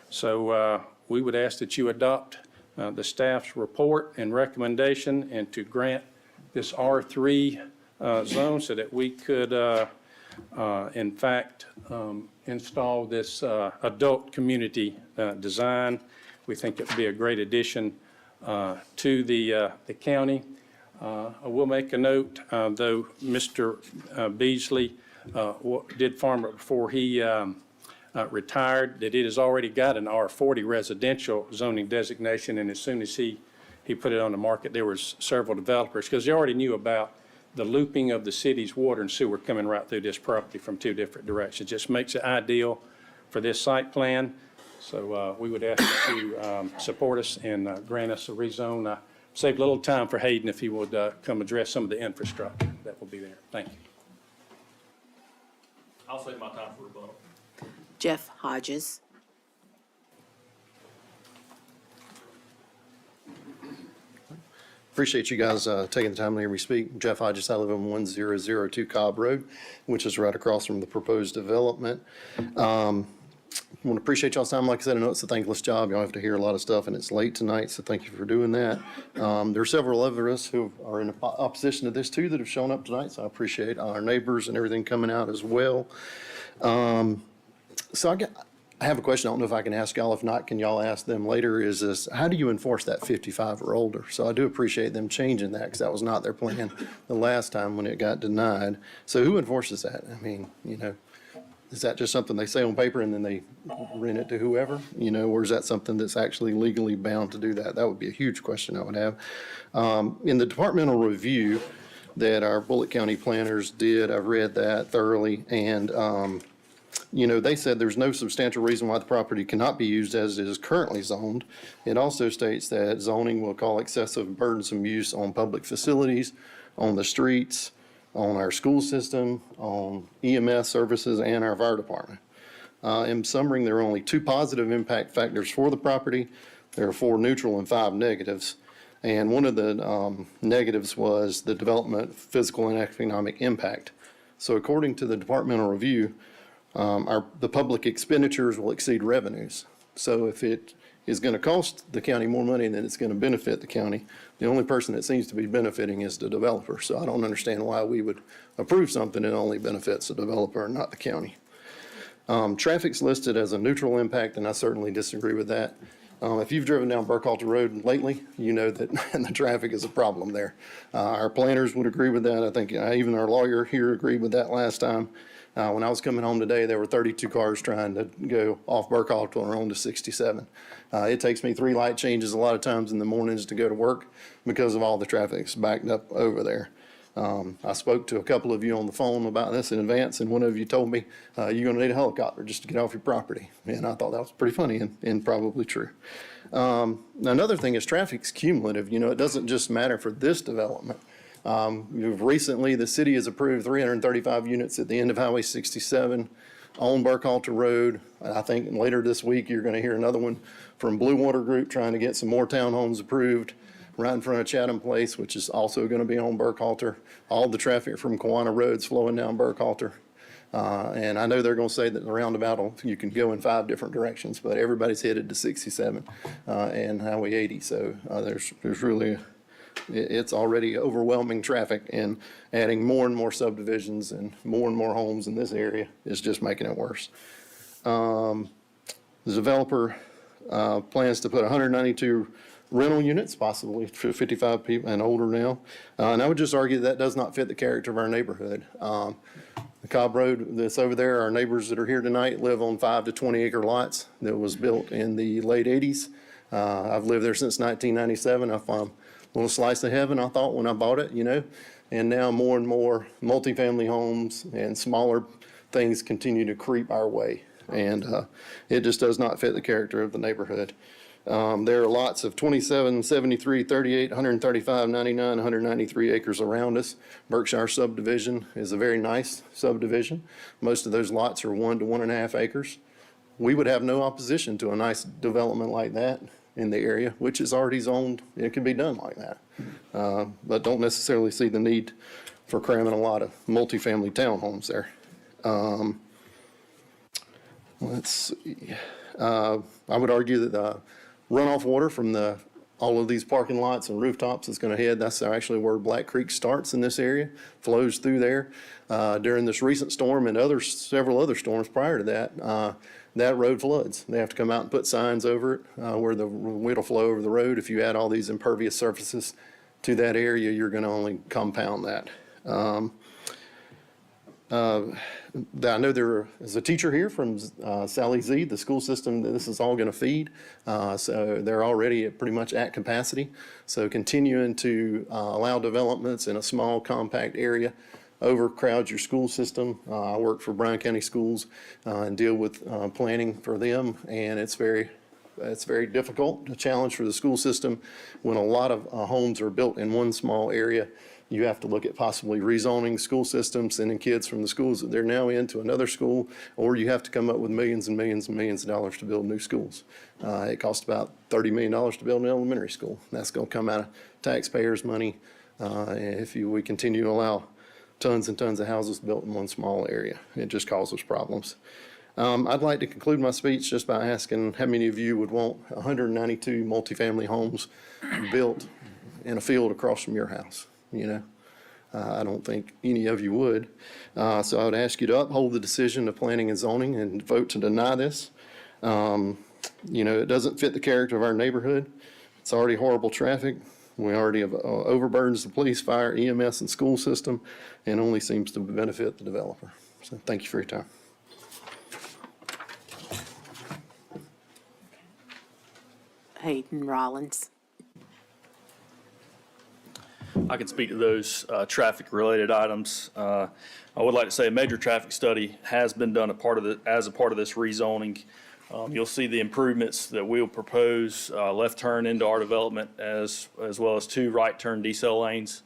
So we would ask that you adopt the staff's report and recommendation and to grant this R3 zone so that we could, in fact, install this adult community design. We think it would be a great addition to the county. I will make a note, though Mr. Beasley did farm it before he retired, that it has already got an R40 residential zoning designation, and as soon as he put it on the market, there was several developers, because they already knew about the looping of the city's water and sewer coming right through this property from 2 different directions. Just makes it ideal for this site plan. So we would ask that you support us and grant us a rezone. Saved a little time for Hayden if he would come address some of the infrastructure that will be there. Thank you. I'll save my time for rebuttal. Jeff Hodges. Appreciate you guys taking the time to hear me speak. Jeff Hodges, I live on 1002 Cobb Road, which is right across from the proposed development. I want to appreciate y'all's time. Like I said, I know it's a thankless job. Y'all have to hear a lot of stuff, and it's late tonight, so thank you for doing that. There are several of us who are in opposition to this too that have shown up tonight, so I appreciate our neighbors and everything coming out as well. So I have a question. I don't know if I can ask y'all. If not, can y'all ask them later? Is this, how do you enforce that 55 or older? So I do appreciate them changing that, because that was not their plan the last time when it got denied. So who enforces that? I mean, is that just something they say on paper and then they rent it to whoever, or is that something that's actually legally bound to do that? That would be a huge question I would have. In the departmental review that our Bulloch County planners did, I've read that thoroughly, and they said there's no substantial reason why the property cannot be used as it is currently zoned. It also states that zoning will cause excessive burdensome use on public facilities, on the streets, on our school system, on EMS services, and our fire department. In summary, there are only 2 positive impact factors for the property. There are 4 neutral and 5 negatives. And one of the negatives was the development, physical and economic impact. So according to the departmental review, the public expenditures will exceed revenues. So if it is going to cost the county more money than it's going to benefit the county, the only person that seems to be benefiting is the developer. So I don't understand why we would approve something that only benefits the developer and not the county. Traffic's listed as a neutral impact, and I certainly disagree with that. If you've driven down Burkhalter Road lately, you know that the traffic is a problem there. Our planners would agree with that. I think even our lawyer here agreed with that last time. When I was coming home today, there were 32 cars trying to go off Burkhalter and on to 67. It takes me 3 light changes a lot of times in the mornings to go to work because of all the traffic that's backed up over there. I spoke to a couple of you on the phone about this in advance, and one of you told me you're going to need a helicopter just to get off your property. And I thought that was pretty funny and probably true. Another thing is traffic's cumulative. It doesn't just matter for this development. Recently, the city has approved 335 units at the end of Highway 67. on Burkhalter Road. I think later this week, you're going to hear another one from Blue Water Group trying to get some more townhomes approved right in front of Chatham Place, which is also going to be on Burkhalter. All the traffic from Kiwanis Road's flowing down Burkhalter. And I know they're going to say that the roundabout, you can go in 5 different directions, but everybody's headed to 67 and Highway 80. So there's really, it's already overwhelming traffic, and adding more and more subdivisions and more homes in this area is just making it worse. The developer plans to put 192 rental units, possibly for 55 people and older now. And I would just argue that does not fit the character of our neighborhood. The Cobb Road that's over there, our neighbors that are here tonight live on 5 to 20 acre lots that was built in the late 80s. I've lived there since 1997. I found a little slice of heaven, I thought, when I bought it, you know. And now more and more multifamily homes and smaller things continue to creep our way. And it just does not fit the character of the neighborhood. There are lots of 27, 73, 38, 135, 99, 193 acres around us. Berkshire subdivision is a very nice subdivision. Most of those lots are 1 to 1.5 acres. We would have no opposition to a nice development like that in the area, which is already zoned. It can be done like that. But don't necessarily see the need for cramming a lot of multifamily townhomes there. Let's see. I would argue that the runoff water from all of these parking lots and rooftops is going to head. That's actually where Black Creek starts in this area, flows through there. During this recent storm and several other storms prior to that, that road floods. They have to come out and put signs over it where it'll flow over the road. If you add all these impervious surfaces to that area, you're going to only compound that. I know there is a teacher here from Sally Z, the school system that this is all going to feed. So they're already pretty much at capacity. So continuing to allow developments in a small, compact area overcrowds your school system. I work for Bryan County Schools and deal with planning for them, and it's very difficult, a challenge for the school system when a lot of homes are built in one small area. You have to look at possibly rezoning school systems, sending kids from the schools that they're now in to another school, or you have to come up with millions and millions and millions of dollars to build new schools. It costs about $30 million to build an elementary school. That's going to come out of taxpayers' money if we continue to allow tons and tons of houses built in one small area. It just causes problems. I'd like to conclude my speech just by asking how many of you would want 192 multifamily homes built in a field across from your house? You know, I don't think any of you would. So I would ask you to uphold the decision of planning and zoning and vote to deny this. You know, it doesn't fit the character of our neighborhood. It's already horrible traffic. We already have overburdens the police, fire, EMS, and school system, and only seems to benefit the developer. So thank you for your time. Hayden Rollins. I can speak to those traffic-related items. I would like to say a major traffic study has been done as a part of this rezoning. You'll see the improvements that we'll propose, left turn into our development as well as 2 right turn decel lanes.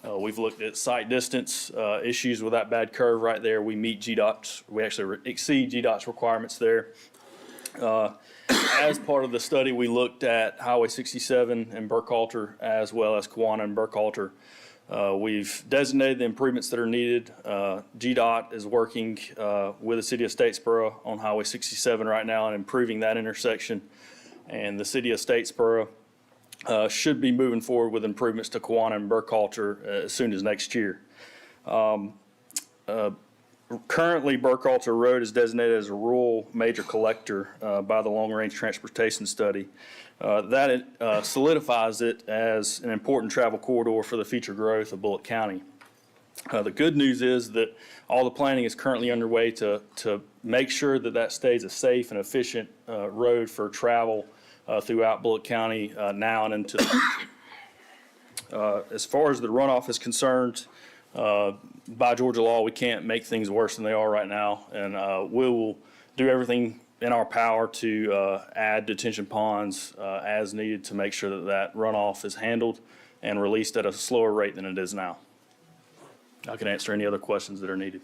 We've looked at sight distance issues with that bad curve right there. We meet GDOT's, we actually exceed GDOT's requirements there. As part of the study, we looked at Highway 67 and Burkhalter as well as Kiwanis and Burkhalter. We've designated the improvements that are needed. GDOT is working with the city of Statesboro on Highway 67 right now and improving that intersection. And the city of Statesboro should be moving forward with improvements to Kiwanis and Burkhalter as soon as next year. Currently, Burkhalter Road is designated as a rural major collector by the Long Range Transportation Study. That solidifies it as an important travel corridor for the future growth of Bulloch County. The good news is that all the planning is currently underway to make sure that that stays a safe and efficient road for travel throughout Bulloch County now and into the future. As far as the runoff is concerned, by Georgia law, we can't make things worse than they are right now, and we will do everything in our power to add detention ponds as needed to make sure that that runoff is handled and released at a slower rate than it is now. I can answer any other questions that are needed.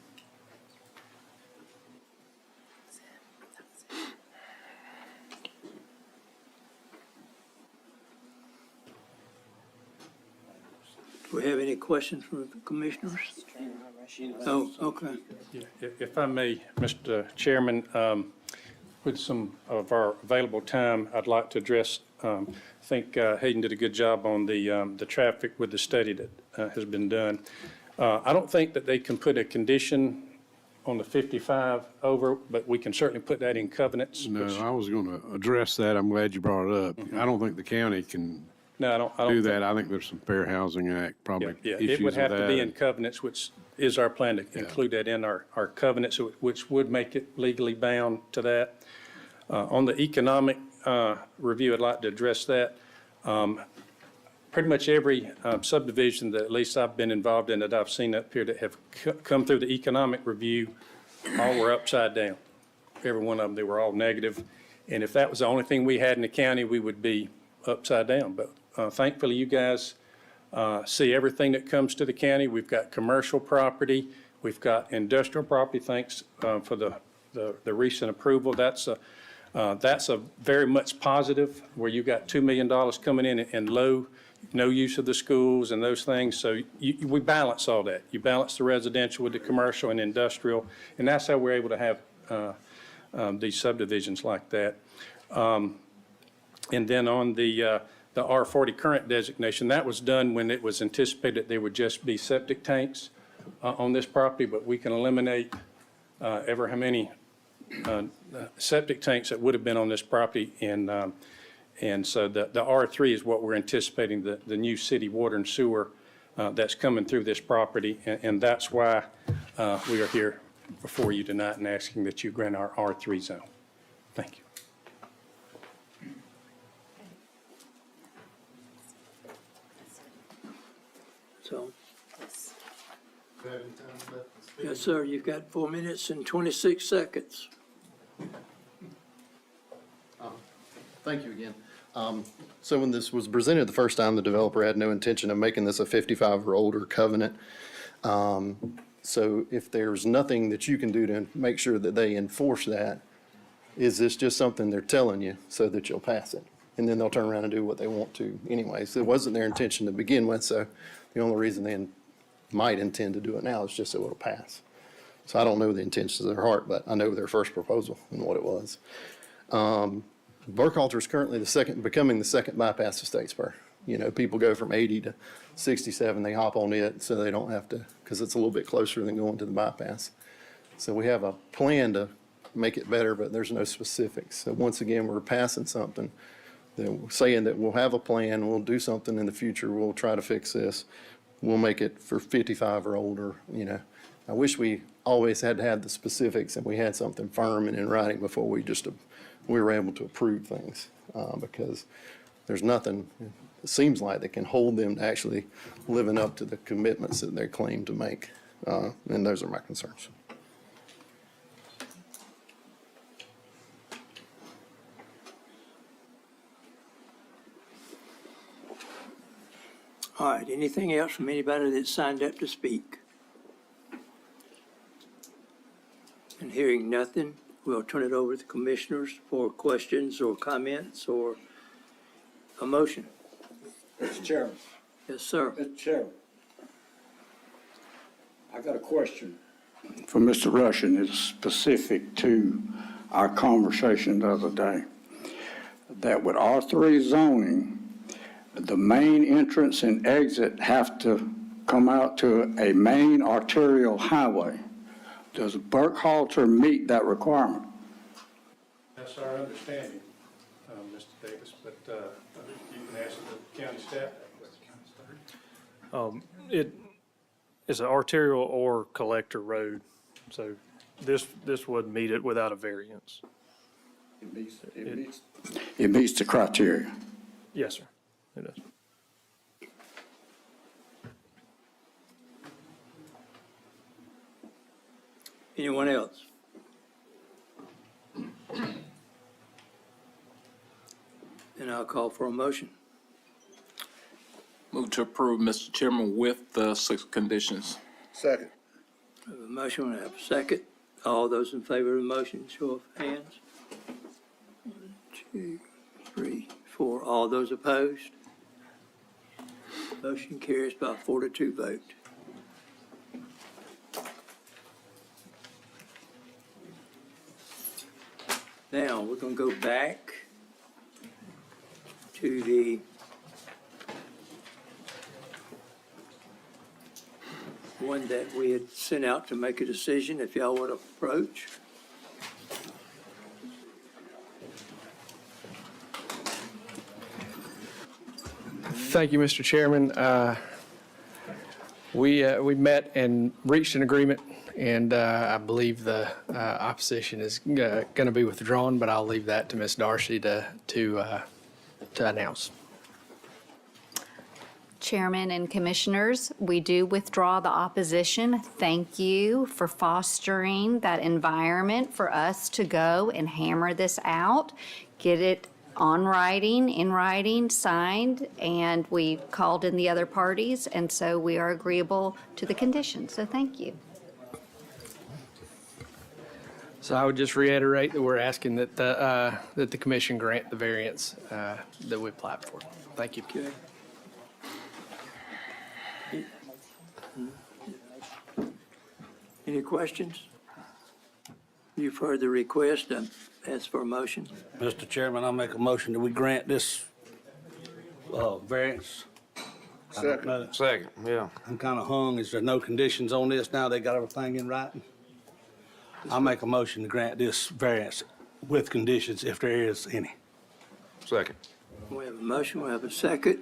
Do we have any questions from the commissioners? Oh, okay. If I may, Mr. Chairman, with some of our available time, I'd like to address, I think Hayden did a good job on the traffic with the study that has been done. I don't think that they can put a condition on the 55 over, but we can certainly put that in covenants. No, I was going to address that. I'm glad you brought it up. I don't think the county can No, I don't do think- that. I think there's some Fair Housing Act probably Yeah, issues it would with have to be that. in covenants, which is our plan to include that in our covenants, which would make it legally bound to that. On the economic review, I'd like to address that. Pretty much every subdivision that at least I've been involved in that I've seen up here that have come through the economic review, all were upside down. Every one of them, they were all negative. And if that was the only thing we had in the county, we would be upside down. But thankfully, you guys see everything that comes to the county. We've got commercial property. We've got industrial property, thanks for the recent approval. That's a very much positive, where you got $2 million coming in and no use of the schools and those things. So we balance all that. You balance the residential with the commercial and industrial, and that's how we're able to have these subdivisions like that. And then on the R40 current designation, that was done when it was anticipated there would just be septic tanks on this property, but we can eliminate ever how many septic tanks that would have been on this property. And so the R3 is what we're anticipating, the new city water and sewer that's coming through this property. And that's why we are here before you tonight and asking that you grant our R3 zone. Thank you. So. Yes, sir, you've got 4 minutes and 26 seconds. Thank you again. So when this was presented the first time, the developer had no intention of making this a 55 or older covenant. So if there's nothing that you can do to make sure that they enforce that, is this just something they're telling you so that you'll pass it? And then they'll turn around and do what they want to anyway. So it wasn't their intention to begin with, so the only reason they might intend to do it now is just so it'll pass. So I don't know the intentions of their heart, but I know their first proposal and what it was. Burkhalter is currently becoming the second bypass to Statesboro. You know, people go from 80 to 67, they hop on it so they don't have to, because it's a little bit closer than going to the bypass. So we have a plan to make it better, but there's no specifics. So once again, we're passing something, that we're saying that we'll have a plan, we'll do something in the future, we'll try to fix this. We'll make it for 55 or older, you know. I wish we always had to have the specifics and we had something firm and in writing before we were able to approve things, because there's nothing, it seems like, that can hold them to actually living up to the commitments that they claim to make. And those are my concerns. All right, anything else from anybody that signed up to speak? And hearing nothing, we'll turn it over to the commissioners for questions or comments or a motion. Mr. Chairman. Yes, sir. Mr. Chairman. I got a question for Mr. Rushing. It's specific to our conversation the other day. That with R3 zoning, the main entrance and exit have to come out to a main arterial highway. Does Burkhalter meet that requirement? That's our understanding, Mr. Davis, but you can ask the county staff that question. It is an arterial or collector road, so this would meet it without a variance. It meets the criteria. Yes, sir, it does. Anyone else? Then I'll call for a motion. Move to approve, Mr. Chairman, with the 6 conditions. Second. I have a motion, I have a second. All those in favor of the motion, show of hands. 1, 2, 3, 4. All those opposed? Motion carries by 4-2 vote. Now, we're going to go back to the one that we had sent out to make a decision, if y'all would approach. Thank you, Mr. Chairman. We met and reached an agreement, and I believe the opposition is going to be withdrawn, but I'll leave that to Ms. Darcy to announce. Chairman and Commissioners, we do withdraw the opposition. Thank you for fostering that environment for us to go and hammer this out, get it on writing, in writing, signed, and we called in the other parties, and so we are agreeable to the conditions. So thank you. So I would just reiterate that we're asking that the commission grant the variance that we applied for. Thank you. Okay. Any questions? You've heard the request. Ask for a motion. Mr. Chairman, I'll make a motion that we grant this variance. Second, yeah. I'm kind of hung. Is there no conditions on this now? They got everything in writing? I'll make a motion to grant this variance with conditions if there is any. Second. We have a motion, we have a second.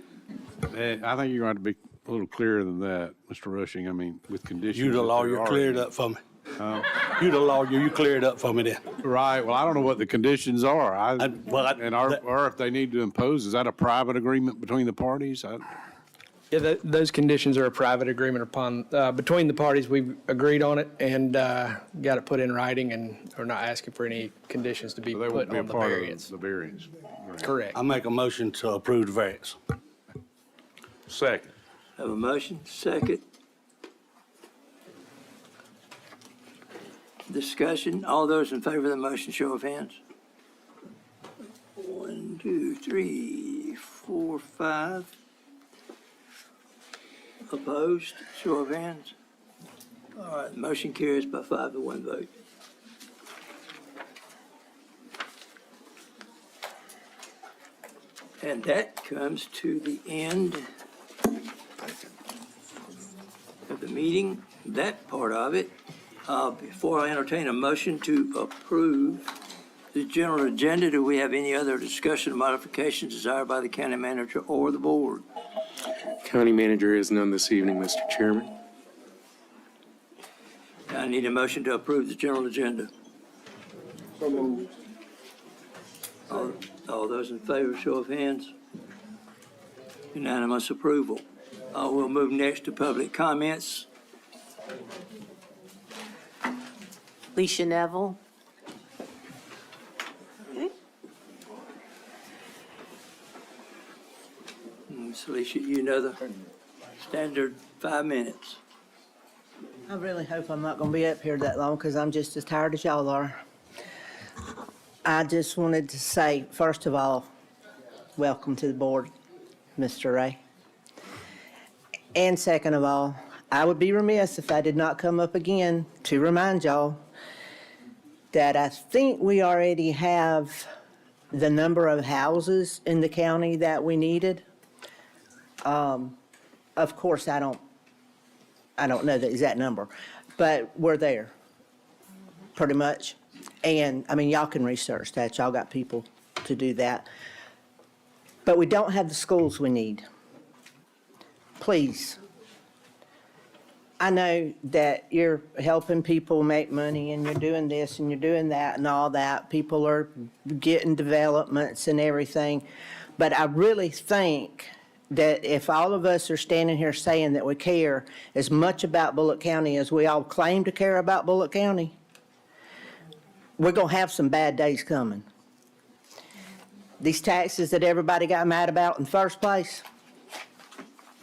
I think you're going to be a little clearer than that, Mr. Rushing. I mean, with conditions. You the that lawyer there are cleared any. up for me. You the lawyer, you cleared up for me then. Right, well, I don't know what the conditions are. Or if they need to impose, is that a private agreement between the parties? Yeah, those conditions are a private agreement upon, between the parties. We've agreed on it and got it put in writing, and we're not asking for any conditions to be They put won't be a on the part variance. of the variance. Correct. I make a motion to approve the variance. Second. Have a motion, second. Discussion. All those in favor of the motion, show of hands. 1, 2, 3, 4, 5. Opposed, show of hands. All right, motion carries by 5-1 vote. And that comes to the end of the meeting, that part of it. Before I entertain a motion to approve the general agenda, do we have any other discussion or modifications desired by the county manager or the board? County manager is none this evening, Mr. Chairman. I need a motion to approve the general agenda. All those in favor, show of hands. Unanimous approval. We'll move next to public comments. Leisha Neville. Ms. Alicia, you know the standard 5 minutes. I really hope I'm not going to be up here that long because I'm just as tired as y'all are. I just wanted to say, first of all, welcome to the board, Mr. Ray. And second of all, I would be remiss if I did not come up again to remind y'all that I think we already have the number of houses in the county that we needed. Of course, I don't know the exact number, but we're there, pretty much. And, I mean, y'all can research that. Y'all got people to do that. But we don't have the schools we need. Please. I know that you're helping people make money and you're doing this and you're doing that and all that. People are getting developments and everything. But I really think that if all of us are standing here saying that we care as much about Bulloch County as we all claim to care about Bulloch County, we're going to have some bad days coming. These taxes that everybody got mad about in the first place,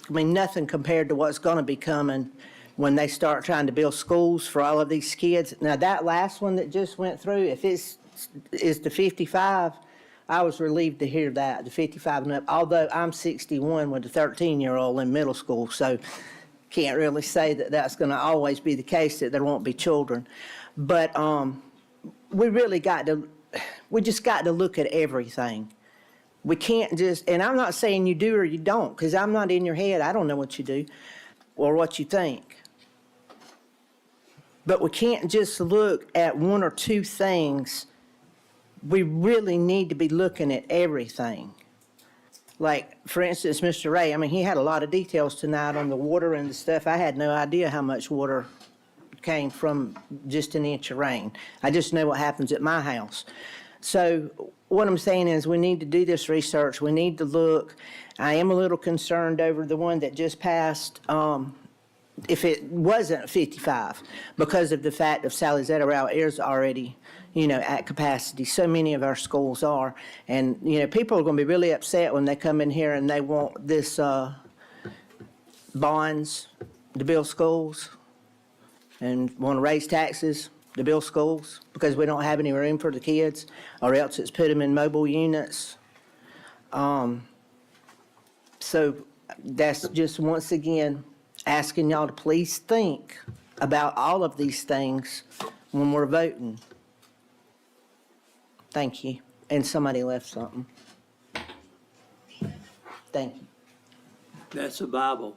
I mean, nothing compared to what's going to be coming when they start trying to build schools for all of these kids. Now, that last one that just went through, if it's the 55, I was relieved to hear that, the 55 and up, although I'm 61 with a 13-year-old in middle school, so can't really say that that's going to always be the case, that there won't be children. But we just got to look at everything. We can't just, and I'm not saying you do or you don't, because I'm not in your head. I don't know what you do or what you think. But we can't just look at one or two things. We really need to be looking at everything. Like, for instance, Mr. Ray, I mean, he had a lot of details tonight on the water and the stuff. I had no idea how much water came from just an inch of rain. I just know what happens at my house. So what I'm saying is we need to do this research. We need to look. I am a little concerned over the one that just passed, if it wasn't 55, because of the fact of Sally Zetterau is already, at capacity. So many of our schools are. And, people are going to be really upset when they come in here and they want this bonds to build schools and want to raise taxes to build schools because we don't have any room for the kids, or else it's put them in mobile units. So that's just, once again, asking y'all to please think about all of these things when we're voting. Thank you. And somebody left something. Thank you. That's a Bible.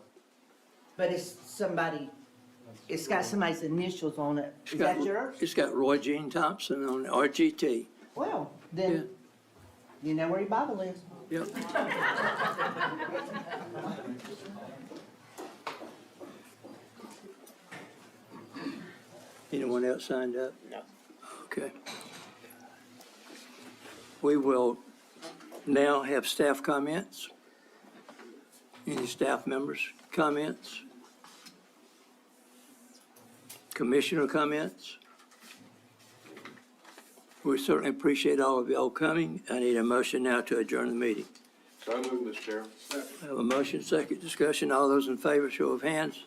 But it's got somebody's initials on it. Is that yours? It's got Roy Jean Thompson on it, RGT. Well, then, you know where your Bible is. Yep. Anyone else signed up? No. Okay. We will now have staff comments. Any staff members' comments? Commissioner comments? We certainly appreciate all of y'all coming. I need a motion now to adjourn the meeting. So moved, Mr. Chairman. I have a motion, second discussion. All those in favor, show of hands.